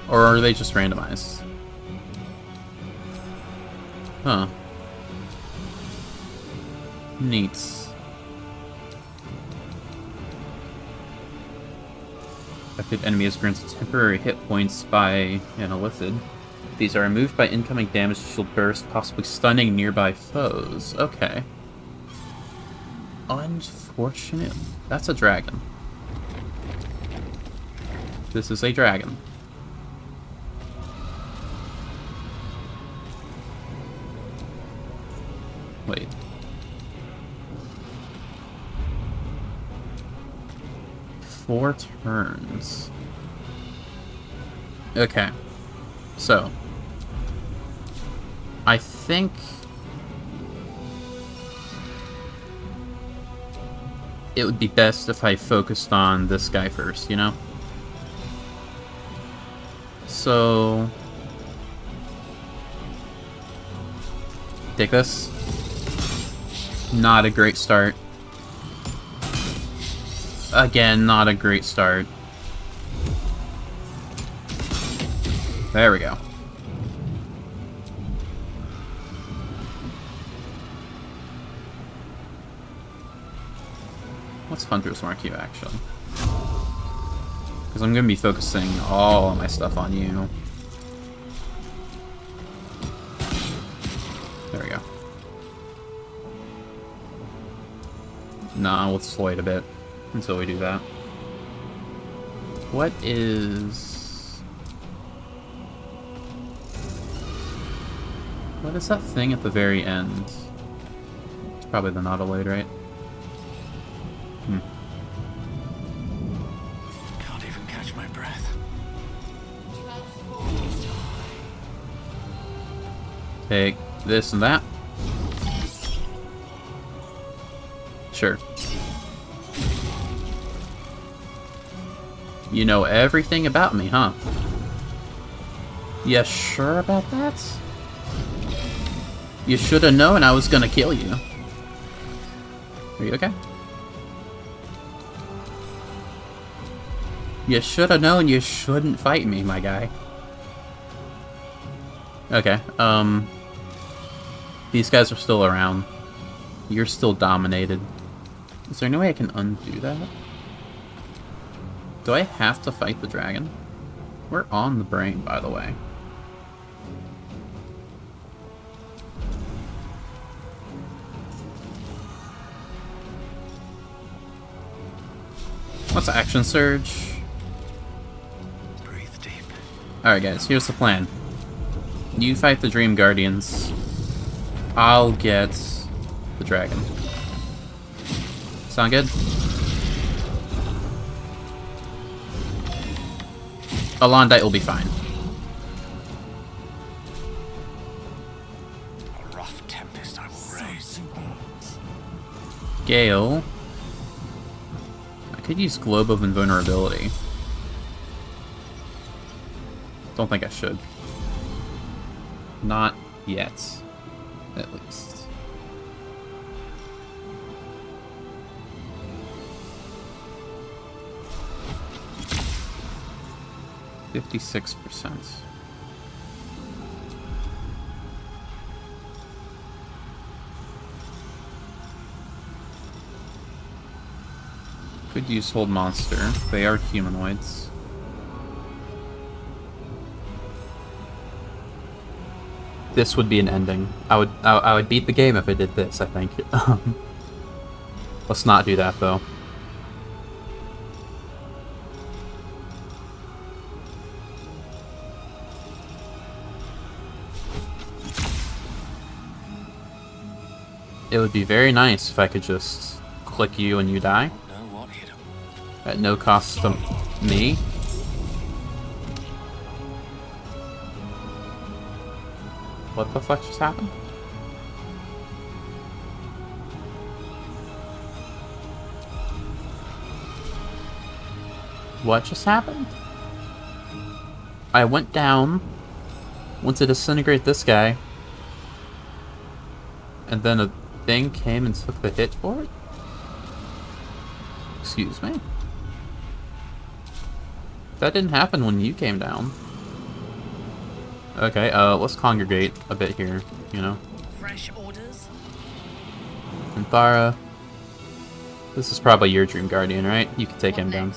Or are they just randomized? Huh. Neat. Affected enemy is granted temporary hit points by an Illithid. These are removed by incoming damage shield burst, possibly stunning nearby foes. Okay. Unfortunate. That's a dragon. This is a dragon. Wait. Four turns. Okay. So. I think... it would be best if I focused on this guy first, you know? So... take this. Not a great start. Again, not a great start. There we go. What's Hunter's Mark you, actually? Because I'm going to be focusing all of my stuff on you. There we go. Nah, let's wait a bit until we do that. What is... what is that thing at the very end? It's probably the Nautiloid, right? Hmm. Can't even catch my breath. Take this and that. Sure. You know everything about me, huh? You sure about that? You should have known I was gonna kill you. Are you okay? You should have known you shouldn't fight me, my guy. Okay, these guys are still around. You're still dominated. Is there no way I can undo that? Do I have to fight the dragon? We're on the brain, by the way. What's Action Surge? Breathe deep. Alright guys, here's the plan. You fight the Dream Guardians. I'll get the dragon. Sound good? Alondite will be fine. A rough tempest I will raise. Gale. I could use Globe of Invulnerability. Don't think I should. Not yet, at least. %. Could use Hold Monster. They are humanoids. This would be an ending. I would beat the game if I did this, I think. Let's not do that though. It would be very nice if I could just click you and you die. At no cost to me. What the fuck just happened? What just happened? I went down, went to disintegrate this guy, and then a thing came and took the hit for it? Excuse me? That didn't happen when you came down. Okay, let's congregate a bit here, you know? Fresh orders? And Thara, this is probably your Dream Guardian, right? You can take him down.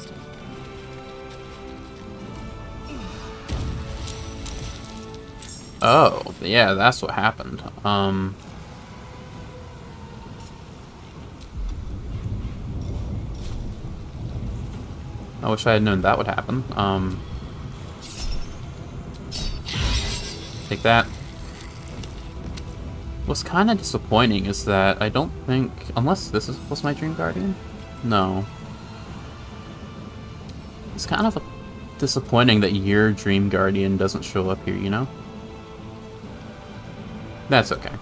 Oh, yeah, that's what happened. I wish I had known that would happen. Take that. What's kind of disappointing is that I don't think, unless this was my Dream Guardian? No. It's kind of disappointing that your Dream Guardian doesn't show up here, you know? That's okay.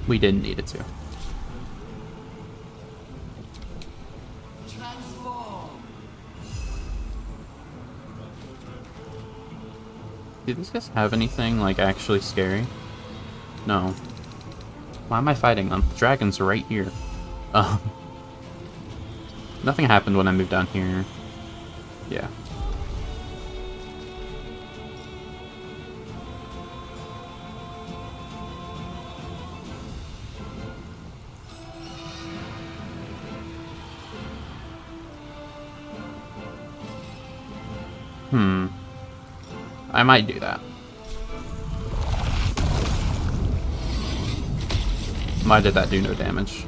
We didn't need it to. Do these guys have anything, like, actually scary? No. Why am I fighting them? The dragon's right here. Nothing happened when I moved down here. Yeah. I might do that. Why did that do no damage?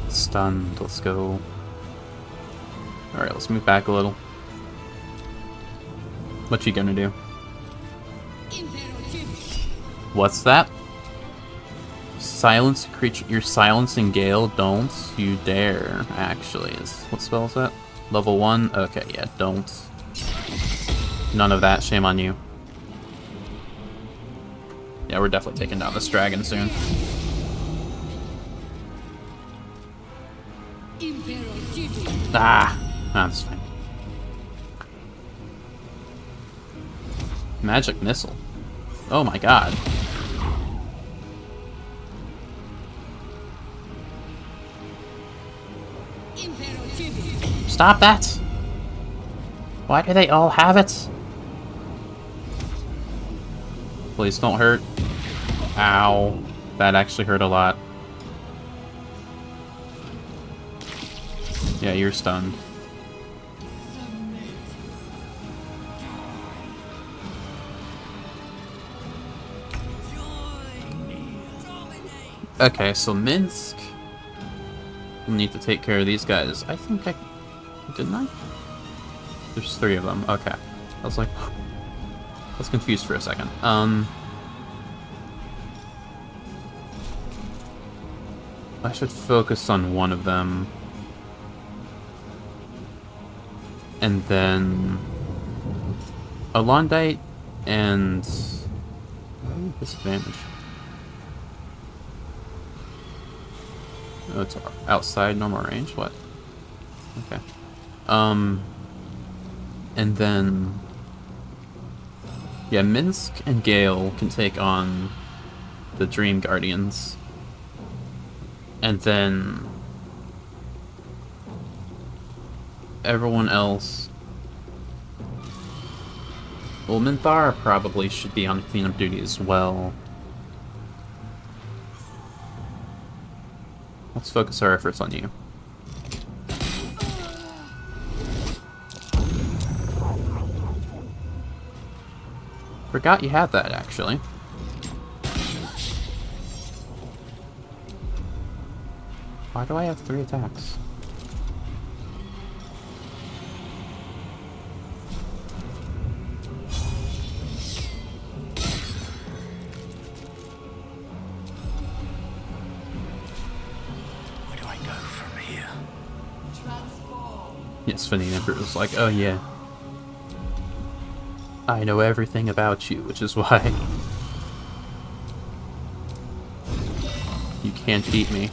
Stunned, let's go. Alright, let's move back a little. What you gonna do? What's that? Silence creature. You're silencing Gale. Don't you dare. Actually, what spell is that? Level 1? Okay, yeah, don't. None of that. Shame on you. Yeah, we're definitely taking down this dragon soon. Ah! That's fine. Magic missile. Oh my god. Stop that! Why do they all have it? Please don't hurt. Ow. That actually hurt a lot. Yeah, you're stunned. Okay, so Minsk. We need to take care of these guys. I think I... Didn't I? There's 3 of them. Okay. I was like... I was confused for a second. I should focus on one of them. And then... Alondite and... Disadvantage. Oh, it's outside normal range? What? Okay. And then... Yeah, Minsk and Gale can take on the Dream Guardians. And then... everyone else... Well, Minthara probably should be on cleanup duty as well. Let's focus our efforts on you. Forgot you had that, actually. Why do I have 3 attacks? Where do I go from here? Transform. It's funny, Emperor was like, oh yeah, I know everything about you, which is why you can't beat me.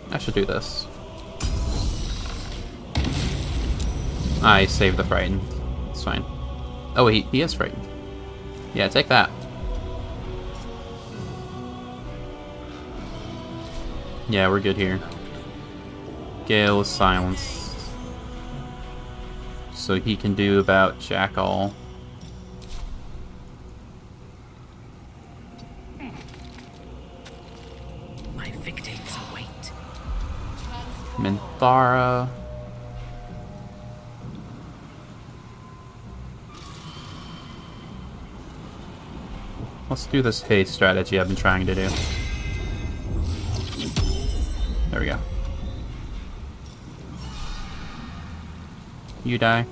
I should do this. I saved the frightened. It's fine. Oh, he is frightened. Yeah, take that. Yeah, we're good here. Gale is silenced. So he can do about Jackal. My victims await. Minthara. Let's do this haste strategy I've been trying to do. There we go. You die.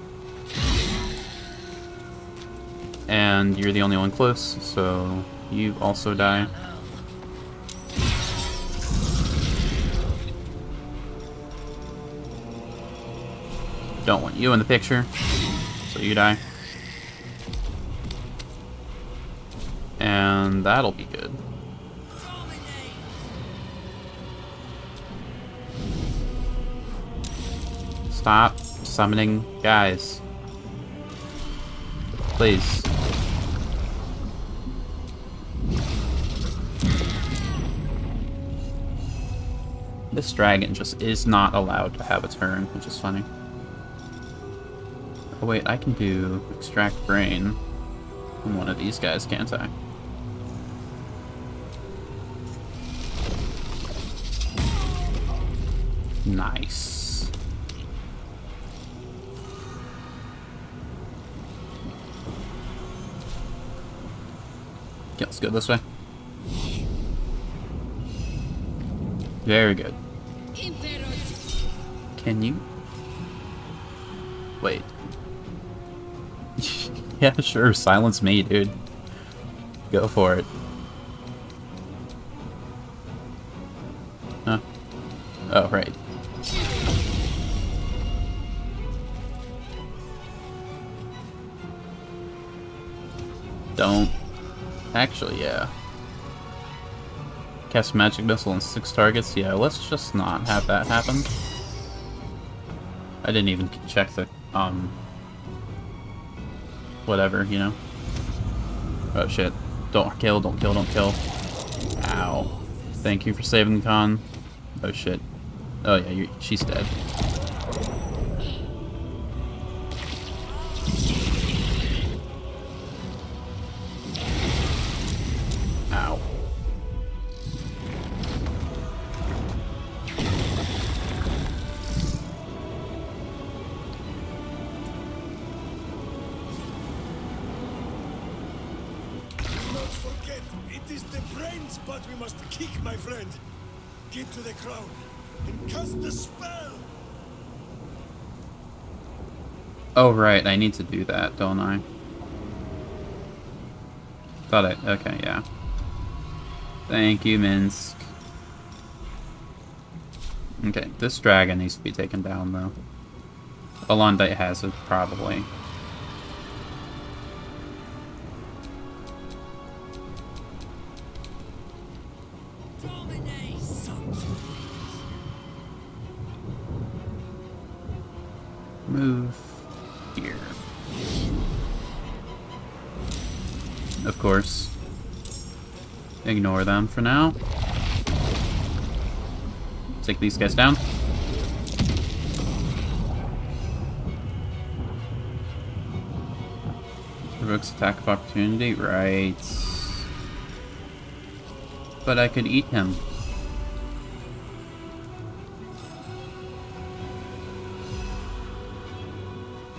And you're the only one close, so you also die. Don't want you in the picture, so you die. And that'll be good. Stop summoning guys. Please. This dragon just is not allowed to have a turn, which is funny. Oh wait, I can do extract brain on one of these guys, can't I? Nice. Okay, let's go this way. Very good. Can you? Wait. Yeah, sure, silence me, dude. Go for it. Huh? Oh, right. Don't. Actually, yeah. Cast magic missile on 6 targets? Yeah, let's just not have that happen. I didn't even check the, whatever, you know? Oh shit. Don't kill, don't kill, don't kill. Ow. Thank you for saving the con. Oh shit. Oh yeah, she's dead. Ow. Not forget, it is the brain spot we must kick, my friend. Get to the crown and cast the spell. Oh right, I need to do that, don't I? Thought I... okay, yeah. Thank you, Minsk. Okay, this dragon needs to be taken down, though. Alondite has it, probably. Move here. Of course. Ignore them for now. Take these guys down. Provokes attack of opportunity, right. But I could eat him.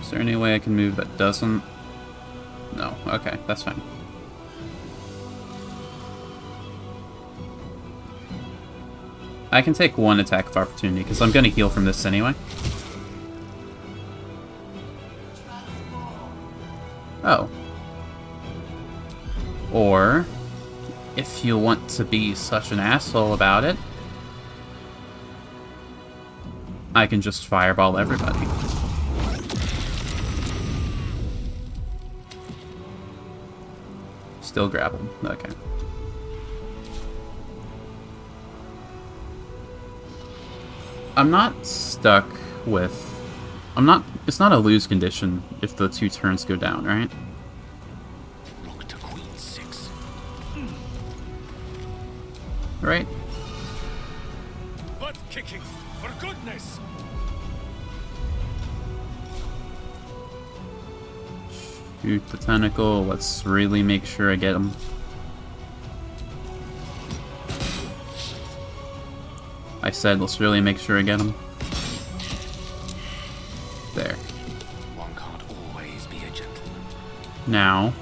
Is there any way I can move that doesn't? No, okay, that's fine. I can take one attack of opportunity, because I'm going to heal from this anyway. Oh. Or, if you want to be such an asshole about it, I can just fireball everybody. Still grab him. Okay. I'm not stuck with... It's not a lose condition if the 2 turns go down, right? Rook to queen 6. Right? Butt kicking, for goodness! Shoot the tentacle. Let's really make sure I get him. I said, let's really make sure I get him. There. One can't always be a gentleman. Now,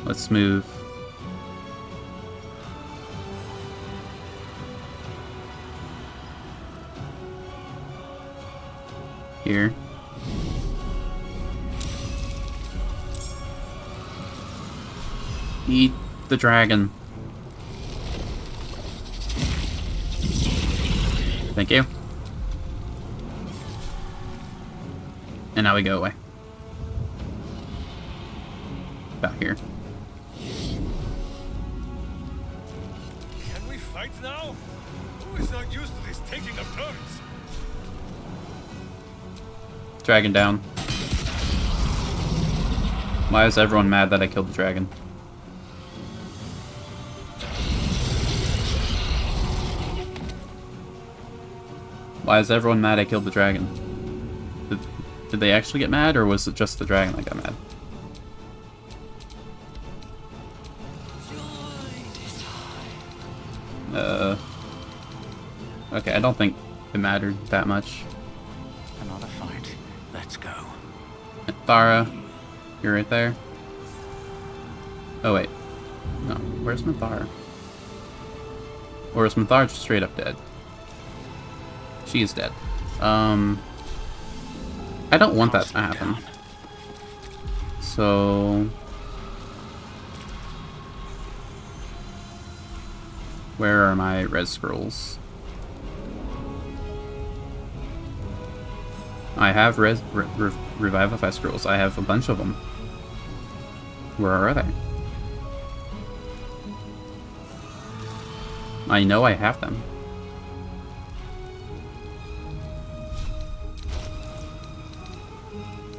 let's move. Here. Eat the dragon. Thank you. And now we go away. About here. Can we fight now? Who is not used to this taking of turns? Dragon down. Why is everyone mad that I killed the dragon? Why is everyone mad I killed the dragon? Did they actually get mad, or was it just the dragon that got mad? Okay, I don't think it mattered that much. Another fight. Let's go. Thara, you're right there. Oh wait. No, where's Mathara? Or is Mathara just straight up dead? She is dead. I don't want that to happen. So... where are my red scrolls? I have Revivify scrolls. I have a bunch of them. Where are they? I know I have them.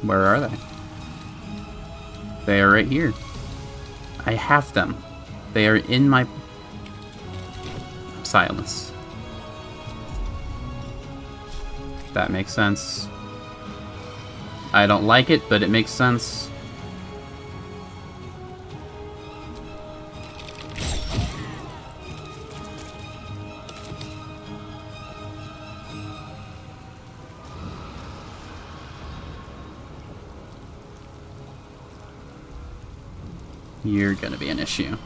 Where are they? They are right here. I have them. They are in my... silence. That makes sense. I don't like it, but it makes sense. You're gonna be an issue.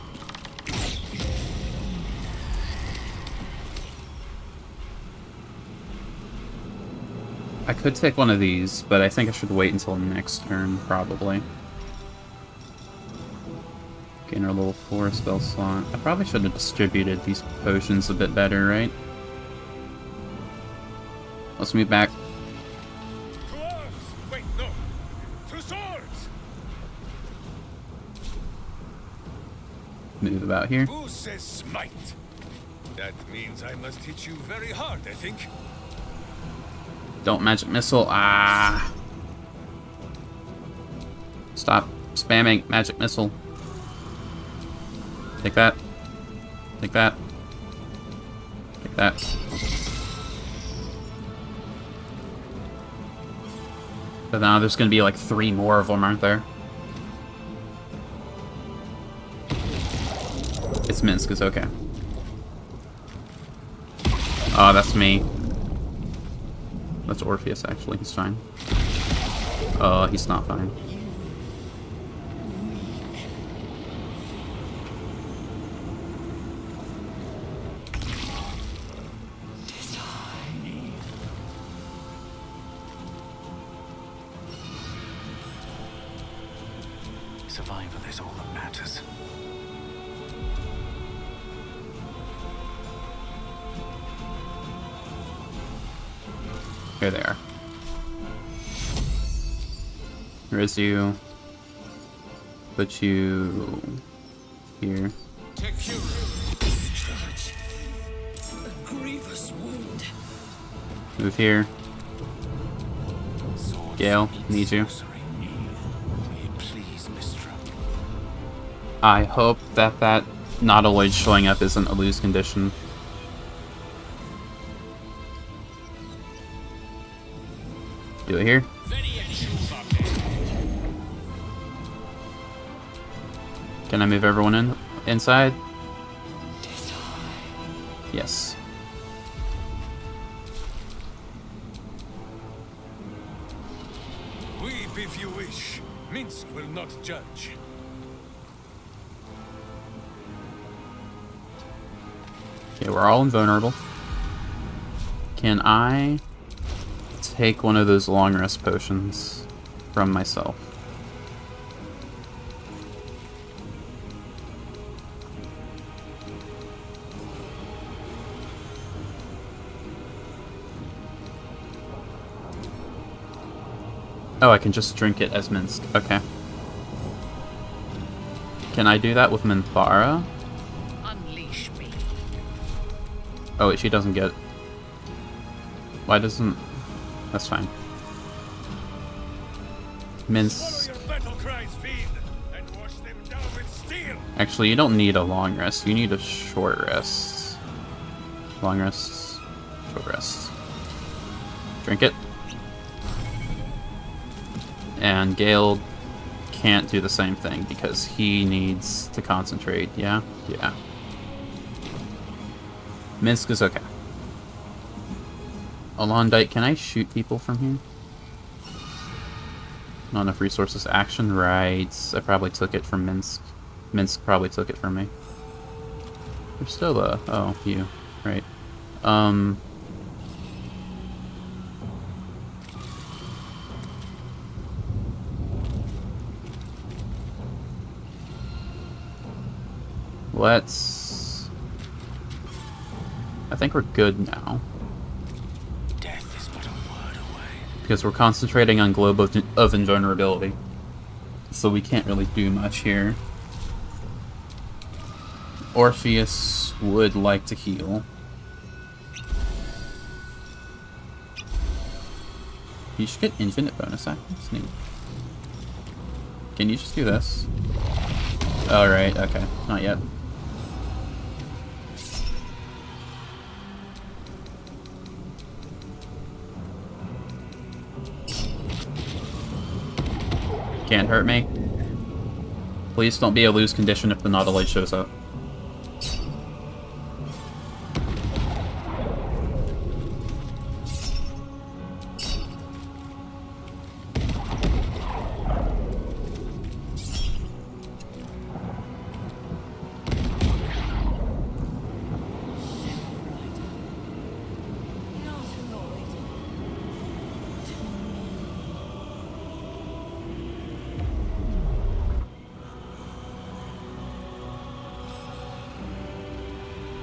I could take one of these, but I think I should wait until next turn, probably. Gain our level 4 spell slot. I probably should have distributed these potions a bit better, right? Let's move back. To arms! Wait, no! To swords! Move about here. Who says smite? That means I must hit you very hard, I think. Don't magic missile. Ah. Stop spamming magic missile. Take that. Take that. Take that. But now there's gonna be like 3 more of them, aren't there? It's Minsk, it's okay. Oh, that's me. That's Orpheus, actually. He's fine. He's not fine. So survival is all that matters. Here they are. Raise you. Put you here. A grievous wound. Move here. Gale, need you. I hope that Nautiloid showing up isn't a lose condition. Do it here. Can I move everyone inside? Yes. Weep if you wish. Minsk will not judge. Okay, we're all invulnerable. Can I take one of those long rest potions from myself? Oh, I can just drink it as Minsk. Okay. Can I do that with Minthara? Unleash me. Oh, wait, she doesn't get... Why doesn't... That's fine. Minsk... Actually, you don't need a long rest. You need a short rest. Long rest. Short rest. Drink it. And Gale can't do the same thing because he needs to concentrate. Yeah? Yeah. Minsk is okay. Alondite, can I shoot people from here? Not enough resources. Action, right. I probably took it from Minsk. Minsk probably took it from me. There's still a... Oh, you. Right. Let's... I think we're good now. Death is but a word away. Because we're concentrating on Globe of Invulnerability. So we can't really do much here. Orpheus would like to heal. You should get infinite bonus actions. Neat. Can you just do this? Alright, okay. Not yet. Can't hurt me. Please don't be a lose condition if the Nautiloid shows up.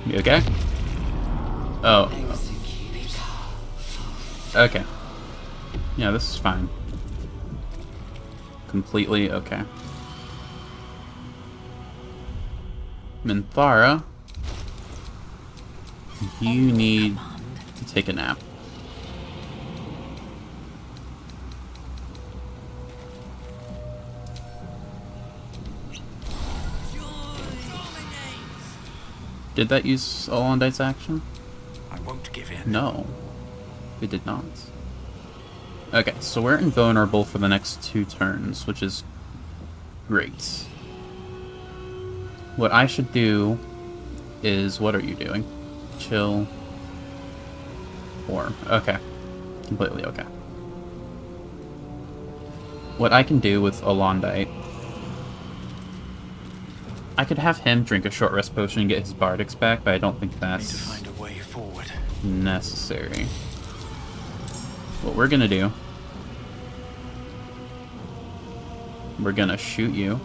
You okay? Oh. Okay. Yeah, this is fine. Completely okay. Minthara, you need to take a nap. Did that use Alondite's action? I won't give in. No, it did not. Okay, so we're invulnerable for the next 2 turns, which is great. What I should do is... What are you doing? Chill. Warm. Okay. Completely okay. What I can do with Alondite... I could have him drink a short rest potion and get his Bardic's back, but I don't think that's Need to find a way forward. necessary. What we're gonna do... We're gonna shoot you.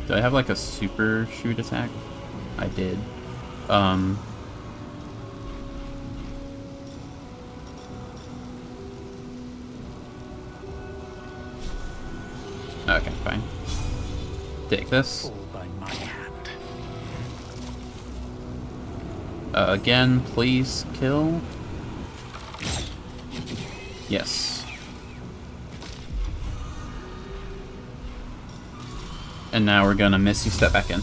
Do I have like a super shoot attack? I did. Okay, fine. Take this. Again, please kill. Yes. And now we're gonna Misty Step back in.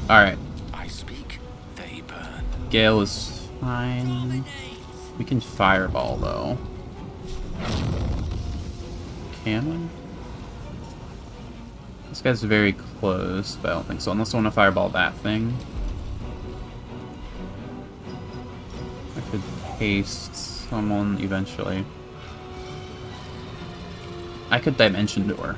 Alright. I speak, they burn. Gale is fine. We can Fireball though. Can we? This guy's very close, but I don't think so. Unless I want to Fireball that thing. I could haste someone eventually. I could Dimension Door.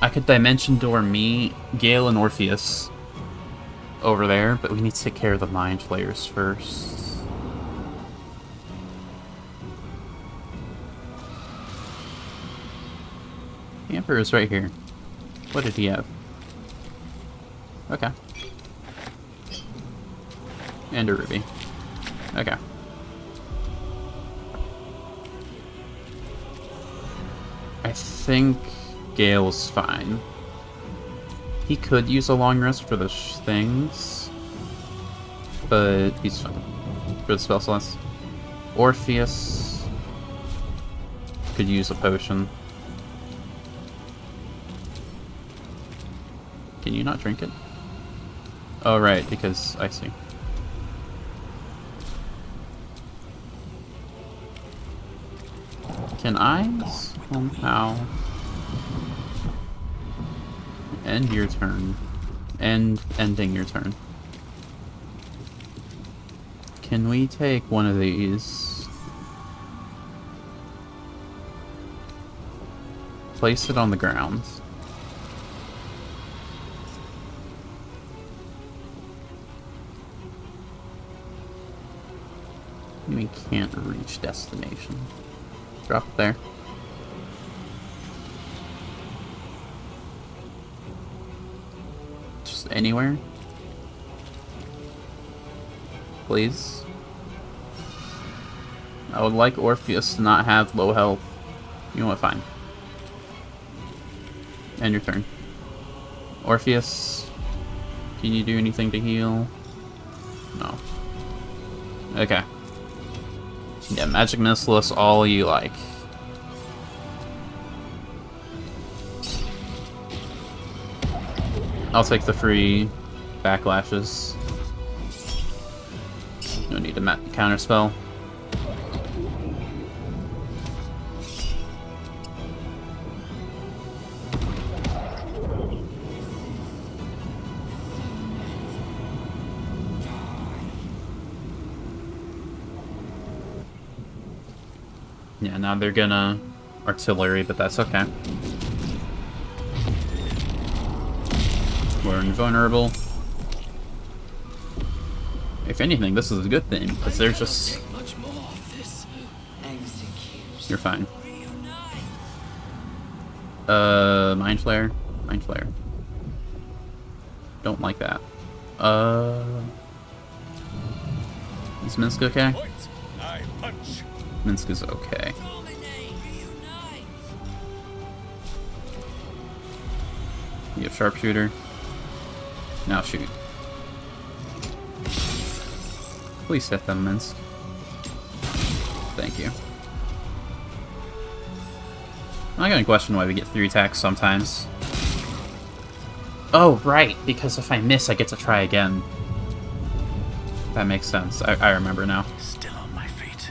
I could Dimension Door me, Gale, and Orpheus over there, but we need to take care of the Mind Flayers first. The Emperor's right here. What did he have? Okay. And a ruby. Okay. I think Gale's fine. He could use a long rest for the things, but he's fine for the spell slots. Orpheus could use a potion. Can you not drink it? Oh, right, because I see. Can I somehow end your turn? Ending your turn. Can we take one of these? Place it on the ground. We can't reach destination. Drop it there. Just anywhere. Please. I would like Orpheus to not have low health. You know what? Fine. End your turn. Orpheus, can you do anything to heal? No. Okay. Yeah, Magic Missile us all you like. I'll take the free backlashes. No need to counterspell. Yeah, now they're gonna artillery, but that's okay. We're invulnerable. If anything, this is a good thing, because they're just... You're fine. Mind Flare? Mind Flare. Don't like that. Is Minsk okay? Minsk is okay. You have Sharpshooter. Now shoot. Please hit them, Minsk. Thank you. I'm not gonna question why we get 3 attacks sometimes. Oh, right, because if I miss, I get to try again. That makes sense. I remember now. Still on my feet.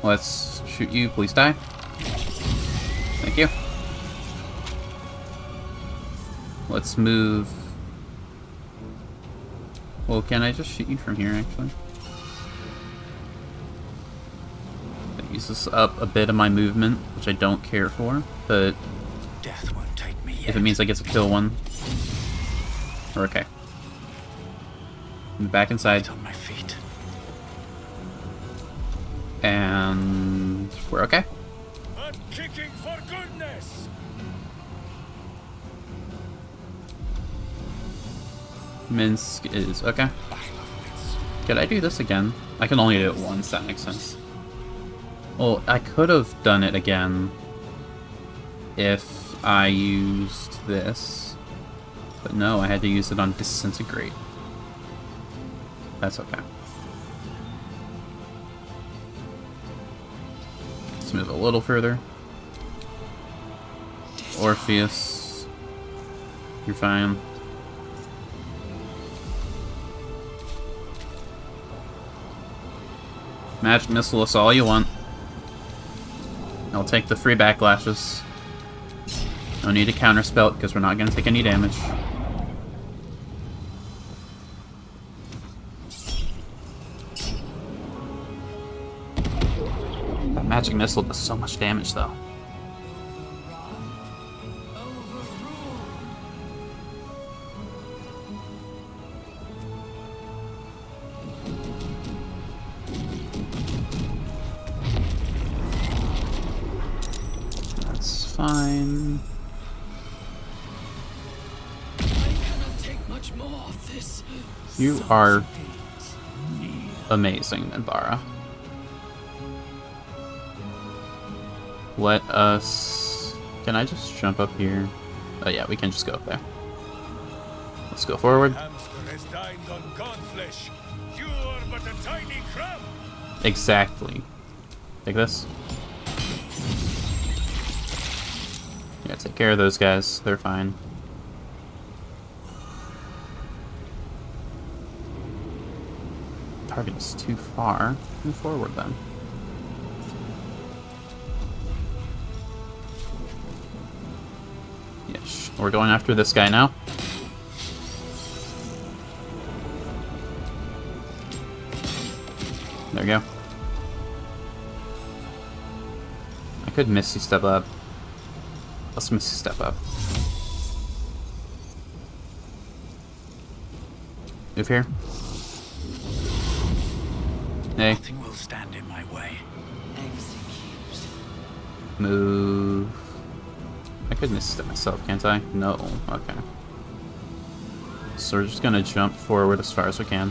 Let's shoot you. Please die. Thank you. Let's move. Well, can I just shoot you from here, actually? That uses up a bit of my movement, which I don't care for, but Death won't take me yet. if it means I get to kill one. We're okay. Move back inside. On my feet. And We're okay. I'm kicking for goodness. Minsk is okay. Could I do this again? I can only do it once, that makes sense. Well, I could have done it again if I used this. But no, I had to use it on Disintegrate. That's okay. Let's move a little further. Orpheus. You're fine. Magic Missile us all you want. I'll take the free backlashes. No need to counterspell because we're not going to take any damage. That Magic Missile does so much damage though. Fine. I cannot take much more of this. You are amazing, Minbara. Let us... Can I just jump up here? Oh yeah, we can just go up there. Let's go forward. Exactly. Take this. Yeah, take care of those guys. They're fine. Target is too far. Move forward then. Yes, we're going after this guy now. There we go. I could Misty Step up. Let's Misty Step up. Move here. Hey. Nothing will stand in my way. Move. I could Misty Step myself, can't I? No. Okay. So we're just gonna jump forward as far as we can.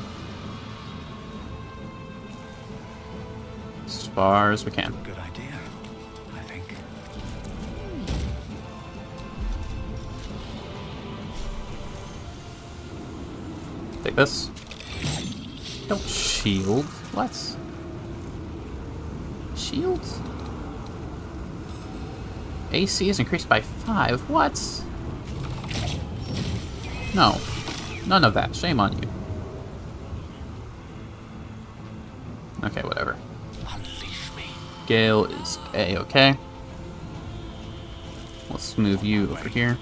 As far as we can. Good idea, I think. Take this. Don't shield. What? Shield? AC is increased by 5. What? No. None of that. Shame on you. Okay, whatever. Gale is A-okay. Let's move you over here.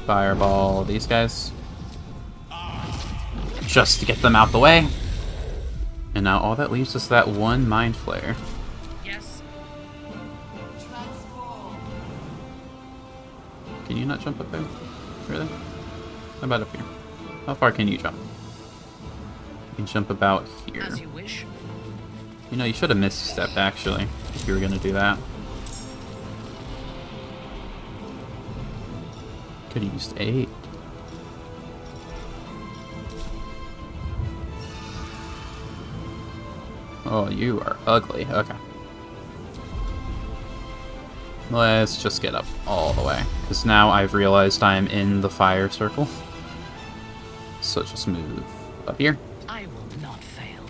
Fireball these guys. Just to get them out the way. And now all that leaves is that one Mind Flare. Yes. Can you not jump up there? Really? How about up here? How far can you jump? You can jump about here. As you wish. You know, you should have misstepped actually, if you were gonna do that. Could have used 8. Oh, you are ugly. Okay. Let's just get up all the way. Because now I've realized I'm in the fire circle. So just move up here. I will not fail.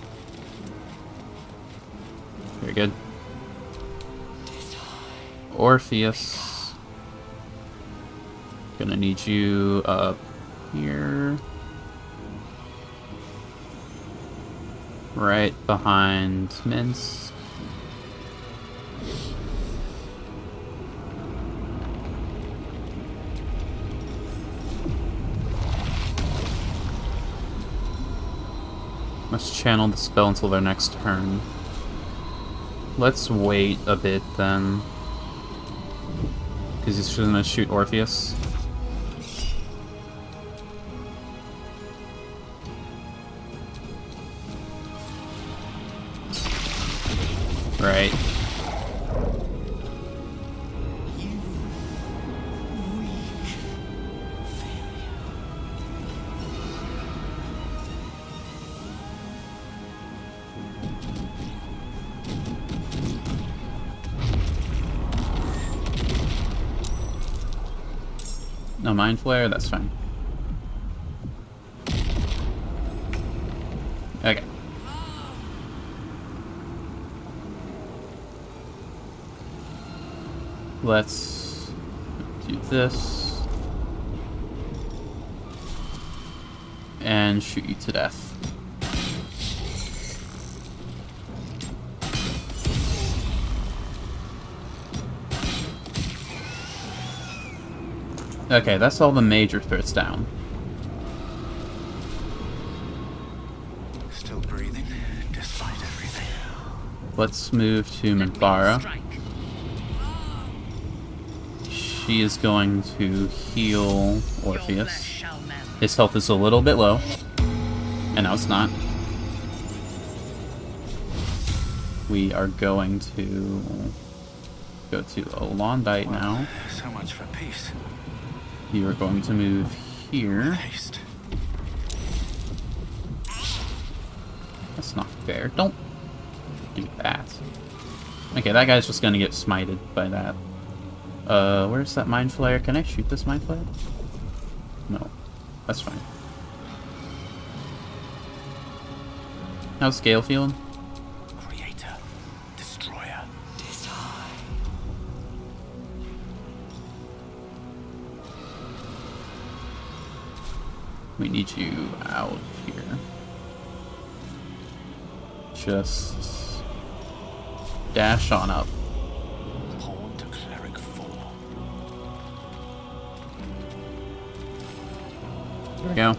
Very good. Orpheus. Gonna need you up here. Right behind Minsk. Let's channel the spell until their next turn. Let's wait a bit then. Because he's just gonna shoot Orpheus. Right. No mind flare, that's fine. Okay. Let's do this. And shoot you to death. Okay, that's all the major threats down. Still breathing, despite everything. Let's move to Minbara. She is going to heal Orpheus. His health is a little bit low. And now it's not. We are going to go to Olondite now. So much for peace. You are going to move here. That's not fair. Don't do that. Okay, that guy's just gonna get smited by that. Where's that mind flare? Can I shoot this mind flare? No. That's fine. How's Gale feeling? Creator, destroyer, design. We need you out here. Just dash on up. Pawn to cleric 4. There we go.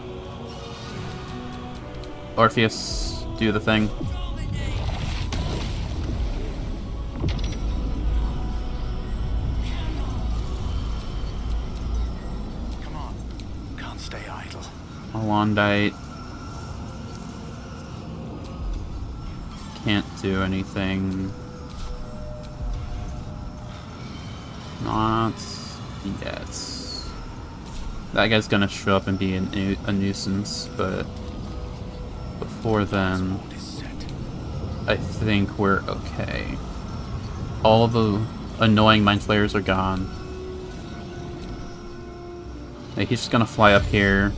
Orpheus, do the thing. Come on, can't stay idle. Olondite. Can't do anything. Not yet. That guy's gonna show up and be a nuisance, but before then, I think we're okay. All the annoying mind flayers are gone. Like, he's just gonna fly up here.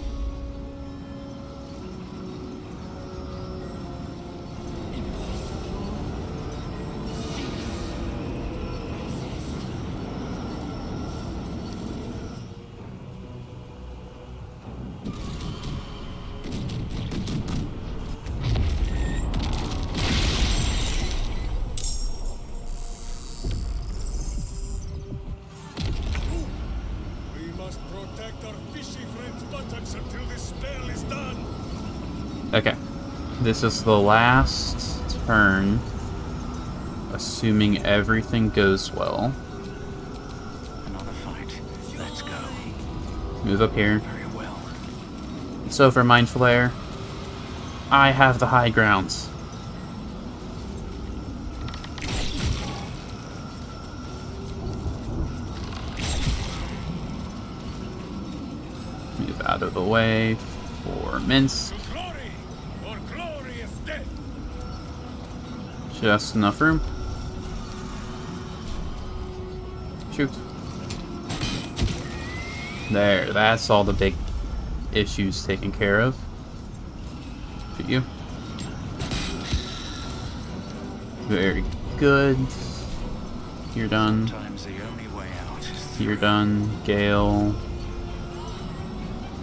Okay, this is the last turn, assuming everything goes well. Another fight. Let's go. Move up here. Very well. It's over, Mind Flare. I have the high grounds. Move out of the way for Minsk. Just enough room. Shoot. There, that's all the big issues taken care of. Shoot you. Very good. You're done. Sometimes the only way out is You're done. Gale.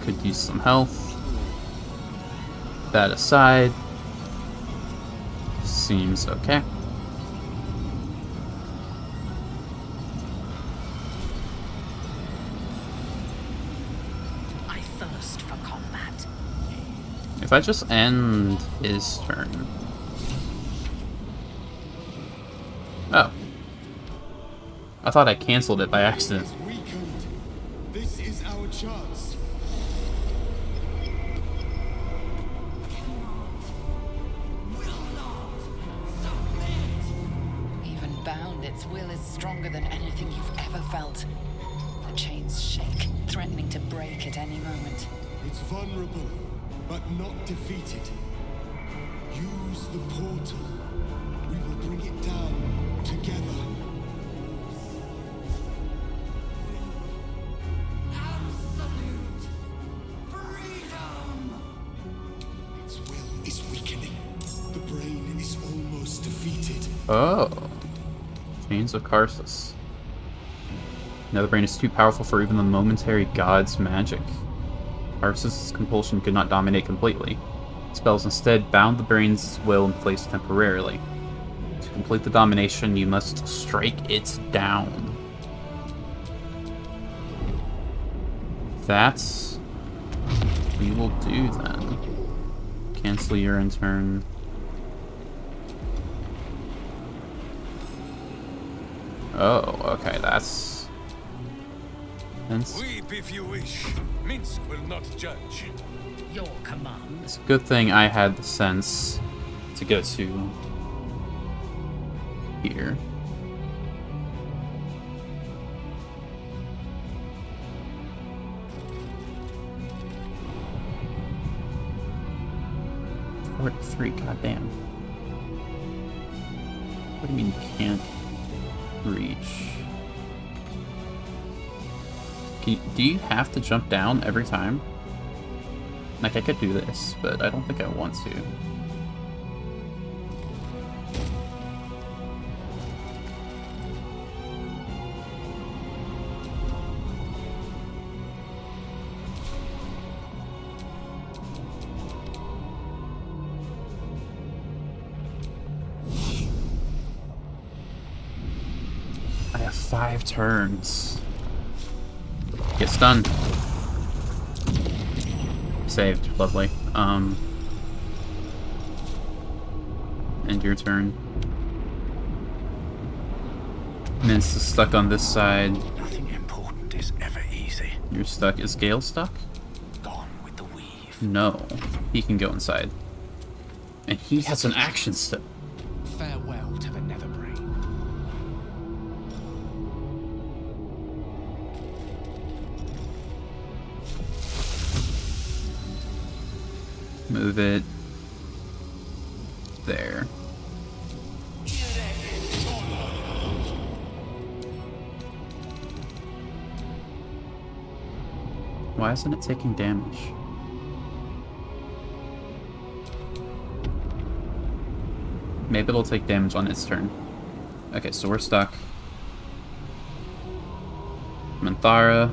Could use some health. That aside, seems okay. I thirst for combat. If I just end his turn. Oh. I thought I canceled it by accident. This is our chance. and its will is stronger than anything you've ever felt. The chains shake, threatening to break at any moment. It's vulnerable, but not defeated. Use the portal. We will bring it down together. Absolute freedom! Its will is weakening. The brain is almost defeated. Oh. Chains of Karsus. Now the brain is too powerful for even the momentary god's magic. Karsus' compulsion could not dominate completely. Spells instead bound the brain's will in place temporarily. To complete the domination, you must strike it down. That's what we will do then. Cancel your in turn. Oh, okay, that's... Weep if you wish. Minsk will not judge. Your command. It's a good thing I had the sense to go to here. Three, goddamn. What do you mean you can't reach? Do you have to jump down every time? Like, I could do this, but I don't think I want to. I have 5 turns. Get stunned. Saved. Lovely. End your turn. Mince is stuck on this side. Nothing important is ever easy. You're stuck. Is Gale stuck? Gone with the weave. No. He can go inside. And he has an action step. Farewell to the Nether Brain. Move it there. Why isn't it taking damage? Maybe it'll take damage on its turn. Okay, so we're stuck. Manthara.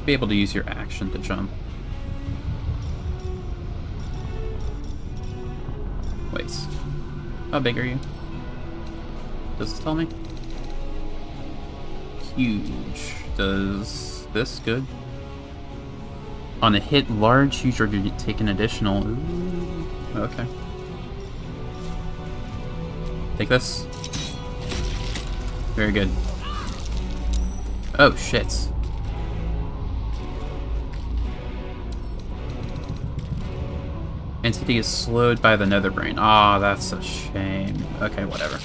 Be able to use your action to jump. Wait. How big are you? Does it tell me? Huge. Does this good? On a hit large, huge, or you take an additional... Ooh, okay. Take this. Very good. Oh, shit. Entity is slowed by the Nether Brain. Ah, that's a shame. Okay, whatever.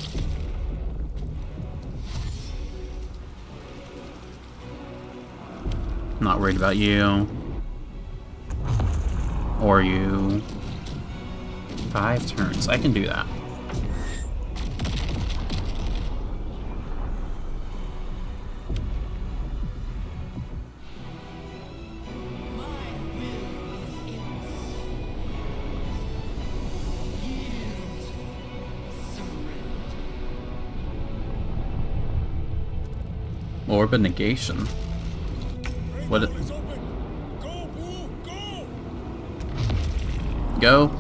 Not worried about you. Or you. 5 turns. I can do that. Orb of Negation. What? Go.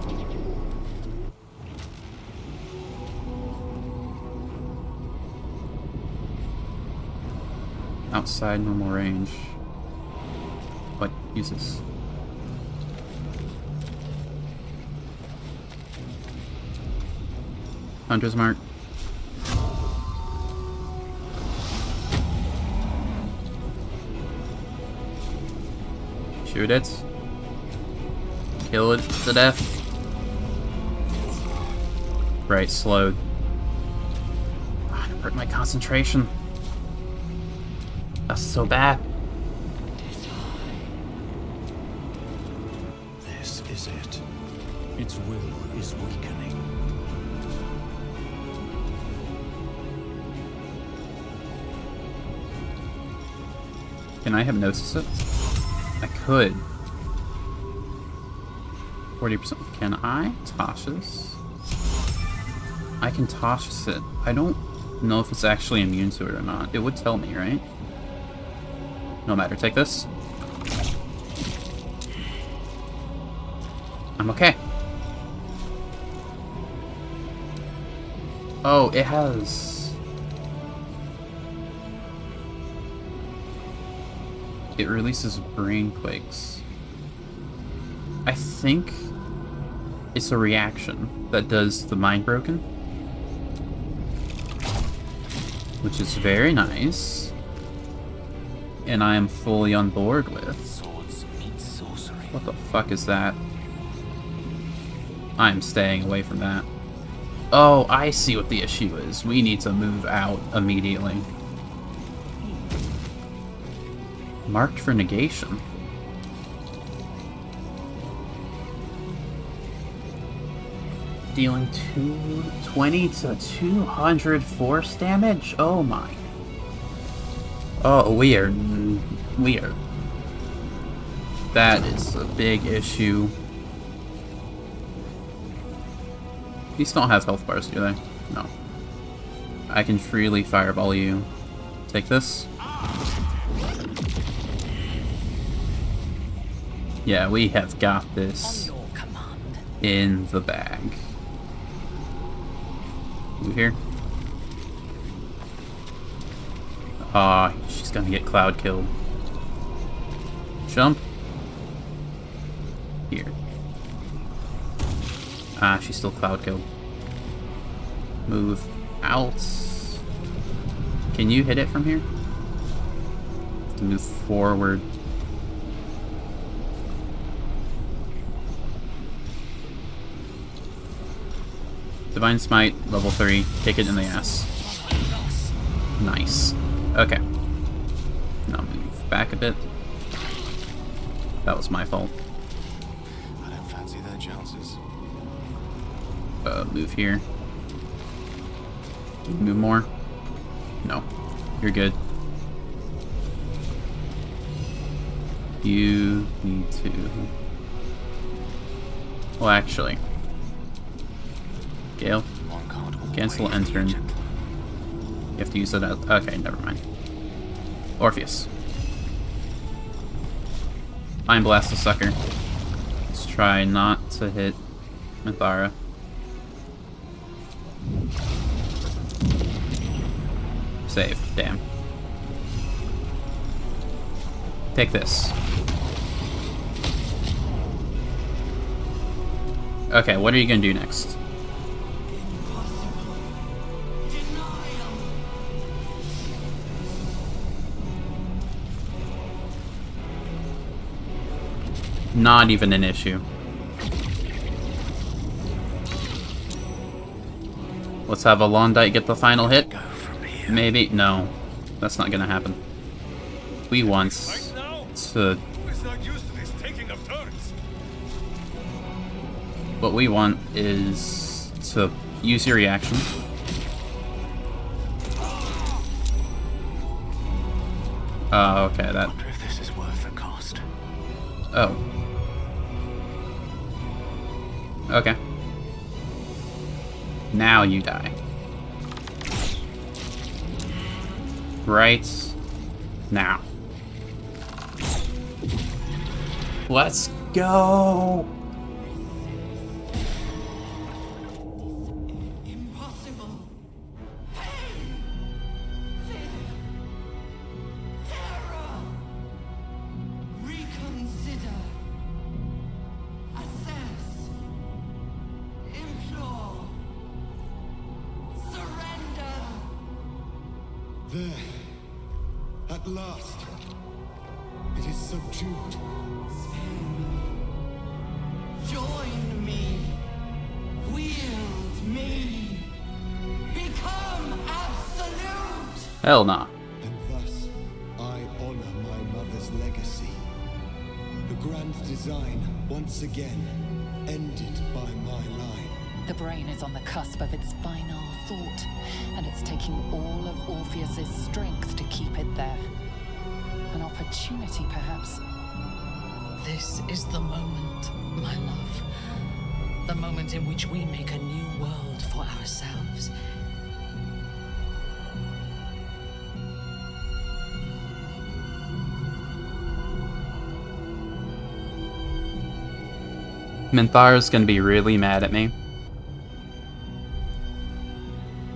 Outside normal range. What? Use this. Hunter's Mark. Shoot it. Kill it to death. Right, slowed. Ah, I broke my concentration. That's so bad. This is it. Its will is weakening. Can I hypnosis it? I could. 40%. Can I toss this? I can toss it. I don't know if it's actually immune to it or not. It would tell me, right? No matter. Take this. I'm okay. Oh, it has... It releases brain quakes. I think it's a reaction that does the mind broken. Which is very nice. And I am fully on board with. What the fuck is that? I'm staying away from that. Oh, I see what the issue is. We need to move out immediately. Marked for negation. Dealing 220 to 200 force damage? Oh my. Oh, weird. Weird. That is a big issue. These don't have health bars, do they? No. I can freely fireball you. Take this. Yeah, we have got this in the bag. Move here. Ah, she's gonna get cloud killed. Jump. Here. Ah, she's still cloud killed. Move out. Can you hit it from here? To move forward. Divine Smite, level 3. Kick it in the ass. Nice. Okay. Now move back a bit. That was my fault. I don't fancy their chances. Move here. Can you move more? No. You're good. You need to... Well, actually... Gale. Cancel end turn. You have to use it as... Okay, never mind. Orpheus. Mind Blast the sucker. Let's try not to hit Minthara. Save. Damn. Take this. Okay, what are you gonna do next? Not even an issue. Let's have a Londite get the final hit. Maybe. No. That's not gonna happen. We want to... What we want is to use your reaction. Oh, okay, that... If this is worth the cost. Oh. Okay. Now you die. Right now. Let's go! Impossible. Reconsider. Assess. Implore. Surrender. There. At last. It is subdued. Join me. Wield me. Hell nah. And thus, I honor my mother's legacy. The grand design, once again, ended by my line. The brain is on the cusp of its final thought, and it's taking all of Orpheus's strength to keep it there. An opportunity, perhaps. This is the moment, my love. The moment in which we make a new world for ourselves. Minthara's gonna be really mad at me.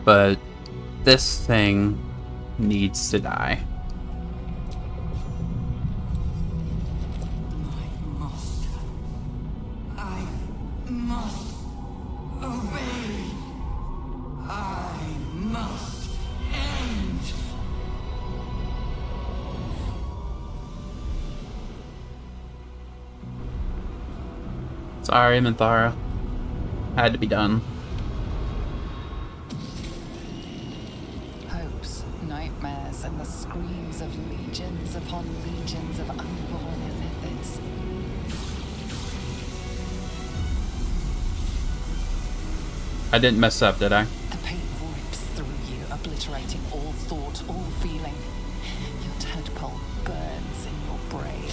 But this thing needs to die. I must obey. I must end. Sorry, Minthara. Had to be done. Hopes, nightmares, and the screams of legions upon legions of unborn illithids. I didn't mess up, did I? The pain rips through you, obliterating all thought, all feeling. Your tadpole burns in your brain.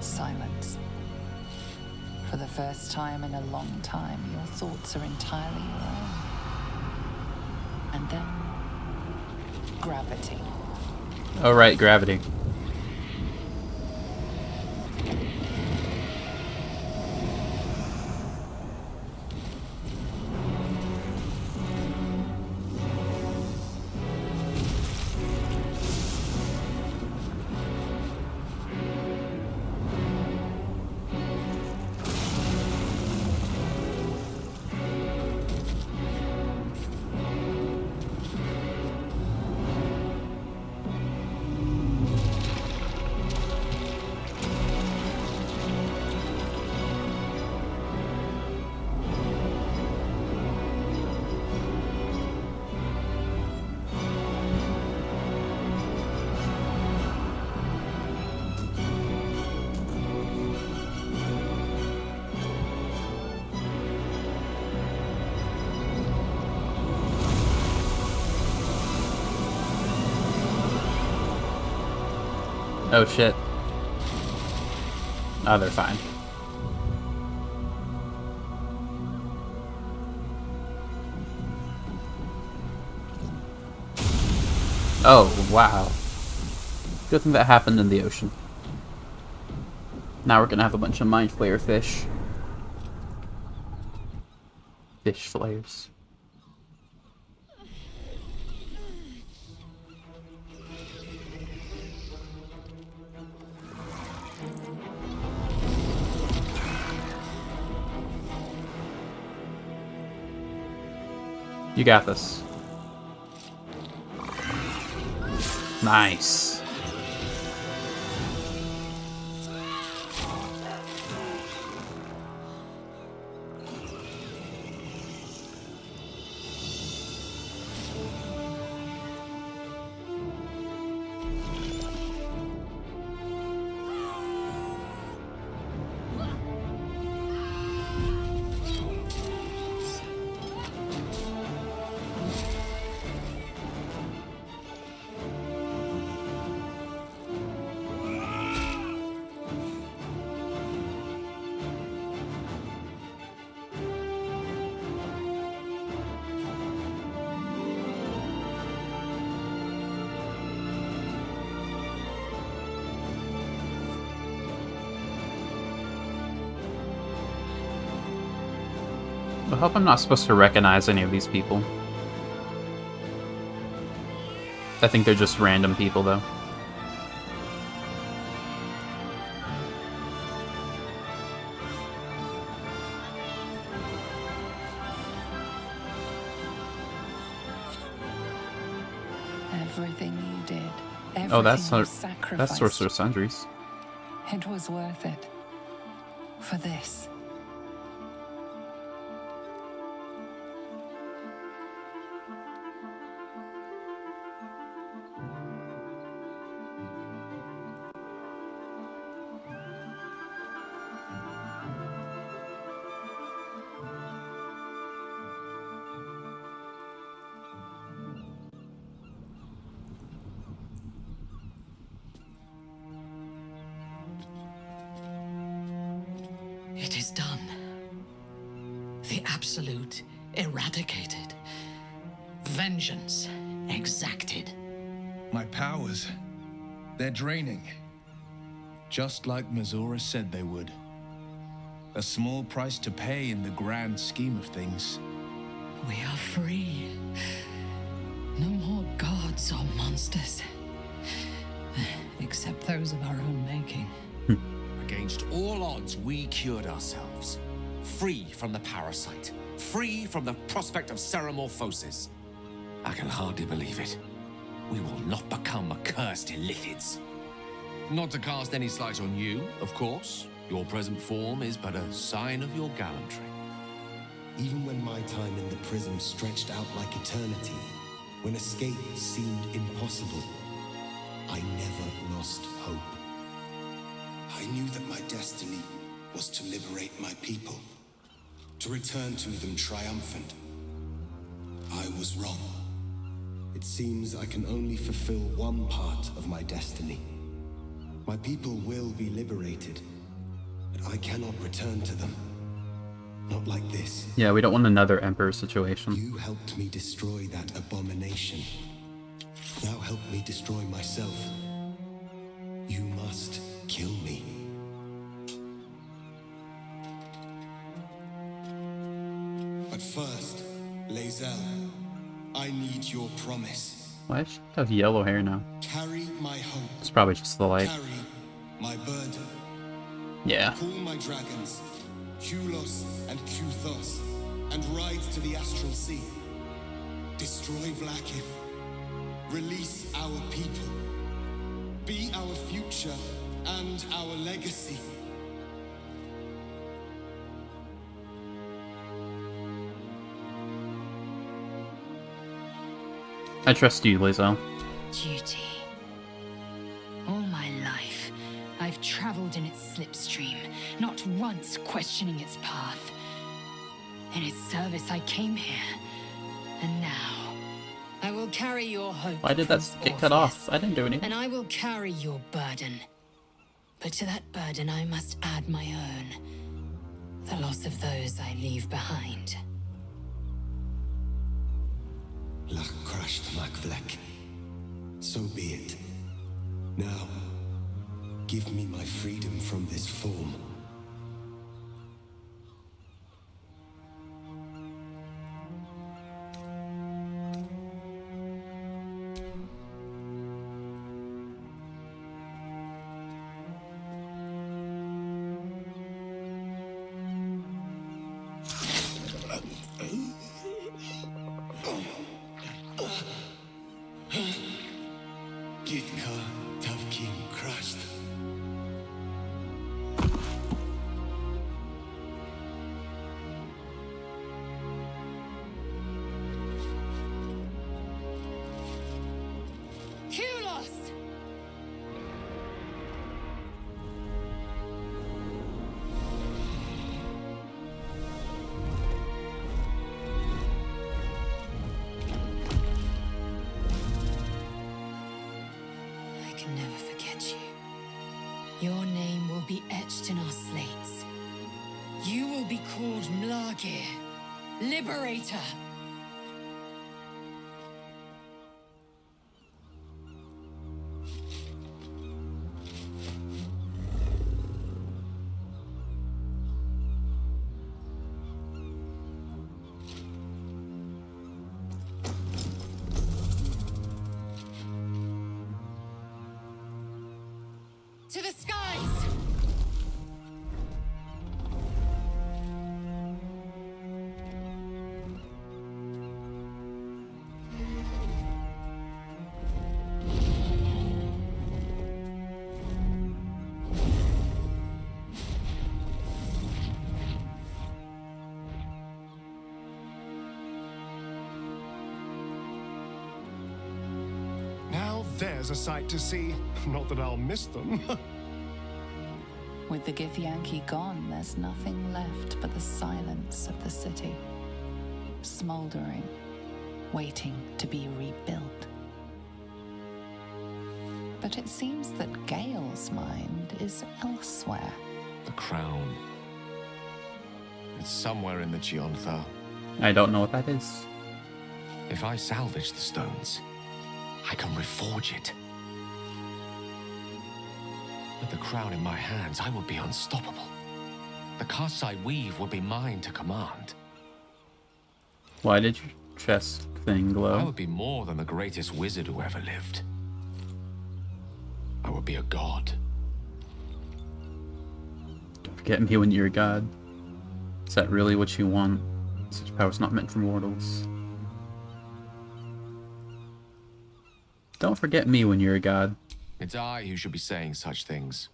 Silence. For the first time in a long time, your thoughts are entirely your own. And then, gravity. Oh, right, gravity. Oh shit. Oh, they're fine. Oh, wow. Good thing that happened in the ocean. Now we're gonna have a bunch of Mind Flayer fish. Fish flayers. You got this. Nice. I hope I'm not supposed to recognize any of these people. I think they're just random people, though. Everything you did, everything Oh, that's you that's sacrificed, Sorcerer Sundries. it was worth it. For this. It is done. The Absolute eradicated. Vengeance exacted. My powers, they're draining. Just like Mazora said they would. A small price to pay in the grand scheme of things. We are free. No more gods or monsters. Except those of our own making. Against all odds, we cured ourselves. Free from the parasite. Free from the prospect of ceremorphosis. I can hardly believe it. We will not become accursed Illithids. Not to cast any slight on you, of course. Your present form is but a sign of your gallantry. Even when my time in the prism stretched out like eternity, when escape seemed impossible, I never lost hope. I knew that my destiny was to liberate my people, to return to them triumphant. I was wrong. It seems I can only fulfill one part of my destiny. My people will be liberated, but I cannot return to them. Not like this. Yeah, we don't want another Emperor situation. You helped me destroy that abomination. Now help me destroy myself. You must kill me. But first, Lae'zel, I need your promise. Why does she have yellow hair now? Carry my hope. It's probably just the light. Carry my burden. Yeah. Call my dragons, Kulos and Kuthos, and ride to the Astral Sea. Destroy Vlaakith. Release our people. Be our future and our legacy. I trust you, Lae'zel. Duty. All my life, I've traveled in its slipstream, not once questioning its path. In its service, I came here, and now I will carry your hope. Why did that get cut off? I didn't do anything. And I will carry your burden. But to that burden, I must add my own. The loss of those I leave behind. Lach crashed Makvlek. So be it. Now, give me my freedom from this form. Githka Tavkin crashed. Kulos! I can never forget you. Your name will be etched in our slates. You will be called Mlagir, Liberator. To the skies! There's a sight to see. Not that I'll miss them. With the Githyanki gone, there's nothing left but the silence of the city, smoldering, waiting to be rebuilt. But it seems that Gale's mind is elsewhere. The crown. It's somewhere in the Gionthar. I don't know what that is. If I salvage the stones, I can reforge it. With the crown in my hands, I will be unstoppable. The casts I weave will be mine to command. Why did your chest thing glow? I would be more than the greatest wizard who ever lived. I would be a god. Don't forget me when you're a god. Is that really what you want? Such power's not meant for mortals. Don't forget me when you're a god. It's I who should be saying such things.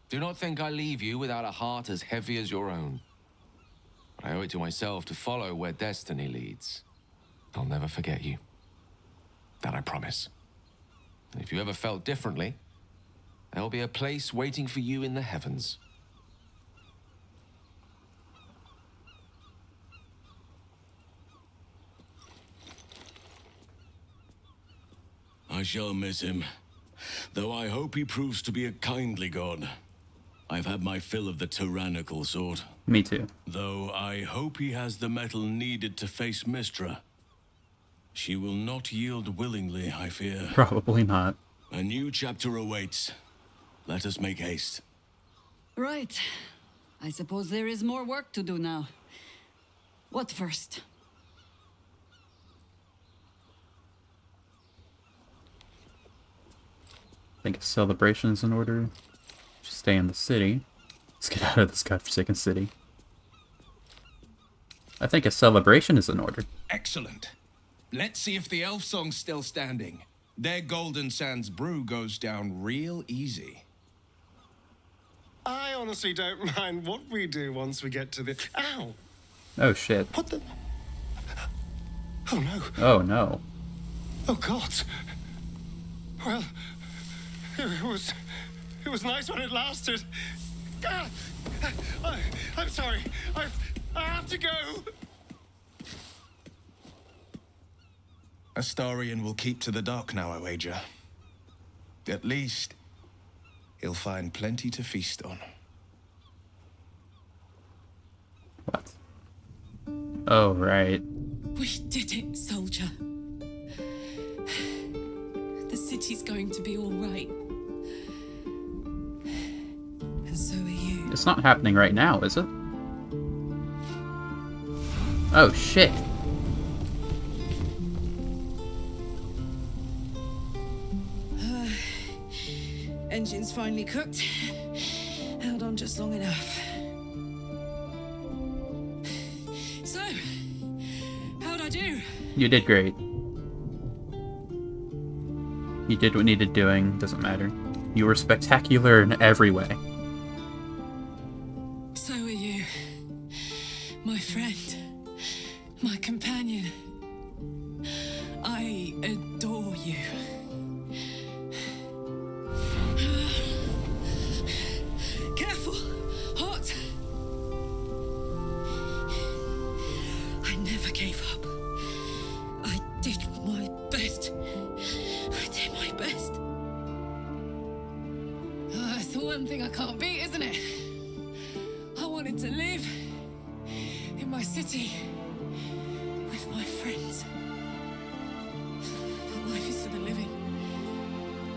Do not think I leave you without a heart as heavy as your own. But I owe it to myself to follow where destiny leads. I'll never forget you. That I promise. And if you ever felt differently, there'll be a place waiting for you in the heavens. I shall miss him, though I hope he proves to be a kindly god. I've had my fill of the tyrannical sort. Me too. Though I hope he has the mettle needed to face Mystra. She will not yield willingly, I fear. Probably not. A new chapter awaits. Let us make haste. Right. I suppose there is more work to do now. What first? I think a celebration is in order. Just stay in the city. Let's get out of this godforsaken city. I think a celebration is in order. Excellent. Let's see if the elf song's still standing. Their Golden Sands brew goes down real easy. I honestly don't mind what we do once we get to the... Ow! Oh shit. What the... Oh no. Oh no. Oh God. Well, it was nice when it lasted. Ah! I'm sorry. I have to go. Astarion will keep to the dark now, I wager. At least, he'll find plenty to feast on. What? Oh, right. We did it, soldier. The city's going to be all right. And so are you. It's not happening right now, is it? Oh, shit. Engine's finally cooked. Held on just long enough. So, how'd I do? You did great. You did what needed doing, doesn't matter. You were spectacular in every way. So are you. My friend. My companion. I adore you. Careful! Hot! I never gave up. I did my best. I did my best. That's the one thing I can't beat, isn't it? I wanted to live in my city with my friends. But life is for the living.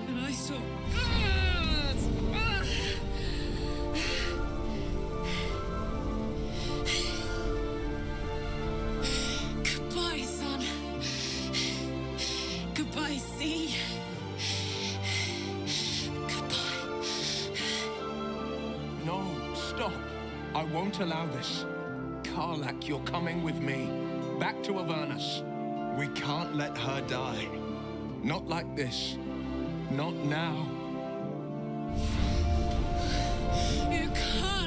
And I saw... Goodbye, son. Goodbye, sea. Goodbye. No, stop. I won't allow this. Karlach, you're coming with me. Back to Avernus. We can't let her die. Not like this. Not now. You can't.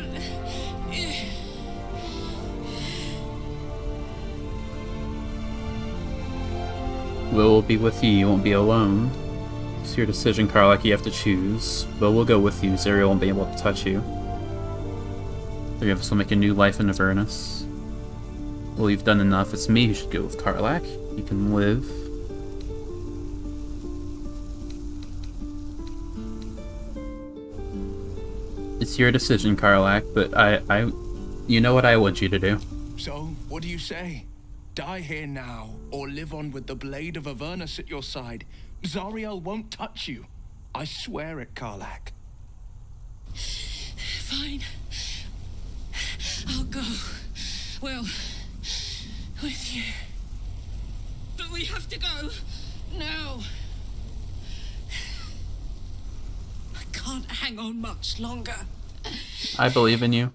Will be with you, you won't be alone. It's your decision, Karlak. You have to choose. But we'll go with you. Zariel won't be able to touch you. Three of us will make a new life in Avernus. Well, you've done enough. It's me who should go with Karlak. You can live. It's your decision, Karlak, but I... You know what I want you to do. So, what do you say? Die here now, or live on with the blade of Avernus at your side. Zariel won't touch you. I swear it, Karlak. Fine. I'll go. Well, with you. But we have to go. Now. I can't hang on much longer. I believe in you.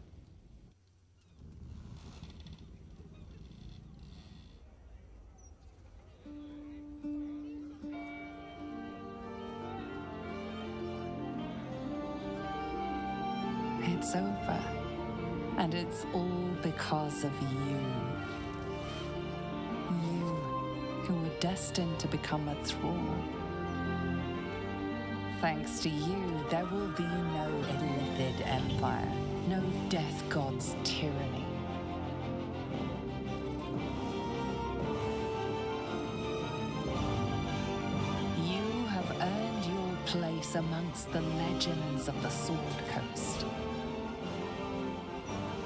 It's over. And it's all because of you. You, who were destined to become a thrall. Thanks to you, there will be no illithid empire, no death god's tyranny. You have earned your place amongst the legends of the Sword Coast.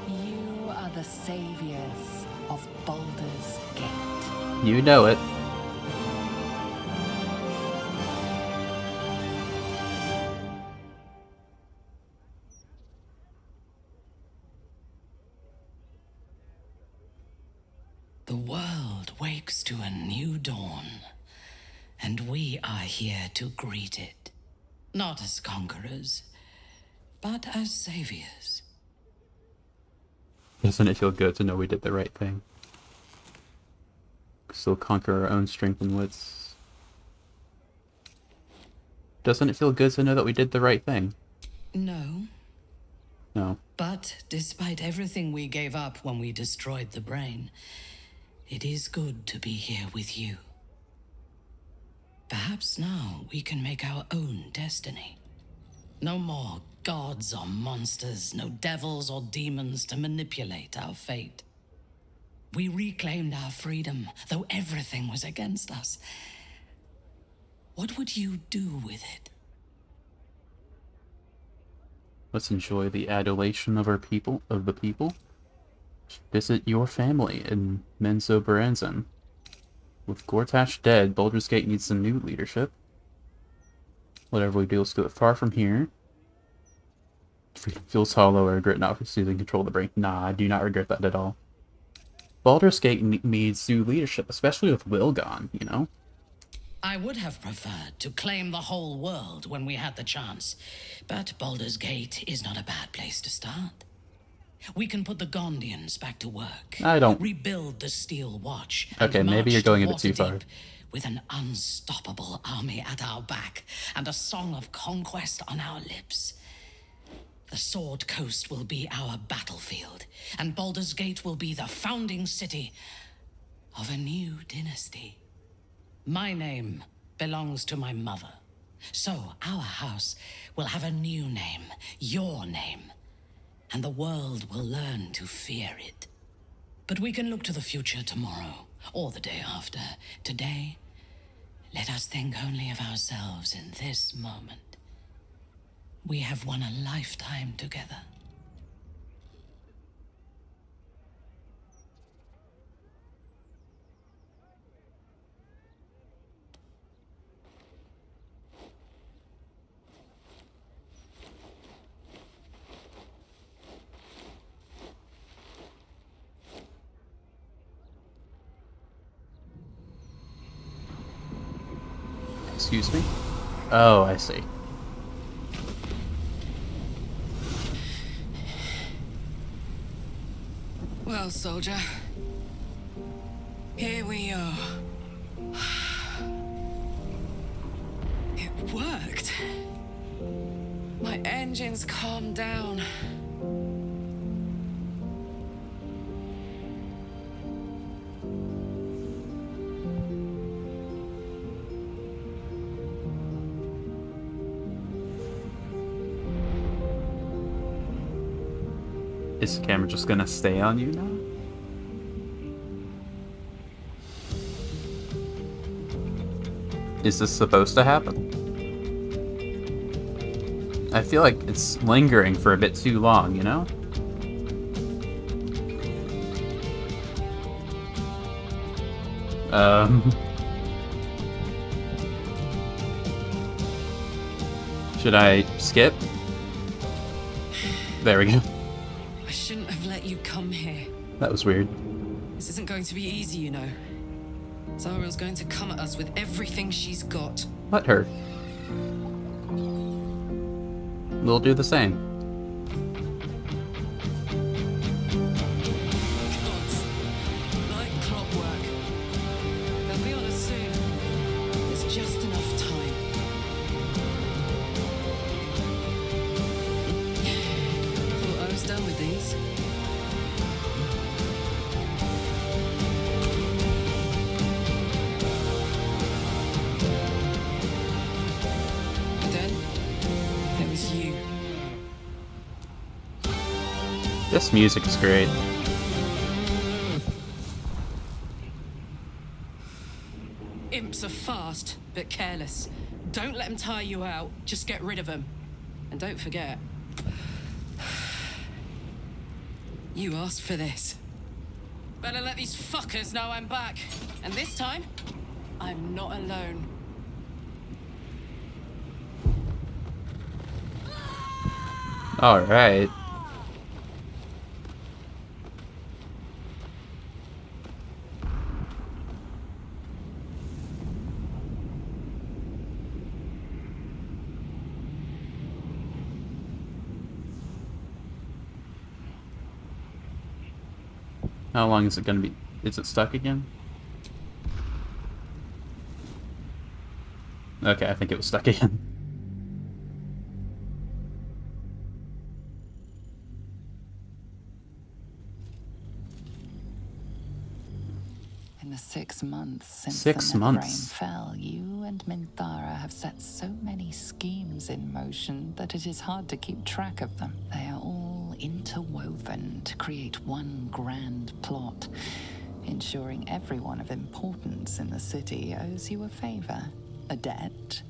You are the saviors of Baldur's Gate. You know it. The world wakes to a new dawn, and we are here to greet it. Not as conquerors, but as saviors. Doesn't it feel good to know we did the right thing? Still conquer our own strength and wits. Doesn't it feel good to know that we did the right thing? No. No. But despite everything we gave up when we destroyed the brain, it is good to be here with you. Perhaps now we can make our own destiny. No more gods or monsters, no devils or demons to manipulate our fate. We reclaimed our freedom, though everything was against us. What would you do with it? Let's enjoy the adulation of our people, Visit your family in Menzo Berenzin. With Gortash dead, Baldur's Gate needs some new leadership. Whatever we do, let's go far from here. Freedom feels hollow. I regret not receiving control of the brain. Nah, I do not regret that at all. Baldur's Gate needs new leadership, especially with Will gone, you know? I would have preferred to claim the whole world when we had the chance, but Baldur's Gate is not a bad place to start. We can put the Gondians back to work. I don't... Rebuild the Steel Watch. Okay, maybe you're going a bit too far. With an unstoppable army at our back and a song of conquest on our lips. The Sword Coast will be our battlefield, and Baldur's Gate will be the founding city of a new dynasty. My name belongs to my mother, so our house will have a new name, your name, and the world will learn to fear it. But we can look to the future tomorrow, or the day after. Today, let us think only of ourselves in this moment. We have won a lifetime together. Excuse me? Oh, I see. Well, soldier, here we are. It worked. My engines calmed down. Is the camera just gonna stay on you now? Is this supposed to happen? I feel like it's lingering for a bit too long, you know? Should I skip? There we go. I shouldn't have let you come here. That was weird. This isn't going to be easy, you know. Zariel's going to come at us with everything she's got. Let her. We'll do the same. Like clockwork. They'll be on us soon. There's just enough time. Thought I was done with these. But then, there was you. This music is great. Imps are fast, but careless. Don't let them tire you out. Just get rid of them. And don't forget, you asked for this. Better let these fuckers know I'm back. And this time, I'm not alone. Alright. How long is it gonna be? Is it stuck again? Okay, I think it was stuck again. In the 6 months since 6 the Nether Rain months. fell, you and Minthara have set so many schemes in motion that it is hard to keep track of them. They are all interwoven to create one grand plot, ensuring everyone of importance in the city owes you a favor, a debt,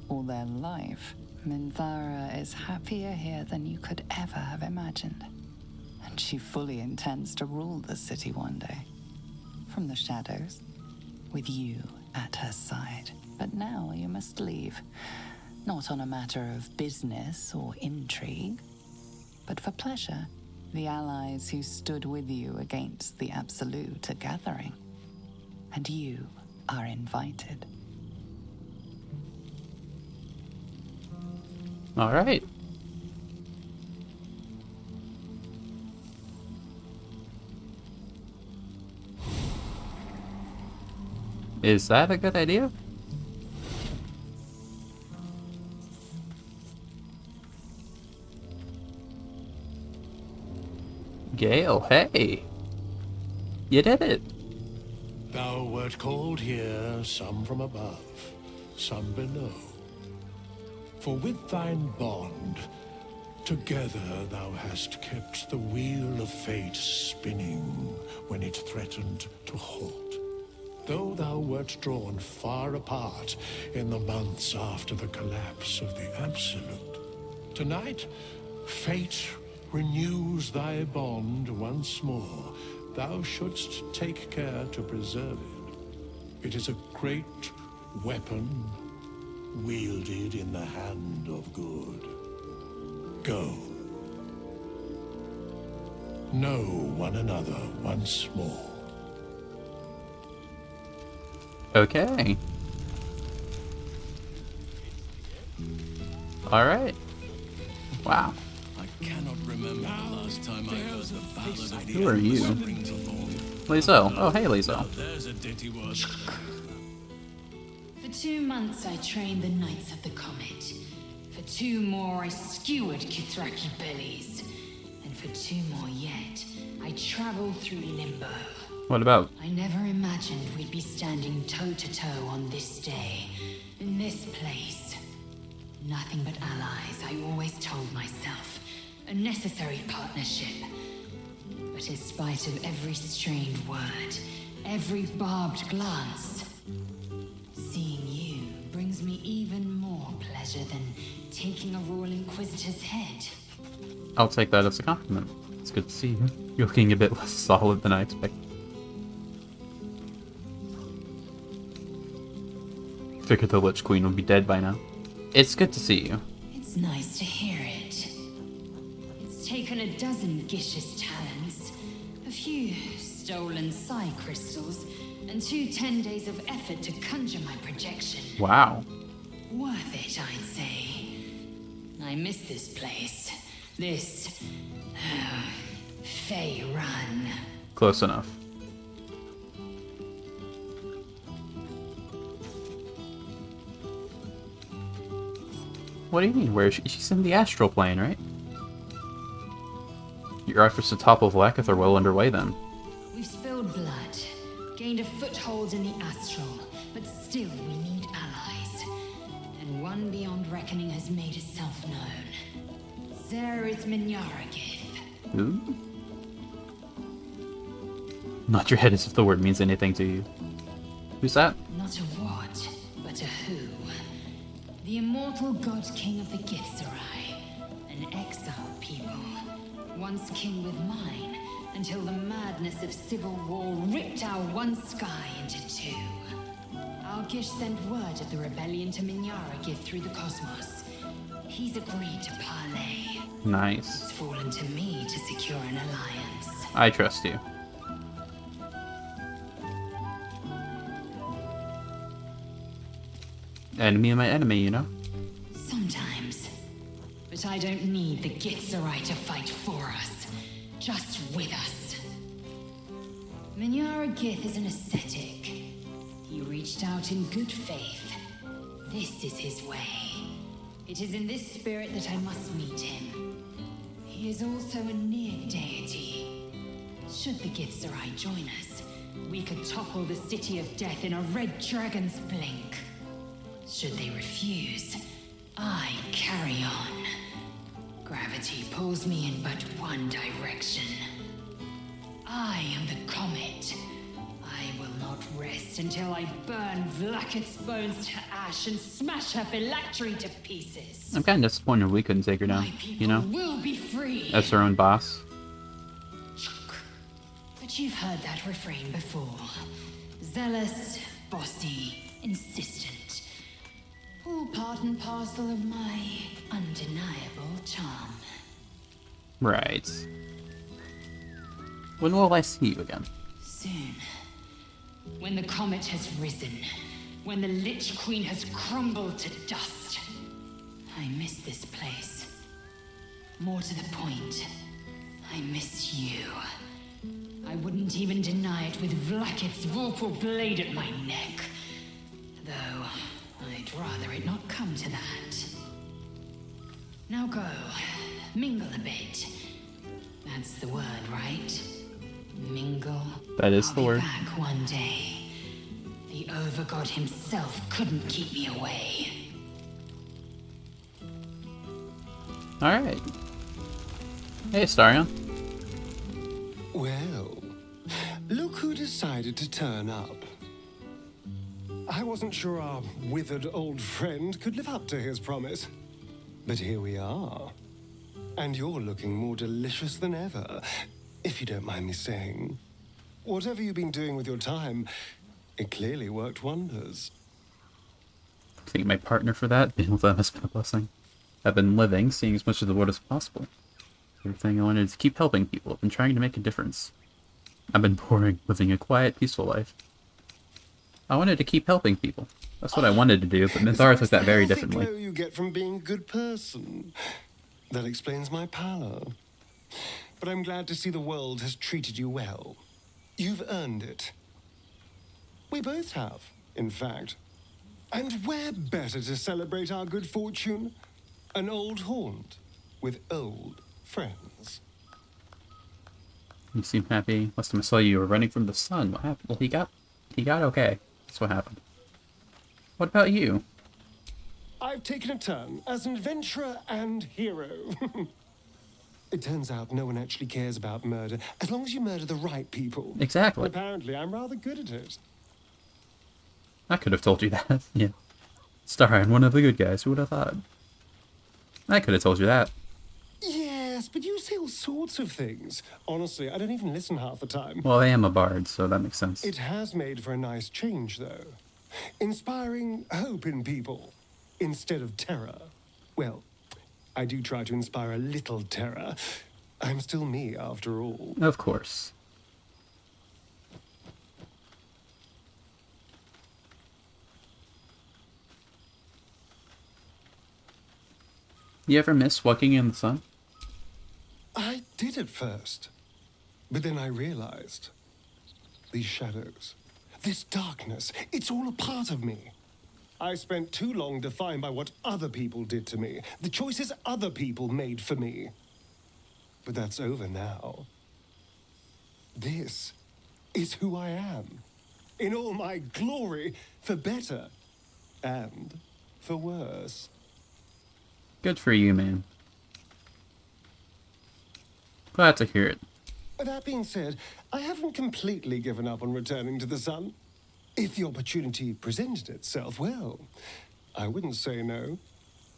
or their life. Minthara is happier here than you could ever have imagined, and she fully intends to rule the city one day. From the shadows, with you at her side. But now you must leave, not on a matter of business or intrigue, but for pleasure. The allies who stood with you against the Absolute are gathering, and you are invited. All right. Is that a good idea? Gale, hey! You did it! Thou wert called here, some from above, some below. For with thine bond, together thou hast kept the wheel of fate spinning when it threatened to halt. Though thou wert drawn far apart in the months after the collapse of the Absolute, tonight, fate renews thy bond once more. Thou shouldst take care to preserve it. It is a great weapon wielded in the hand of good. Go. Know one another once more. Okay. Alright. Wow. I cannot remember the last time I heard the ballad of the Who are you? Lizo. Oh, hey, Lizo. There's a ditty word. For 2 months I trained the Knights of the Comet. For 2 more I skewered Kithraki bellies. And for 2 more yet, I traveled through Limbo. What about? I never imagined we'd be standing toe-to-toe on this day, in this place. Nothing but allies, I always told myself. A necessary partnership, But in spite of every strained word, every barbed glance, seeing you brings me even more pleasure than taking a royal inquisitor's head. I'll take that as a compliment. It's good to see you. You're looking a bit less solid than I expected. Figured the Lich Queen would be dead by now. It's good to see you. It's nice to hear it. It's taken a dozen Gish's talents, a few stolen psi crystals, and 2 10 days of effort to conjure my projection. Wow. Worth it, I'd say. I miss this place. This... Fey Run. Close enough. What do you mean? Where is she? She's in the astral plane, right? Your efforts to topple Vlaakith are well underway then. We've spilled blood, gained a foothold in the astral, but still we need allies. And one beyond reckoning has made itself known. Zerith Minyaragith. Who? Nod your head as if the word means anything to you. Who's that? Not a what, but a who. The immortal god king of the Githzerai, an exiled people, once king with mine, until the madness of civil war ripped our one sky into 2. Our Gish sent word of the rebellion to Minyaragith through the cosmos. He's agreed to parley. Nice. It's fallen to me to secure an alliance. I trust you. Enemy of my enemy, you know? Sometimes. But I don't need the Githzerai to fight for us. Just with us. Minyaragith is an ascetic. He reached out in good faith. This is his way. It is in this spirit that I must meet him. He is also a near deity. Should the Githzerai join us, we could topple the City of Death in a red dragon's blink. Should they refuse, I carry on. Gravity pulls me in but one direction. I am the comet. I will not rest until I burn Vlaakith's bones to ash and smash her phylactery to pieces. I'm kind of disappointed we couldn't take her down, you know? Will be free. As her own boss. But you've heard that refrain before. Zealous, bossy, insistent. All part and parcel of my undeniable charm. Right. When will I see you again? Soon. When the comet has risen. When the Lich Queen has crumbled to dust. I miss this place. More to the point, I miss you. I wouldn't even deny it with Vlaakith's vorpal blade at my neck. Though, I'd rather it not come to that. Now go. Mingle a bit. That's the word, right? Mingle. That is the word. I'll be back one day. The Overgod himself couldn't keep me away. Alright. Hey, Starion. Well, look who decided to turn up. I wasn't sure our withered old friend could live up to his promise. But here we are. And you're looking more delicious than ever, if you don't mind me saying. Whatever you've been doing with your time, it clearly worked wonders. I think my partner for that, being with them, has been a blessing. I've been living, seeing as much of the world as possible. Everything I wanted is to keep helping people. I've been trying to make a difference. I've been boring, living a quiet, peaceful life. I wanted to keep helping people. That's what I wanted to do, but Mithara took that very differently. The glow you get from being a good person. That explains my pallor. But I'm glad to see the world has treated you well. You've earned it. We both have, in fact. And where better to celebrate our good fortune? An old haunt with old friends. You seem happy. Last time I saw you were running from the sun. What happened? Well, he got okay. That's what happened. What about you? I've taken a turn as an adventurer and hero. It turns out no one actually cares about murder, as long as you murder the right people. Exactly. Apparently, I'm rather good at it. I could have told you that. Yeah. Starring one of the good guys. Who would have thought? I could have told you that. Yes, but you say all sorts of things. Honestly, I don't even listen half the time. Well, I am a bard, so that makes sense. It has made for a nice change, though. Inspiring hope in people instead of terror. Well, I do try to inspire a little terror. I'm still me, after all. Of course. You ever miss walking in the sun? I did at first. But then I realized these shadows, this darkness, it's all a part of me. I spent too long defined by what other people did to me, the choices other people made for me. But that's over now. This is who I am, in all my glory, for better and for worse. Good for you, man. Glad to hear it. That being said, I haven't completely given up on returning to the sun. If the opportunity presented itself, well, I wouldn't say no.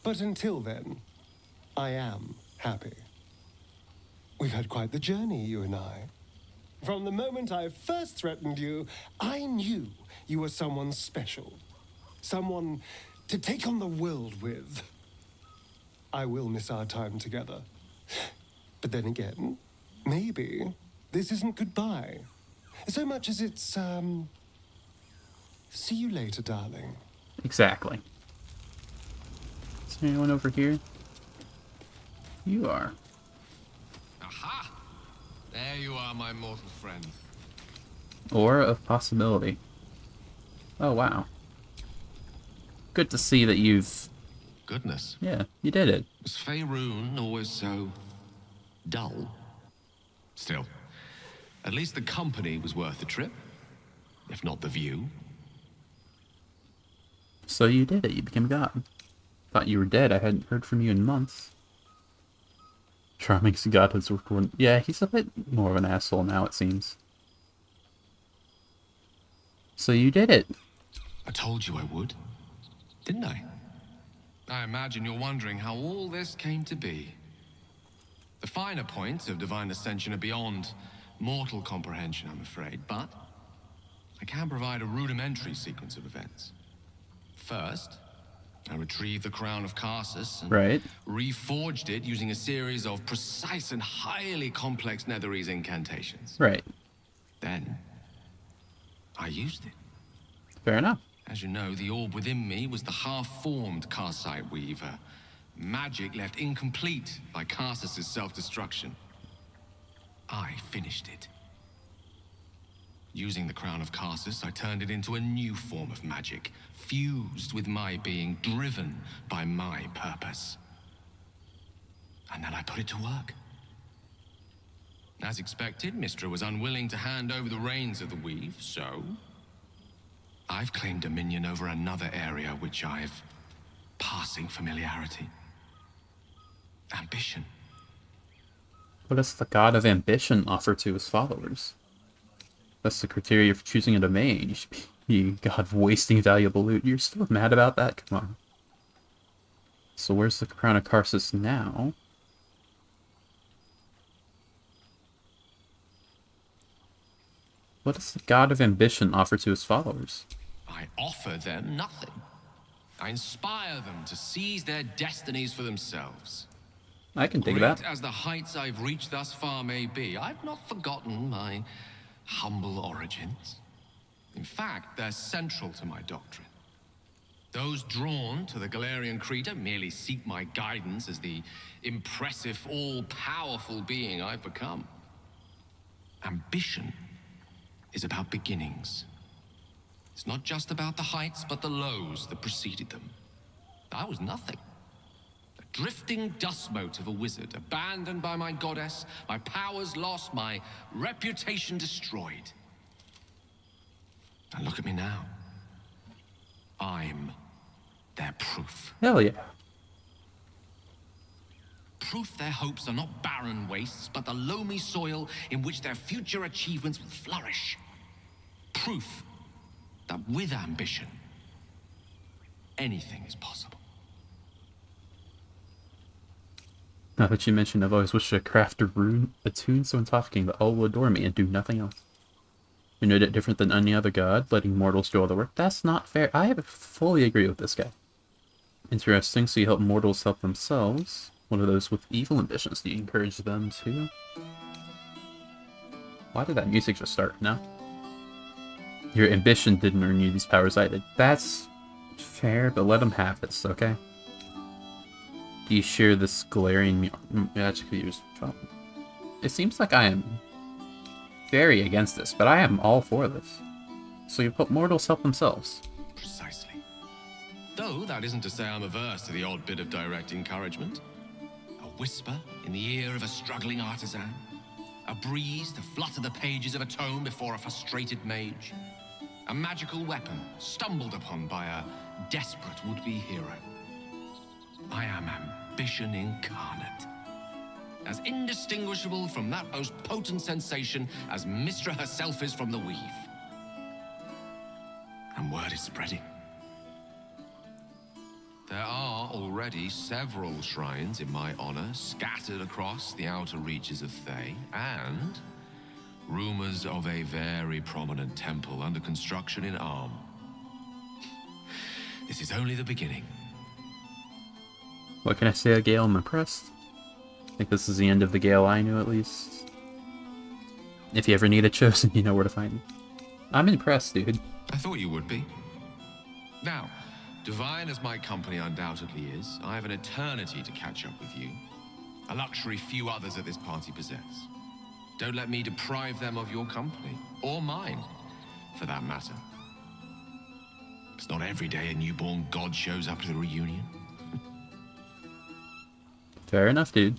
But until then, I am happy. We've had quite the journey, you and I. From the moment I first threatened you, I knew you were someone special. Someone to take on the world with. I will miss our time together. But then again, maybe this isn't goodbye. So much as it's, see you later, darling. Exactly. Is there anyone over here? You are. Aha! There you are, my mortal friend. Aura of possibility. Oh, wow. Good to see that you've... Goodness. Yeah, you did it. Was Faerun always so dull? Still, at least the company was worth the trip, if not the view. So you did it. You became God. Thought you were dead. I hadn't heard from you in months. Charming God has recorded. Yeah, he's a bit more of an asshole now, it seems. So you did it. I told you I would, didn't I? I imagine you're wondering how all this came to be. The finer points of divine ascension are beyond mortal comprehension, I'm afraid, but I can provide a rudimentary sequence of events. First, I retrieved the crown of Karsus and reforged it using a series of precise and highly complex Netherese incantations. Right. Then, I used it. Fair enough. As you know, the orb within me was the half-formed Karsite Weaver. Magic left incomplete by Karsus' self-destruction. I finished it. Using the crown of Karsus, I turned it into a new form of magic, fused with my being, driven by my purpose. And then I put it to work. As expected, Mystra was unwilling to hand over the reins of the weave, so I've claimed dominion over another area which I've passing familiarity. Ambition. What does the god of ambition offer to his followers? That's the criteria for choosing a domain. You should be a god of wasting valuable loot. You're still mad about that? Come on. So where's the crown of Karsus now? What does the god of ambition offer to his followers? I offer them nothing. I inspire them to seize their destinies for themselves. I can dig Great that. as the heights I've reached thus far may be, I've not forgotten my humble origins. In fact, they're central to my doctrine. Those drawn to the Galarian Creed merely seek my guidance as the impressive, all-powerful being I've become. Ambition is about beginnings. It's not just about the heights, but the lows that preceded them. I was nothing. A drifting dust mote of a wizard, abandoned by my goddess, my powers lost, my reputation destroyed. And look at me now. I'm their proof. Hell yeah. Proof their hopes are not barren wastes, but the loamy soil in which their future achievements will flourish. Proof that with ambition, anything is possible. Now that you mentioned, I've always wished to craft a tune so intoxicating that all will adore me and do nothing else. You're no different than any other god, letting mortals do all the work. That's not fair. I fully agree with this guy. Interesting, so you help mortals help themselves. What are those with evil ambitions? Do you encourage them too? Why did that music just start? No? Your ambition didn't earn you these powers I did. That's fair, but let them have this, okay? Do you share this glaring magic use? It seems like I am very against this, but I am all for this. So you help mortals help themselves. Precisely. Though that isn't to say I'm averse to the odd bit of direct encouragement. A whisper in the ear of a struggling artisan. A breeze to flutter the pages of a tome before a frustrated mage. A magical weapon stumbled upon by a desperate would-be hero. I am ambition incarnate. As indistinguishable from that most potent sensation as Mystra herself is from the weave. And word is spreading. There are already several shrines in my honor scattered across the outer reaches of Thay, and rumors of a very prominent temple under construction in Arm. This is only the beginning. What can I say, Gale? I'm impressed. I think this is the end of the Gale I knew, at least. If you ever need a chosen, you know where to find me. I'm impressed, dude. I thought you would be. Now, divine as my company undoubtedly is, I have an eternity to catch up with you. A luxury few others at this party possess. Don't let me deprive them of your company, or mine, for that matter. It's not every day a newborn god shows up to the reunion. Fair enough, dude.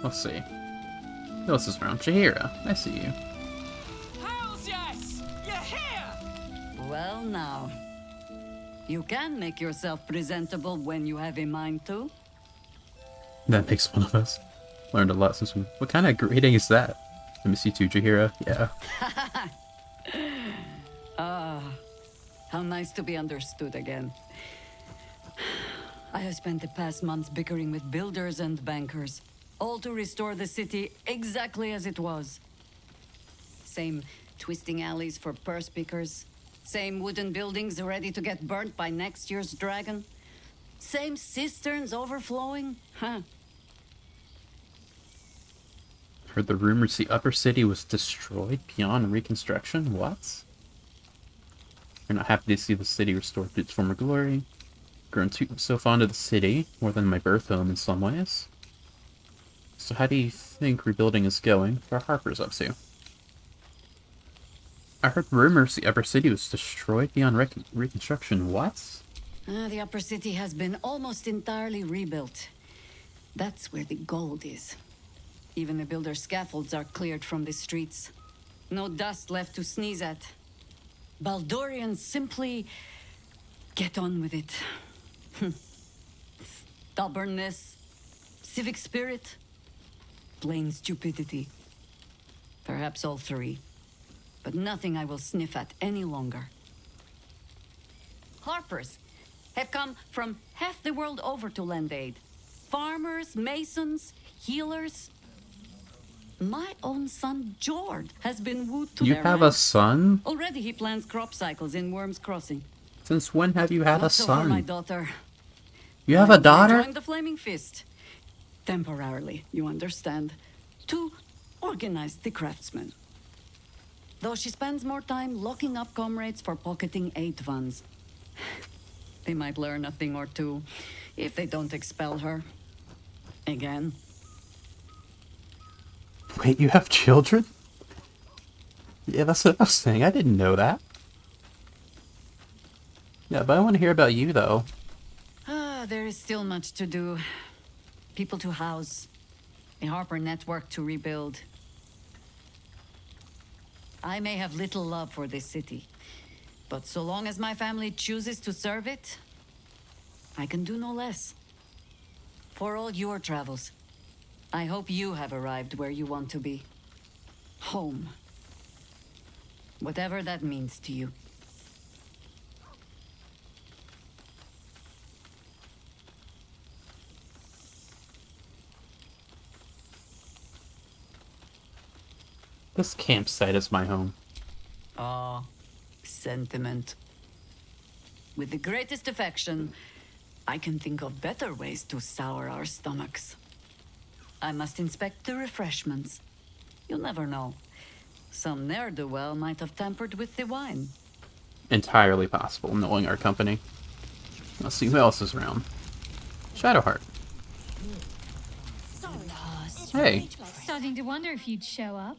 Let's see. Who else is around? Jaheira, I see you. Hells yes! You're here! Well now. You can make yourself presentable when you have a mind to. That makes one of us. Learned a lot since we... What kind of greeting is that? Let me see too, Jaheira. Yeah. Ah, how nice to be understood again. I have spent the past months bickering with builders and bankers, all to restore the city exactly as it was. Same twisting alleys for purse pickers, same wooden buildings ready to get burnt by next year's dragon, same cisterns overflowing, huh? Heard the rumors the upper city was destroyed beyond reconstruction? What? You're not happy to see the city restored to its former glory? Grown so fond of the city, more than my birth home in some ways. So how do you think rebuilding is going? What are Harper's up to? I heard rumors the upper city was destroyed beyond reconstruction. What? The upper city has been almost entirely rebuilt. That's where the gold is. Even the builder's scaffolds are cleared from the streets. No dust left to sneeze at. Baldurians simply get on with it. Stubbornness, civic spirit, plain stupidity. Perhaps all three. But nothing I will sniff at any longer. Harpers have come from half the world over to lend aid. Farmers, masons, healers. My own son, Jord, has been wooed to You their have ranks. a son? Already he plans crop cycles in Worm's Crossing. Since when have you had a Not so for my son? daughter. You have a daughter? Joined the Flaming Fist. Temporarily, you understand. To organize the craftsmen. Though she spends more time locking up comrades for pocketing aid funds. They might learn a thing or two if they don't expel her. Again. Wait, you have children? Yeah, that's what I was saying. I didn't know that. Yeah, but I want to hear about you, though. There is still much to do. People to house. A Harper network to rebuild. I may have little love for this city, but so long as my family chooses to serve it, I can do no less. For all your travels, I hope you have arrived where you want to be. Home. Whatever that means to you. This campsite is my home. Ah, sentiment. With the greatest affection, I can think of better ways to sour our stomachs. I must inspect the refreshments. You'll never know. Some ne'er-do-well might have tampered with the wine. Entirely possible, knowing our company. Let's see who else is around. Shadowheart. Hey. Starting to wonder if you'd show up.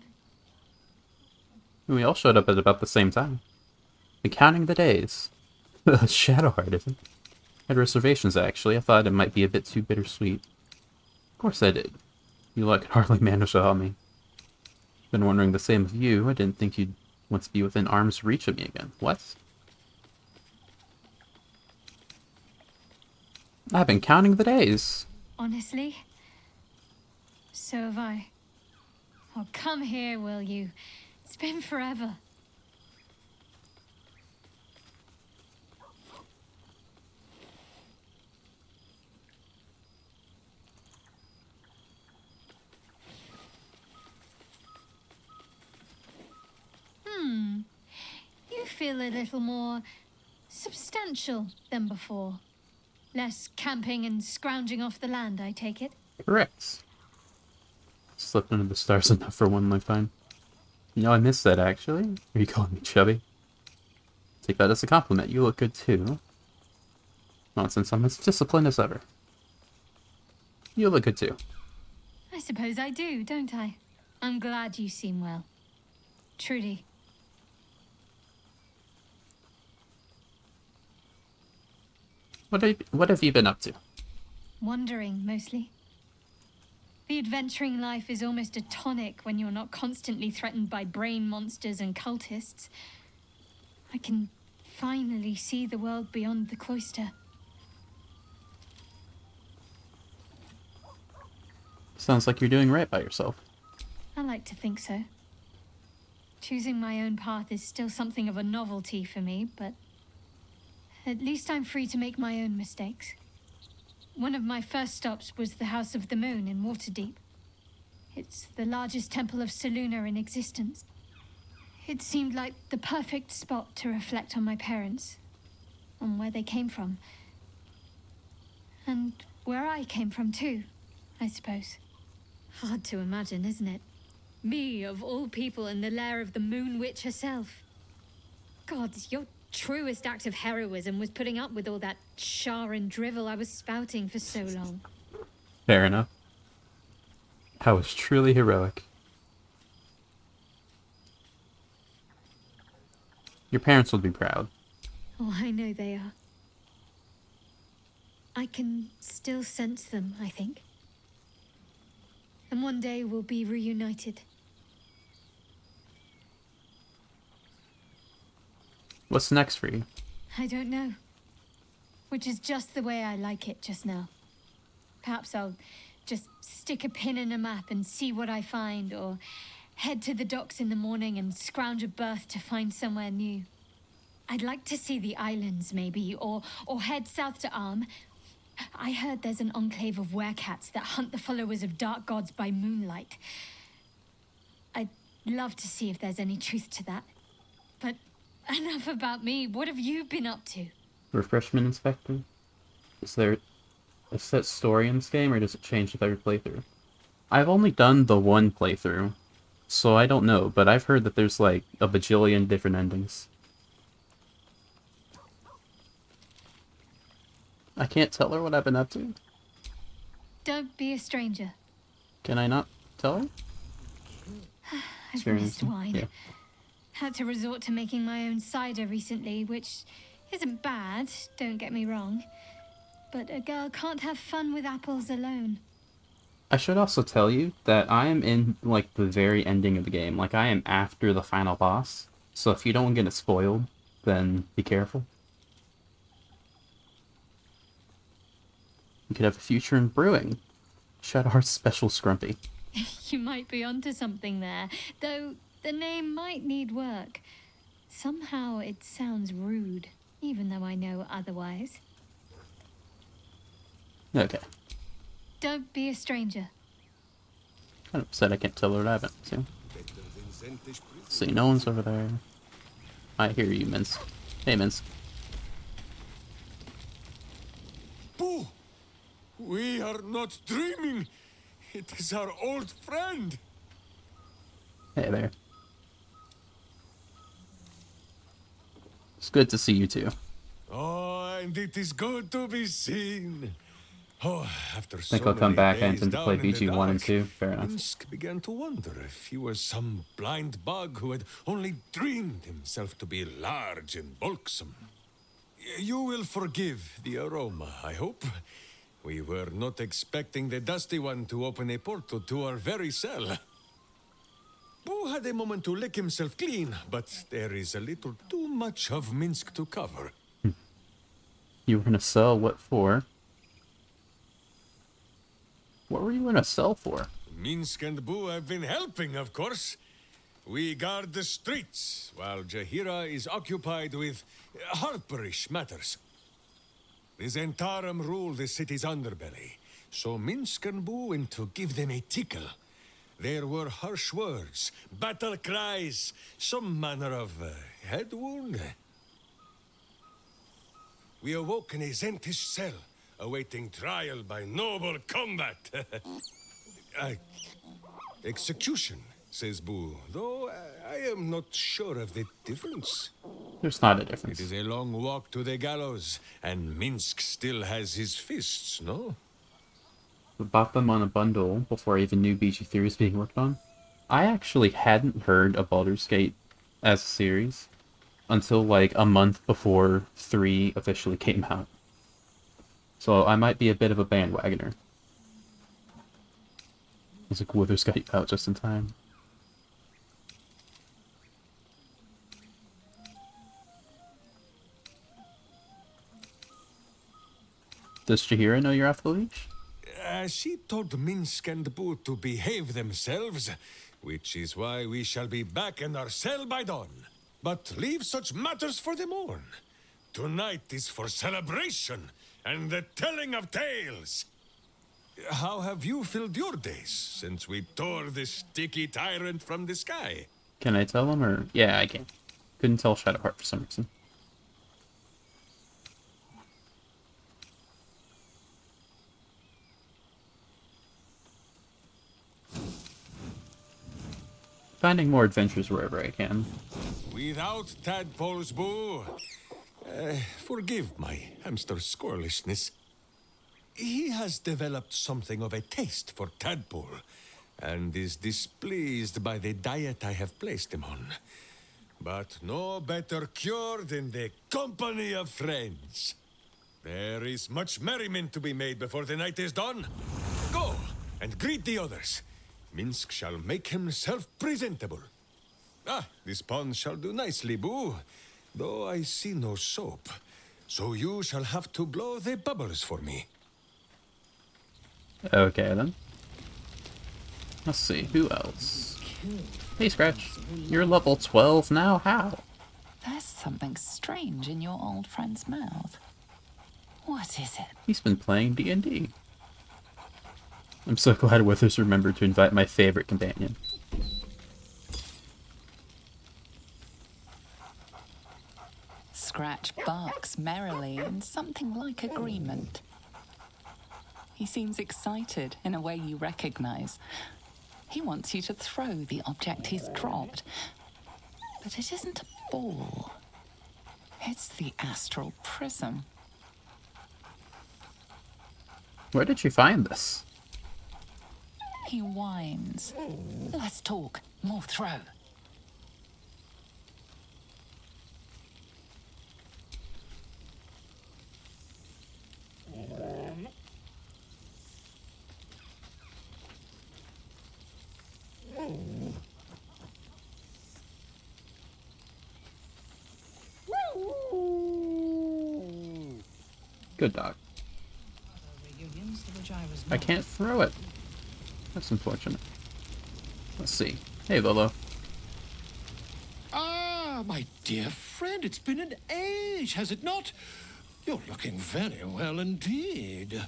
We all showed up at about the same time. And counting the days. Shadowheart, isn't it? I had reservations, actually. I thought it might be a bit too bittersweet. Of course I did. You lot could hardly manage to help me. Been wondering the same of you. I didn't think you'd want to be within arm's reach of me again. What? I've been counting the days. Honestly? So have I. Oh, come here, will you? It's been forever. You feel a little more substantial than before. Less camping and scrounging off the land, I take it? Correct. Slept under the stars enough for one lifetime. You know, I missed that, actually. Are you calling me chubby? Take that as a compliment. You look good, too. Nonsense, I'm as disciplined as ever. You look good, too. I suppose I do, don't I? I'm glad you seem well. Truly. What have you been up to? Wandering, mostly. The adventuring life is almost a tonic when you're not constantly threatened by brain monsters and cultists. I can finally see the world beyond the cloister. Sounds like you're doing right by yourself. I like to think so. Choosing my own path is still something of a novelty for me, but at least I'm free to make my own mistakes. One of my first stops was the House of the Moon in Waterdeep. It's the largest temple of Selûne in existence. It seemed like the perfect spot to reflect on my parents, on where they came from. And where I came from too, I suppose. Hard to imagine, isn't it? Me, of all people, in the lair of the Moon Witch herself. God, your truest act of heroism was putting up with all that char and drivel I was spouting for so long. Fair enough. That was truly heroic. Your parents will be proud. Oh, I know they are. I can still sense them, I think. And one day we'll be reunited. What's next for you? I don't know. Which is just the way I like it just now. Perhaps I'll just stick a pin in a map and see what I find, or head to the docks in the morning and scrounge a berth to find somewhere new. I'd like to see the islands, maybe, or head south to Arm. I heard there's an enclave of werecats that hunt the followers of dark gods by moonlight. I'd love to see if there's any truth to that. But enough about me. What have you been up to? Refreshment inspector? Is there a set story in this game, or does it change with every playthrough? I've only done the one playthrough, so I don't know, but I've heard that there's like a bajillion different endings. I can't tell her what I've been up to? Don't be a stranger. Can I not tell her? I've missed wine. Yeah. Had to resort to making my own cider recently, which isn't bad, don't get me wrong. But a girl can't have fun with apples alone. I should also tell you that I am in, like, the very ending of the game. Like, I am after the final boss. So if you don't get it spoiled, then be careful. You could have a future in brewing. Shadowheart's special scrumpy. You might be onto something there, though the name might need work. Somehow it sounds rude, even though I know otherwise. Okay. Don't be a stranger. Kind of upset I can't tell her what happened, too. See, no one's over there. I hear you, Minsk. Hey, Minsk. Boo! We are not dreaming! It is our old friend! Hey there. It's good to see you too. Oh, and it is good to be seen. Oh, after I think so I'll come many back. I days intend to play down in the BG1 and dark, 2. Fair enough. Minsk began to wonder if he was some blind bug who had only dreamed himself to be large and bulksome. You will forgive the aroma, I hope. We were not expecting the Dusty One to open a portal to our very cell. Boo had a moment to lick himself clean, but there is a little too much of Minsk to cover. You were gonna sell what for? What were you gonna sell for? Minsk and Boo have been helping, of course. We guard the streets, while Jaheira is occupied with harperish matters. The Zentarum rule the city's underbelly, so Minsk and Boo went to give them a tickle. There were harsh words, battle cries, some manner of head wound. We awoke in a Zentish cell, awaiting trial by noble combat. Execution, says Boo, though I am not sure of the difference. There's not a difference. It is a long walk to the gallows, and Minsk still has his fists, no? We bought them on a bundle before I even knew BG3 was being worked on. I actually hadn't heard of Baldur's Gate as a series until like a month before 3 officially came out. So I might be a bit of a bandwagoner. I was like, Withers got you out just in time. Does Jaheira know you're off the leash? She told Minsk and Boo to behave themselves, which is why we shall be back in our cell by dawn. But leave such matters for the morn. Tonight is for celebration and the telling of tales. How have you filled your days since we tore this sticky tyrant from the sky? Can I tell him, or... Yeah, I can. Couldn't tell Shadowheart for some reason. Finding more adventures wherever I can. Without tadpoles, Boo. Forgive my hamster's squirrelishness. He has developed something of a taste for tadpole, and is displeased by the diet I have placed him on. But no better cure than the company of friends. There is much merriment to be made before the night is done. Go and greet the others. Minsk shall make himself presentable. Ah, this pond shall do nicely, Boo. Though I see no soap, so you shall have to blow the bubbles for me. Okay, then. Let's see, who else? Hey, Scratch. You're level 12 now? How? There's something strange in your old friend's mouth. What is it? He's been playing D&D. I'm so glad Withers remembered to invite my favorite companion. Scratch barks merrily in something like agreement. He seems excited in a way you recognize. He wants you to throw the object he's dropped. But it isn't a ball. It's the astral prism. Where did you find this? He whines. Less talk, more throw. Good dog. I can't throw it. That's unfortunate. Let's see. Hey, Lolo. Ah, my dear friend, it's been an age, has it not? You're looking very well indeed.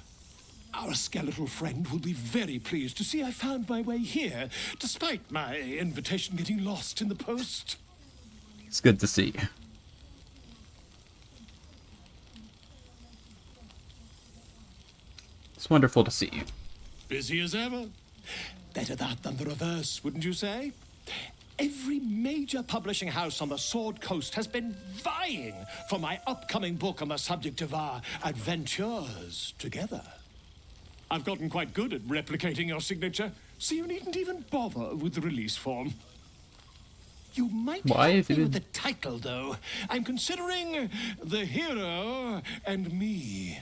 Our skeletal friend will be very pleased to see I found my way here, despite my invitation getting lost in the post. It's good to see you. It's wonderful to see you. Busy as ever. Better that than the reverse, wouldn't you say? Every major publishing house on the Sword Coast has been vying for my upcoming book on the subject of our adventures together. I've gotten quite good at replicating your signature, so you needn't even bother with the release form. You might help me with the title, though. I'm considering The Hero and Me.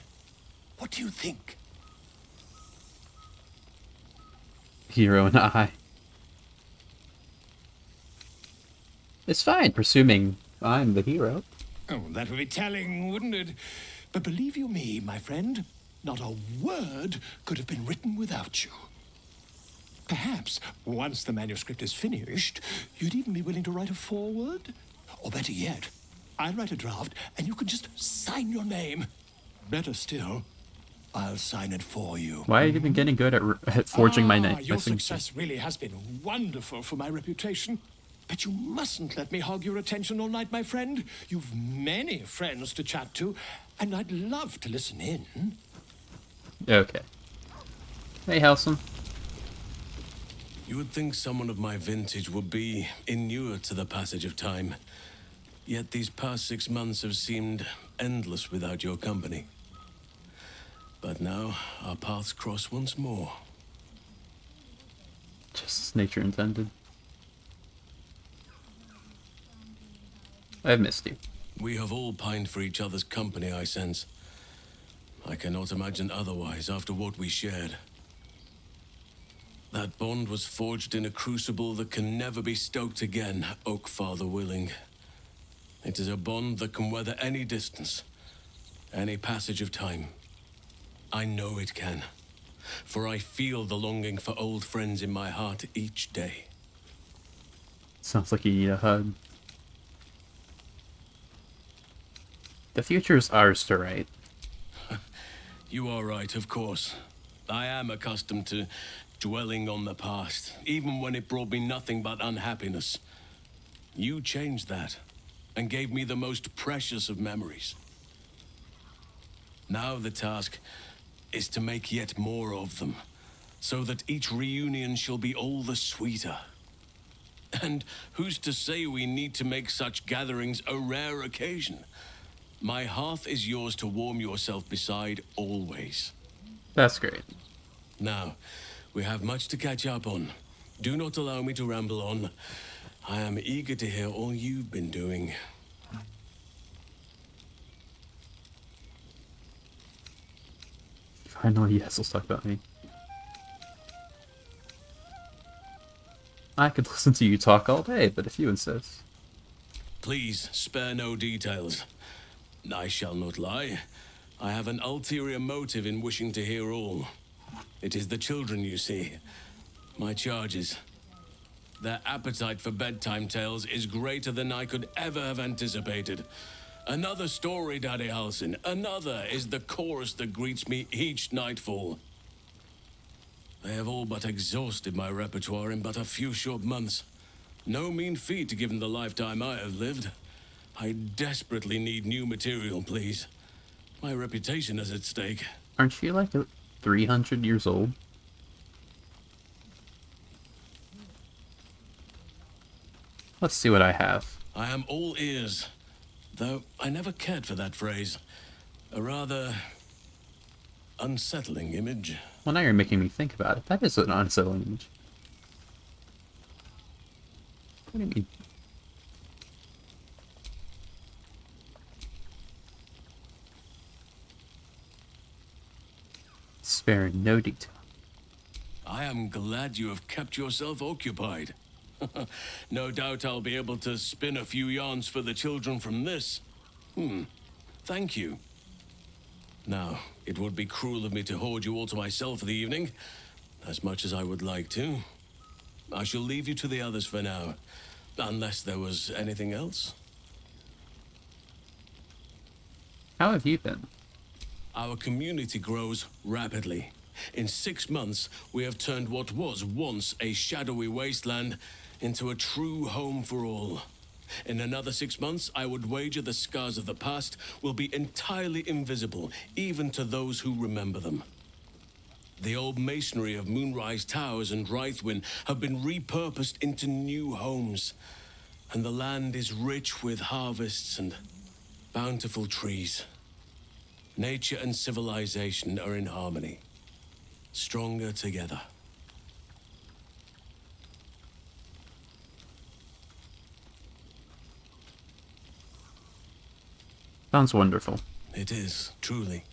What do you think? Hero and I. It's fine, presuming I'm the hero. Oh, that would be telling, wouldn't it? But believe you me, my friend, not a word could have been written without you. Perhaps, once the manuscript is finished, you'd even be willing to write a foreword? Or better yet, I'll write a draft and you can just sign your name. Better still, I'll sign it for you. Why have you been getting good at forging my name? Your success really has been wonderful for my reputation. But you mustn't let me hog your attention all night, my friend. You've many friends to chat to, and I'd love to listen in. Okay. Hey, Halson. You would think someone of my vintage would be inured to the passage of time. Yet these past 6 months have seemed endless without your company. But now, our paths cross once more. Just as nature intended. I've missed you. We have all pined for each other's company, I sense. I cannot imagine otherwise after what we shared. That bond was forged in a crucible that can never be stoked again, Oak Father willing. It is a bond that can weather any distance, any passage of time. I know it can, for I feel the longing for old friends in my heart each day. Sounds like you need a hug. The future is ours to write. You are right, of course. I am accustomed to dwelling on the past, even when it brought me nothing but unhappiness. You changed that, and gave me the most precious of memories. Now the task is to make yet more of them, so that each reunion shall be all the sweeter. And who's to say we need to make such gatherings a rare occasion? My hearth is yours to warm yourself beside always. That's great. Now, we have much to catch up on. Do not allow me to ramble on. I am eager to hear all you've been doing. Finally, yes, let's talk about me. I could listen to you talk all day, but if you insist. Please, spare no details. I shall not lie. I have an ulterior motive in wishing to hear all. It is the children, you see. My charges. Their appetite for bedtime tales is greater than I could ever have anticipated. Another story, Daddy Halsin. Another is the chorus that greets me each nightfall. They have all but exhausted my repertoire in but a few short months. No mean feat given the lifetime I have lived. I desperately need new material, please. My reputation is at stake. Aren't you like 300 years old? Let's see what I have. I am all ears. Though I never cared for that phrase. A rather unsettling image. Well, now you're making me think about it. That is an unsettling image. What do you mean? Sparing no detail. I am glad you have kept yourself occupied. No doubt I'll be able to spin a few yarns for the children from this. Thank you. Now, it would be cruel of me to hoard you all to myself for the evening, as much as I would like to. I shall leave you to the others for now, unless there was anything else. How have you been? Our community grows rapidly. In 6 months, we have turned what was once a shadowy wasteland into a true home for all. In another 6 months, I would wager the scars of the past will be entirely invisible, even to those who remember them. The old masonry of Moonrise Towers and Rythwin have been repurposed into new homes, and the land is rich with harvests and bountiful trees. Nature and civilization are in harmony, stronger together. Sounds wonderful. It is, truly.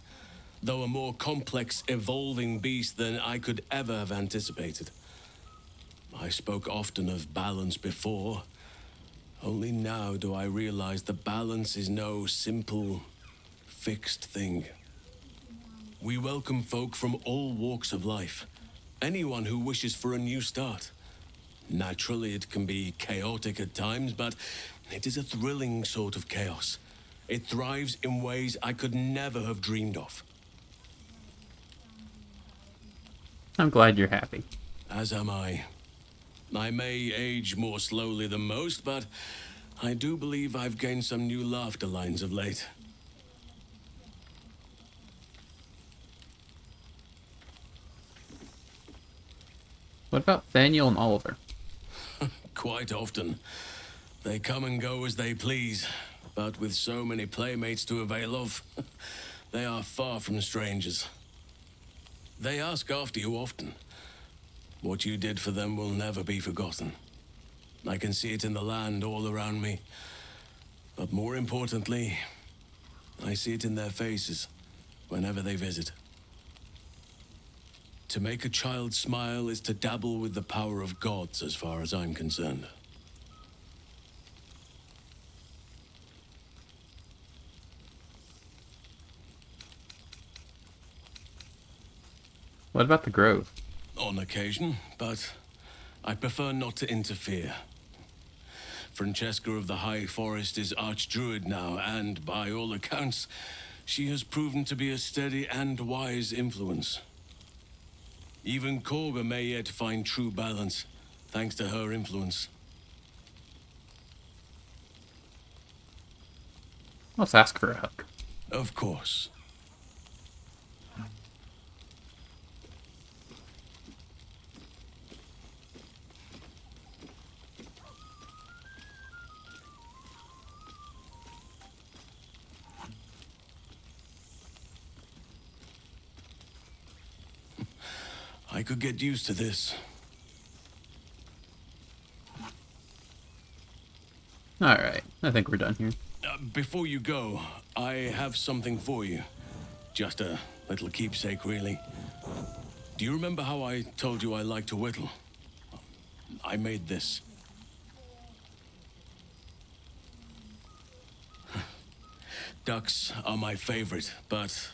Though a more complex, evolving beast than I could ever have anticipated. I spoke often of balance before. Only now do I realize that balance is no simple, fixed thing. We welcome folk from all walks of life. Anyone who wishes for a new start. Naturally, it can be chaotic at times, but it is a thrilling sort of chaos. It thrives in ways I could never have dreamed of. I'm glad you're happy. As am I. I may age more slowly than most, but I do believe I've gained some new laughter lines of late. What about Daniel and Oliver? Quite often. They come and go as they please, but with so many playmates to avail of, they are far from strangers. They ask after you often. What you did for them will never be forgotten. I can see it in the land all around me. But more importantly, I see it in their faces whenever they visit. To make a child smile is to dabble with the power of gods, as far as I'm concerned. What about the Grove? On occasion, but I prefer not to interfere. Francesca of the High Forest is Archdruid now, and by all accounts, she has proven to be a steady and wise influence. Even Korga may yet find true balance, thanks to her influence. Let's ask for a hug. Of course. I could get used to this. Alright, I think we're done here. Before you go, I have something for you. Just a little keepsake, really. Do you remember how I told you I like to whittle? I made this. Ducks are my favorite, but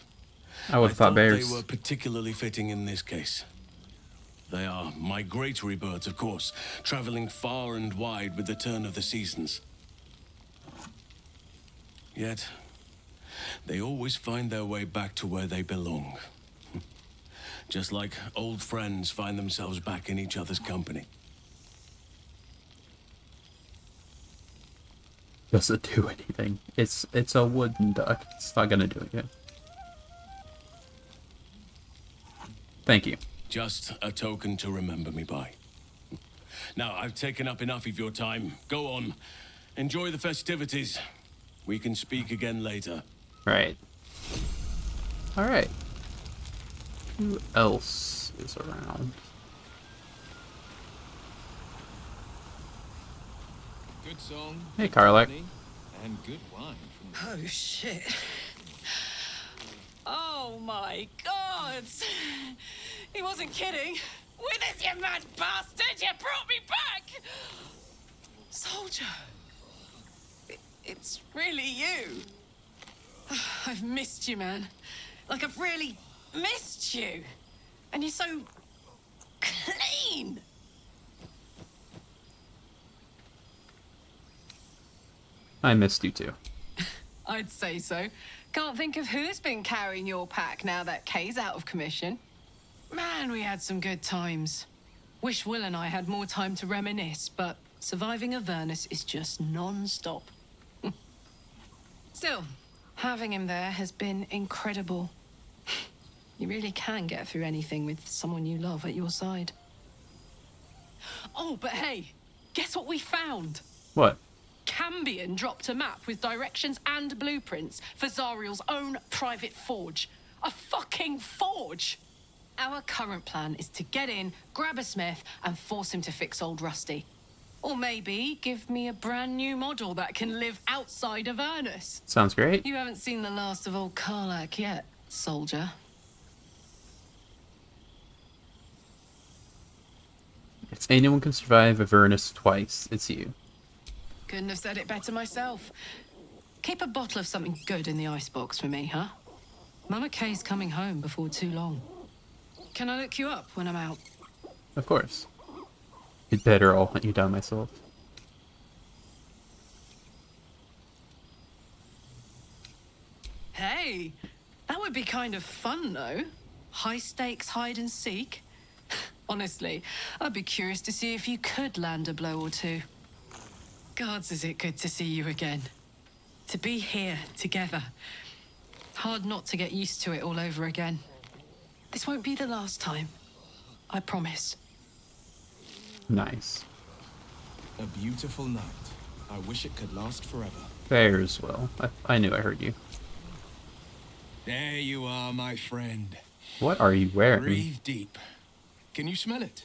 I would have thought bears. They were particularly fitting in this case. They are migratory birds, of course, traveling far and wide with the turn of the seasons. Yet, they always find their way back to where they belong. Just like old friends find themselves back in each other's company. Does it do anything? It's a wooden duck. It's not gonna do it yet. Thank you. Just a token to remember me by. Now, I've taken up enough of your time. Go on. Enjoy the festivities. We can speak again later. Right. Alright. Who else is around? Good song. Hey, Karlak. And good wine. Oh, shit. Oh, my God. He wasn't kidding. Withers, you mad bastard! You brought me back! Soldier. It's really you. I've missed you, man. Like I've really missed you. And you're so clean. I missed you too. I'd say so. Can't think of who's been carrying your pack now that Kay's out of commission. Man, we had some good times. Wish Will and I had more time to reminisce, but surviving Avernus is just non-stop. Still, having him there has been incredible. You really can get through anything with someone you love at your side. Oh, but hey, guess what we found? What? Cambion dropped a map with directions and blueprints for Zariel's own private forge. A fucking forge! Our current plan is to get in, grab a smith, and force him to fix old Rusty. Or maybe give me a brand new model that can live outside of Avernus. Sounds great. You haven't seen the last of old Karlak yet, soldier. If anyone can survive Avernus twice, it's you. Couldn't have said it better myself. Keep a bottle of something good in the icebox for me, huh? Mama Kay's coming home before too long. Can I look you up when I'm out? Of course. You'd better I'll hunt you down myself. Hey, that would be kind of fun, though. High stakes hide and seek. Honestly, I'd be curious to see if you could land a blow or two. Gods, is it good to see you again. To be here, together. Hard not to get used to it all over again. This won't be the last time. I promise. Nice. A beautiful night. I wish it could last forever. Fares well. I knew I heard you. There you are, my friend. What are you wearing? Breathe deep. Can you smell it?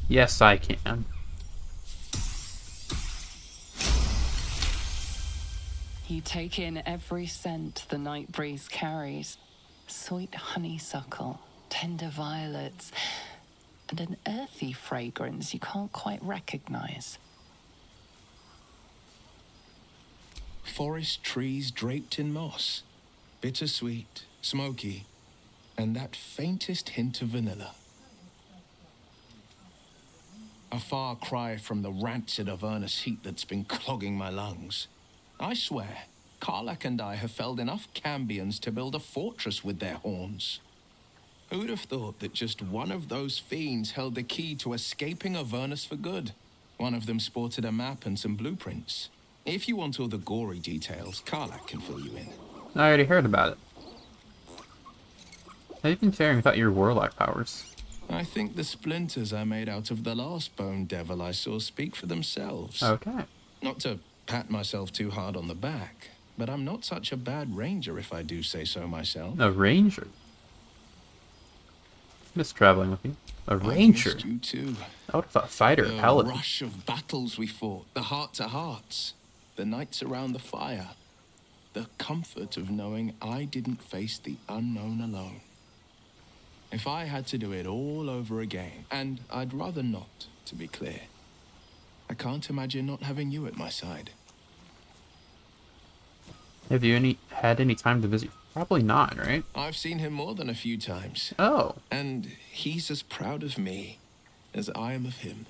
Yes, I can. You take in every scent the night breeze carries. Sweet honeysuckle, tender violets, and an earthy fragrance you can't quite recognize. Forest trees draped in moss. Bittersweet, smoky, and that faintest hint of vanilla. A far cry from the rancid Avernus heat that's been clogging my lungs. I swear, Karlak and I have felled enough Cambions to build a fortress with their horns. Who'd have thought that just one of those fiends held the key to escaping Avernus for good? One of them sported a map and some blueprints. If you want all the gory details, Karlak can fill you in. I already heard about it. How have you been faring without your warlock powers? I think the splinters I made out of the last bone devil I saw speak for themselves. Okay. Not to pat myself too hard on the back, but I'm not such a bad ranger if I do say so myself. A ranger? Miss traveling with you. A ranger? I missed you too. I would have thought fighter, the paladin. rush of battles we fought, the heart-to-hearts, the nights around the fire, the comfort of knowing I didn't face the unknown alone. If I had to do it all over again, and I'd rather not, to be clear, I can't imagine not having you at my side. Have you had any time to visit? Probably not, right? I've seen him more than a few times. Oh. And he's as proud of me as I am of him.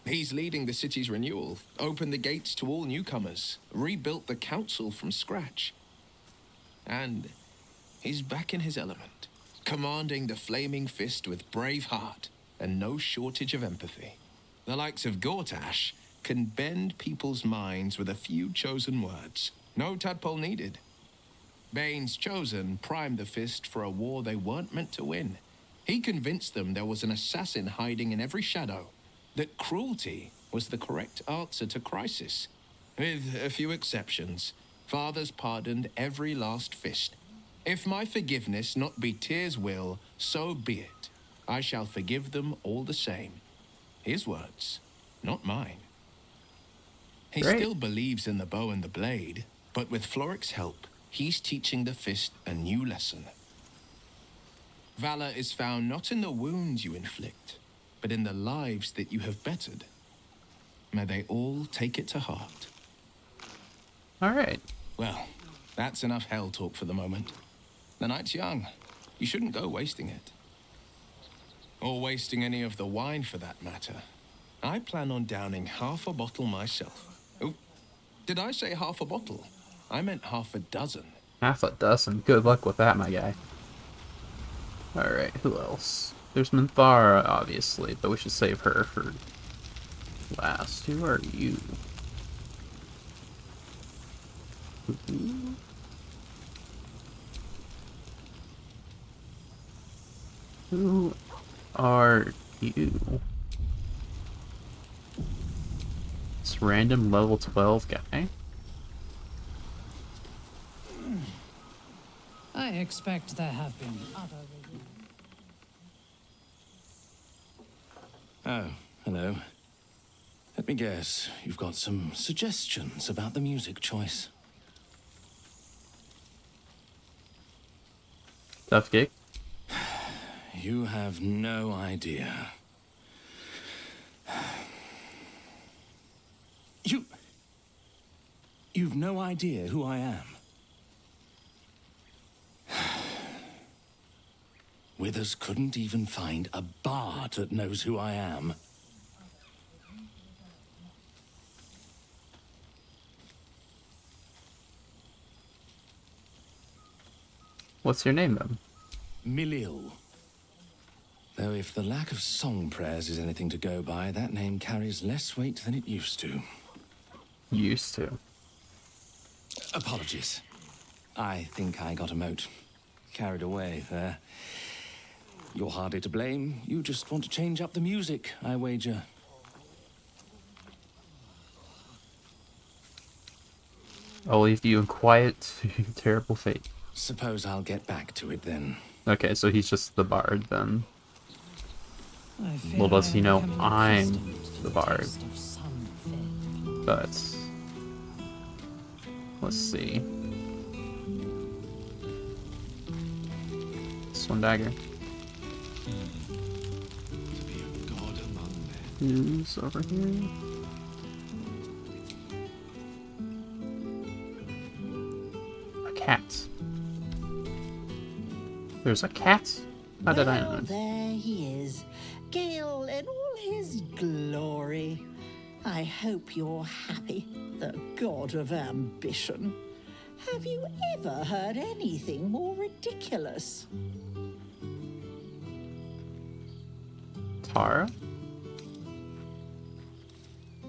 He's leading the city's renewal, opened the gates to all newcomers, rebuilt the council from scratch. And he's back in his element, commanding the Flaming Fist with brave heart and no shortage of empathy. The likes of Gortash can bend people's minds with a few chosen words. No tadpole needed. Bane's Chosen primed the Fist for a war they weren't meant to win. He convinced them there was an assassin hiding in every shadow, that cruelty was the correct answer to crisis. With a few exceptions, fathers pardoned every last fist. If my forgiveness not be Tyr's will, so be it. I shall forgive them all the same. His words, not mine. He Great. still believes in the bow and the blade, but with Floric's help, he's teaching the Fist a new lesson. Valor is found not in the wounds you inflict, but in the lives that you have bettered. May they all take it to heart. Alright. Well, that's enough hell talk for the moment. The night's young. You shouldn't go wasting it. Or wasting any of the wine for that matter. I plan on downing half a bottle myself. Oh, did I say half a bottle? I meant half a dozen. Half a dozen. Good luck with that, my guy. Alright, who else? There's Minthara, obviously, but we should save her for last. Who are you? Who are you? This random level 12 guy? I expect there have been other... Oh, hello. Let me guess, you've got some suggestions about the music choice. Tough gig. You have no idea. You've no idea who I am. Withers couldn't even find a bard that knows who I am. What's your name, then? Milil. Though if the lack of song prayers is anything to go by, that name carries less weight than it used to. Used to. Apologies. I think I got a mote. Carried away there. You're hardly to blame. You just want to change up the music, I wager. I'll leave you in quiet to your terrible fate. Suppose I'll get back to it then. Okay, so he's just the bard then. Well, does he know I'm the bard? But let's see. One dagger. Who's over here? A cat. There's a cat? How did I know? There he is, Gale in all his glory. I hope you're happy, the god of ambition. Have you ever heard anything more ridiculous? Tara?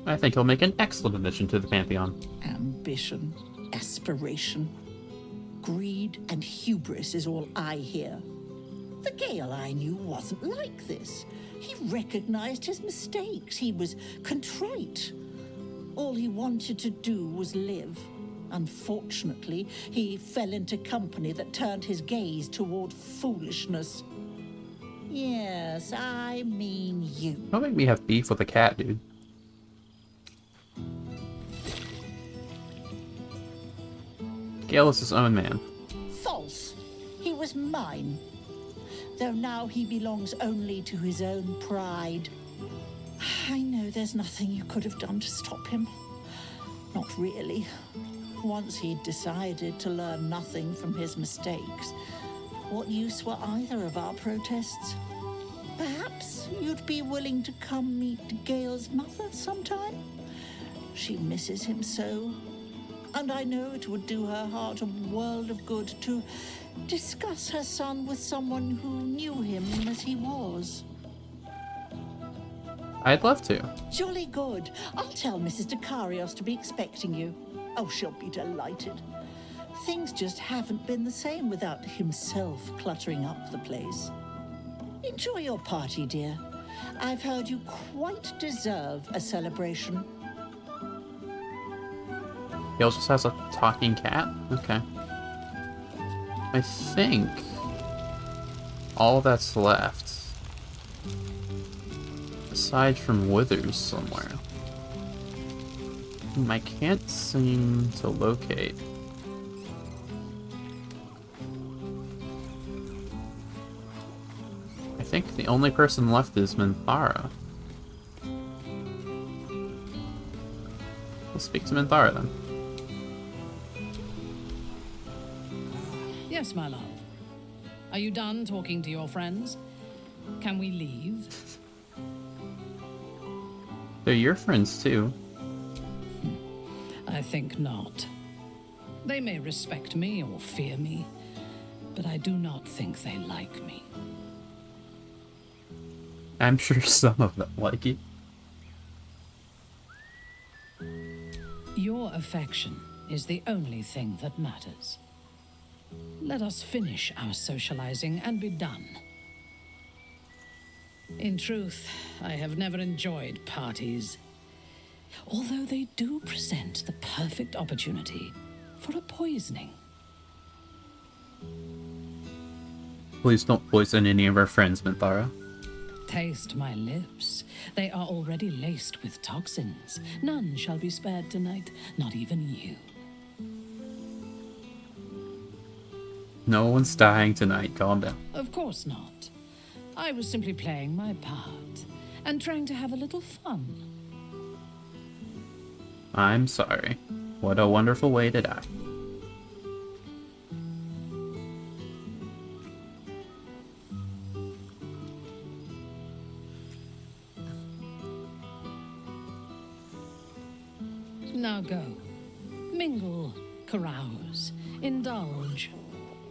I think he'll make an excellent addition to the Pantheon. Ambition, aspiration, greed and hubris is all I hear. The Gale I knew wasn't like this. He recognized his mistakes. He was contrite. All he wanted to do was live. Unfortunately, he fell into company that turned his gaze toward foolishness. Yes, I mean you. Don't make me have beef with a cat, dude. Gale is his own man. False. He was mine. Though now he belongs only to his own pride. I know there's nothing you could have done to stop him. Not really. Once he'd decided to learn nothing from his mistakes, what use were either of our protests? Perhaps you'd be willing to come meet Gale's mother sometime? She misses him so, and I know it would do her heart a world of good to discuss her son with someone who knew him as he was. I'd love to. Jolly good. I'll tell Mrs. Dekarios to be expecting you. Oh, she'll be delighted. Things just haven't been the same without himself cluttering up the place. Enjoy your party, dear. I've heard you quite deserve a celebration. Gale just has a talking cat? Okay. I think all that's left, aside from Withers somewhere, whom I can't seem to locate. I think the only person left is Minthara. speak to Minthara then. Yes, my love. Are you done talking to your friends? Can we leave? They're your friends too. I think not. They may respect me or fear me, but I do not think they like me. I'm sure some of them like you. Your affection is the only thing that matters. Let us finish our socializing and be done. In truth, I have never enjoyed parties, although they do present the perfect opportunity for a poisoning. Please don't poison any of our friends, Minthara. Taste my lips. They are already laced with toxins. None shall be spared tonight, not even you. No one's dying tonight, calm down. Of course not. I was simply playing my part and trying to have a little fun. I'm sorry. What a wonderful way to die. Now go. Mingle, carouse, indulge.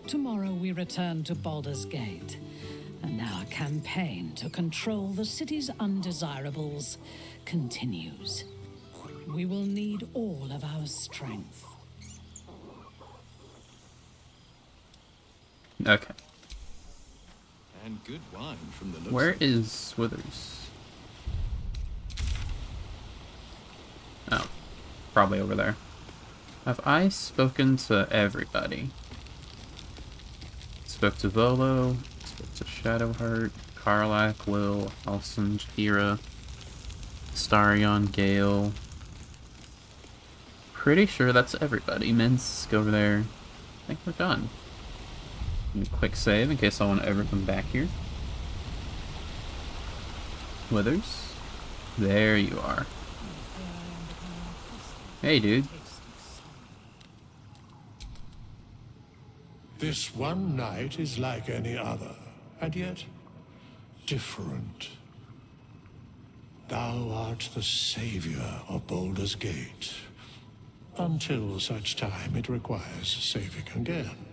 Tomorrow we return to Baldur's Gate, and our campaign to control the city's undesirables continues. We will need all of our strength. Okay. And good wine from the looks Where of it. is Withers? Oh, probably over there. Have I spoken to everybody? Spoke to Volo, spoke to Shadowheart, Karlach, Will, Alson, Jaheira, Starion, Gale. Pretty sure that's everybody. Minsk over there. I think we're done. Quick save in case I want to ever come back here. Withers? There you are. Hey, dude. This one night is like any other, and yet different. Thou art the savior of Baldur's Gate, until such time it requires saving again.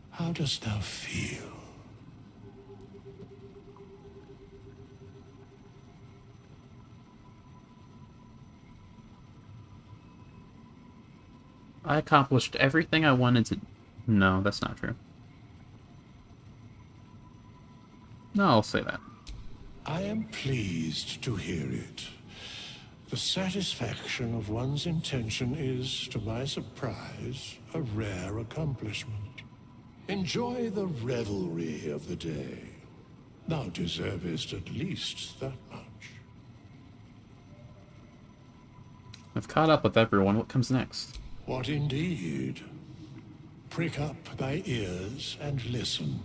How dost thou feel? I accomplished everything I wanted to... No, that's not true. No, I'll say that. I am pleased to hear it. The satisfaction of one's intention is, to my surprise, a rare accomplishment. Enjoy the revelry of the day. Thou deservest at least that much. I've caught up with everyone. What comes next? What indeed? Prick up thy ears and listen.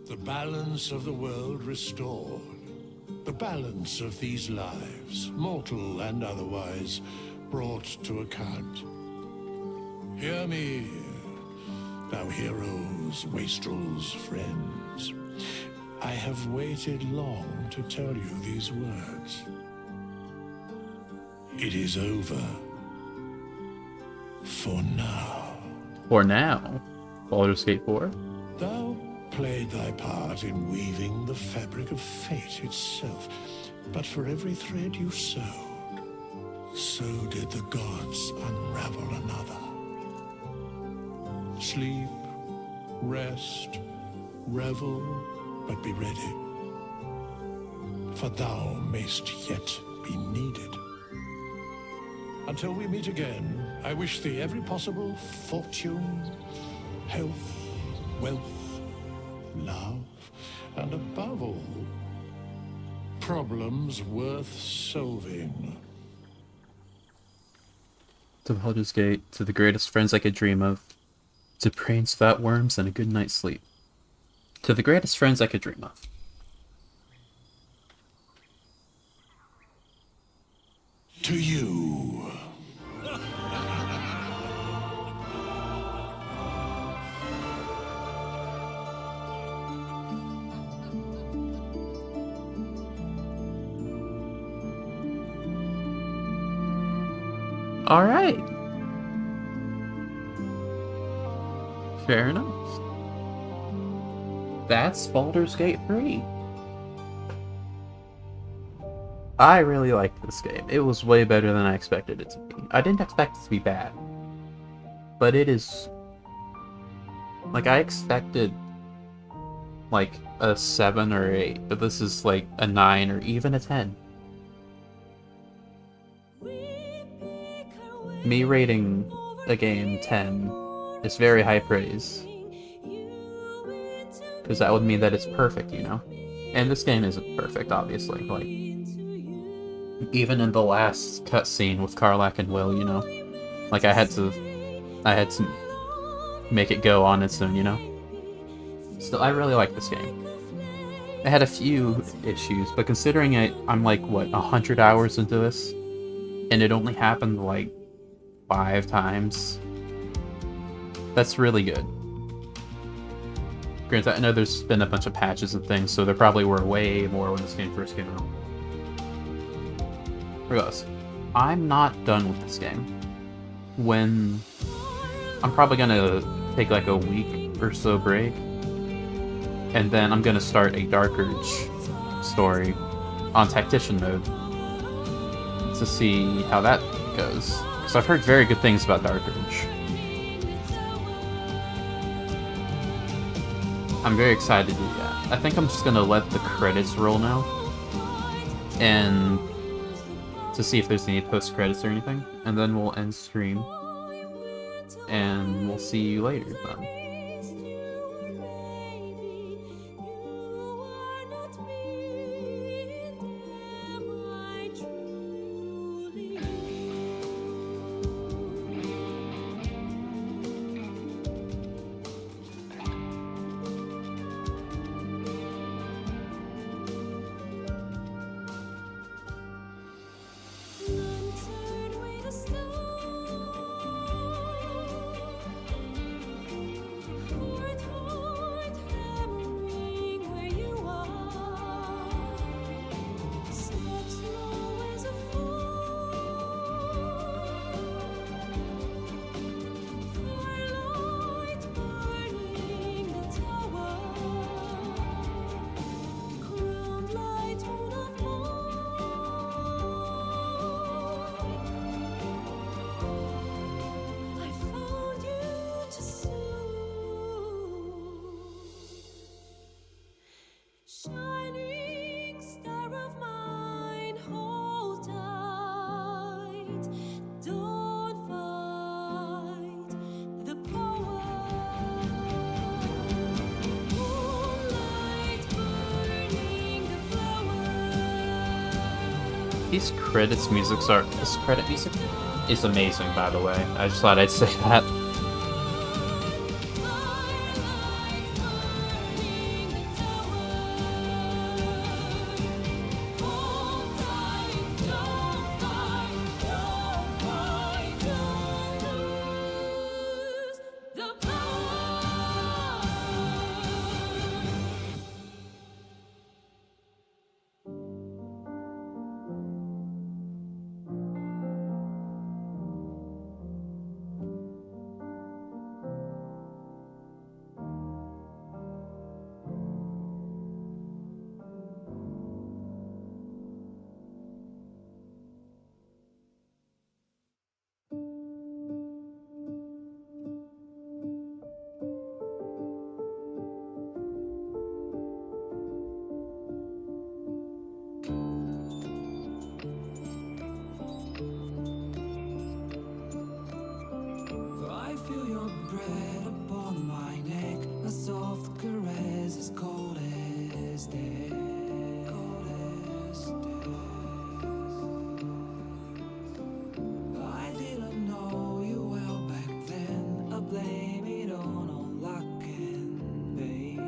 The balance of the world restored. The balance of these lives, mortal and otherwise, brought to account. Hear me, thou heroes, wastrels, friends. I have waited long to tell you these words. It is over. For now. For now? Baldur's Gate 4? Thou played thy part in weaving the fabric of fate itself, but for every thread you sewed, so did the gods unravel another. Sleep, rest, revel, but be ready, for thou mayst yet be needed. Until we meet again, I wish thee every possible fortune, health, wealth, love, and above all, problems worth solving. To Baldur's Gate, to the greatest friends I could dream of, to brains without worms and a good night's sleep. To the greatest friends I could dream of. To you. Alright. Fair enough. That's Baldur's Gate 3. I really liked this game. It was way better than I expected it to be. I didn't expect it to be bad. But it is... Like, I expected like a 7 or 8, but this is like a 9 or even a 10. Me rating a game 10 is very high praise. Because that would mean that it's perfect, you know? And this game isn't perfect, obviously. Like, even in the last cutscene with Karlach and Will, you know? Like, I had to make it go on its own, you know? Still, I really like this game. I had a few issues, but considering I'm like, what, 100 hours into this? And it only happened like 5 times? That's really good. Granted, I know there's been a bunch of patches and things, so there probably were way more when this game first came out. Regardless, I'm not done with this game. I'm probably gonna take like a week or so break, and then I'm gonna start a Dark Urge story on Tactician mode to see how that goes. Because I've heard very good things about Dark Urge. I'm very excited to do that. I think I'm just gonna let the credits roll now, and to see if there's any post-credits or anything, and then we'll end stream, and we'll see you later then. This credit music is amazing, by the way. I just thought I'd say that. I feel your breath upon my neck, a soft caress as cold as death. I didn't know you well back then. I blame it on all luck and fate.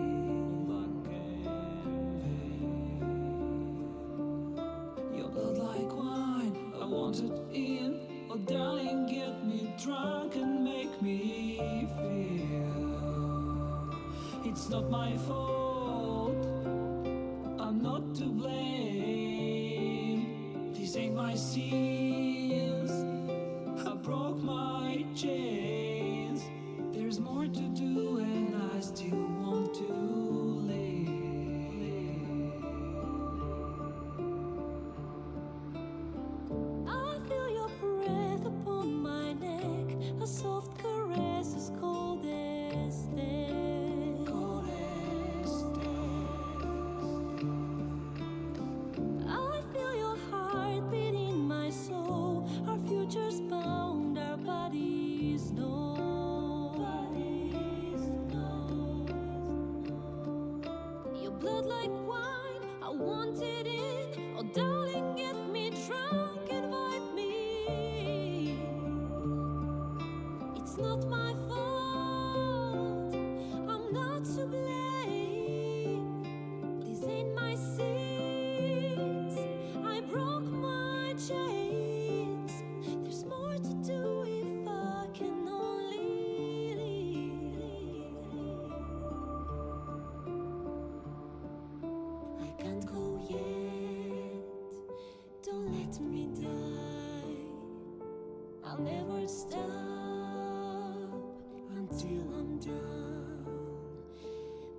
It's not my fault. I'm not to blame. These ain't my sins. I broke my chains. There's more to do, and I still want to live. I feel your breath upon my neck, a soft caress as cold as death. Cold as I feel your heart beat in my soul. Our futures bound, our bodies know. Your blood like wine, I want it in. Oh, darling, get me drunk, invite me. It's not my fault, I'm not to blame. These ain't my sins, I broke my chains. There's more to do if I can only leave. I can't go yet, don't let me die. I'll never stop until I'm done.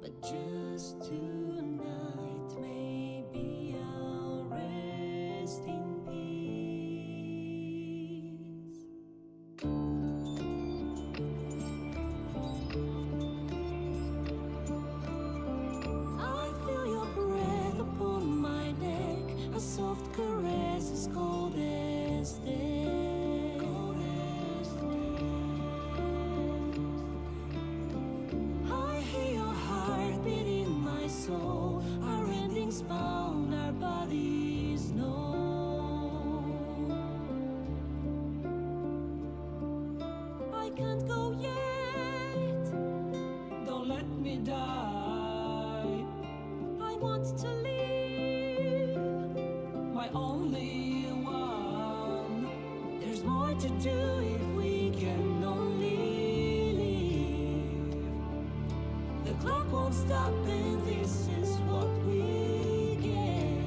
But just tonight, maybe I'll rest in peace. I feel your breath upon my neck, a soft caress as cold as death. Cold as I hear your heart beat in my soul. Our endings bound, our bodies know. I can't go yet, don't let me die. I want to live, My only one. There's more to do if we can only live. The clock won't stop, and this is what we get.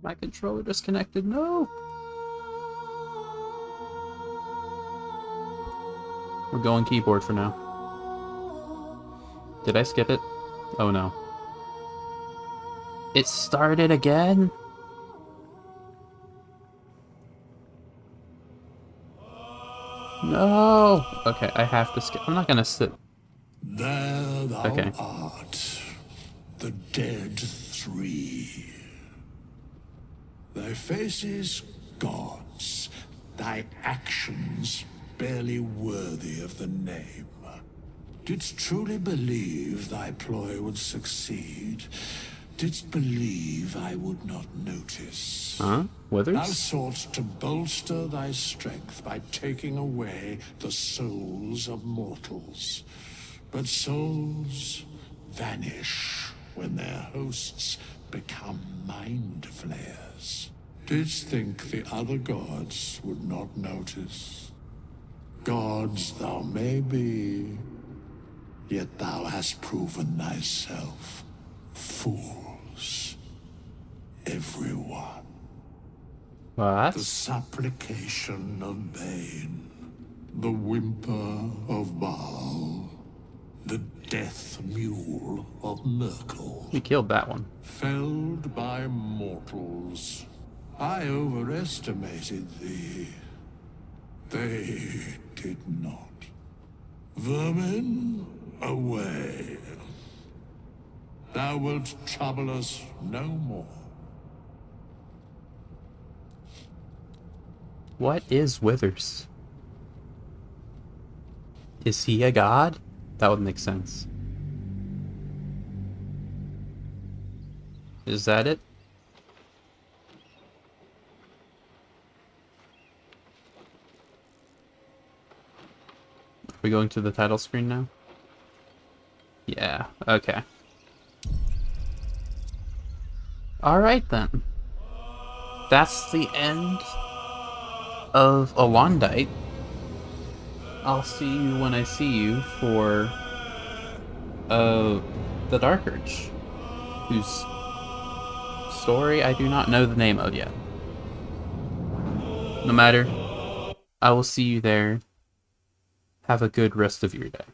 My controller disconnected. No! We're going keyboard for now. Did I skip it? Oh no. It started again? No! Okay, I have to skip. I'm not gonna sit. There thou Okay. art, the dead three. Thy faces gods, thy actions barely worthy of the name. Didst truly believe thy ploy would succeed? Didst believe I would not notice? Huh? Withers? Thou sought to bolster thy strength by taking away the souls of mortals. But souls vanish when their hosts become mind flayers. Didst think the other gods would not notice? Gods thou may be, yet thou hast proven thyself fools. Everyone. What? The supplication of Bane, the whimper of Baal, the death mule of Merkel. We killed that one. Felled by mortals. I overestimated thee. They did not. Vermin, away. Thou wilt trouble us no more. What is Withers? Is he a god? That would make sense. Is that it? Are we going to the title screen now? Yeah, okay. Alright then. That's the end of Alondite. I'll see you when I see you for the Dark Urge, whose story I do not know the name of yet. No matter, I will see you there. Have a good rest of your day.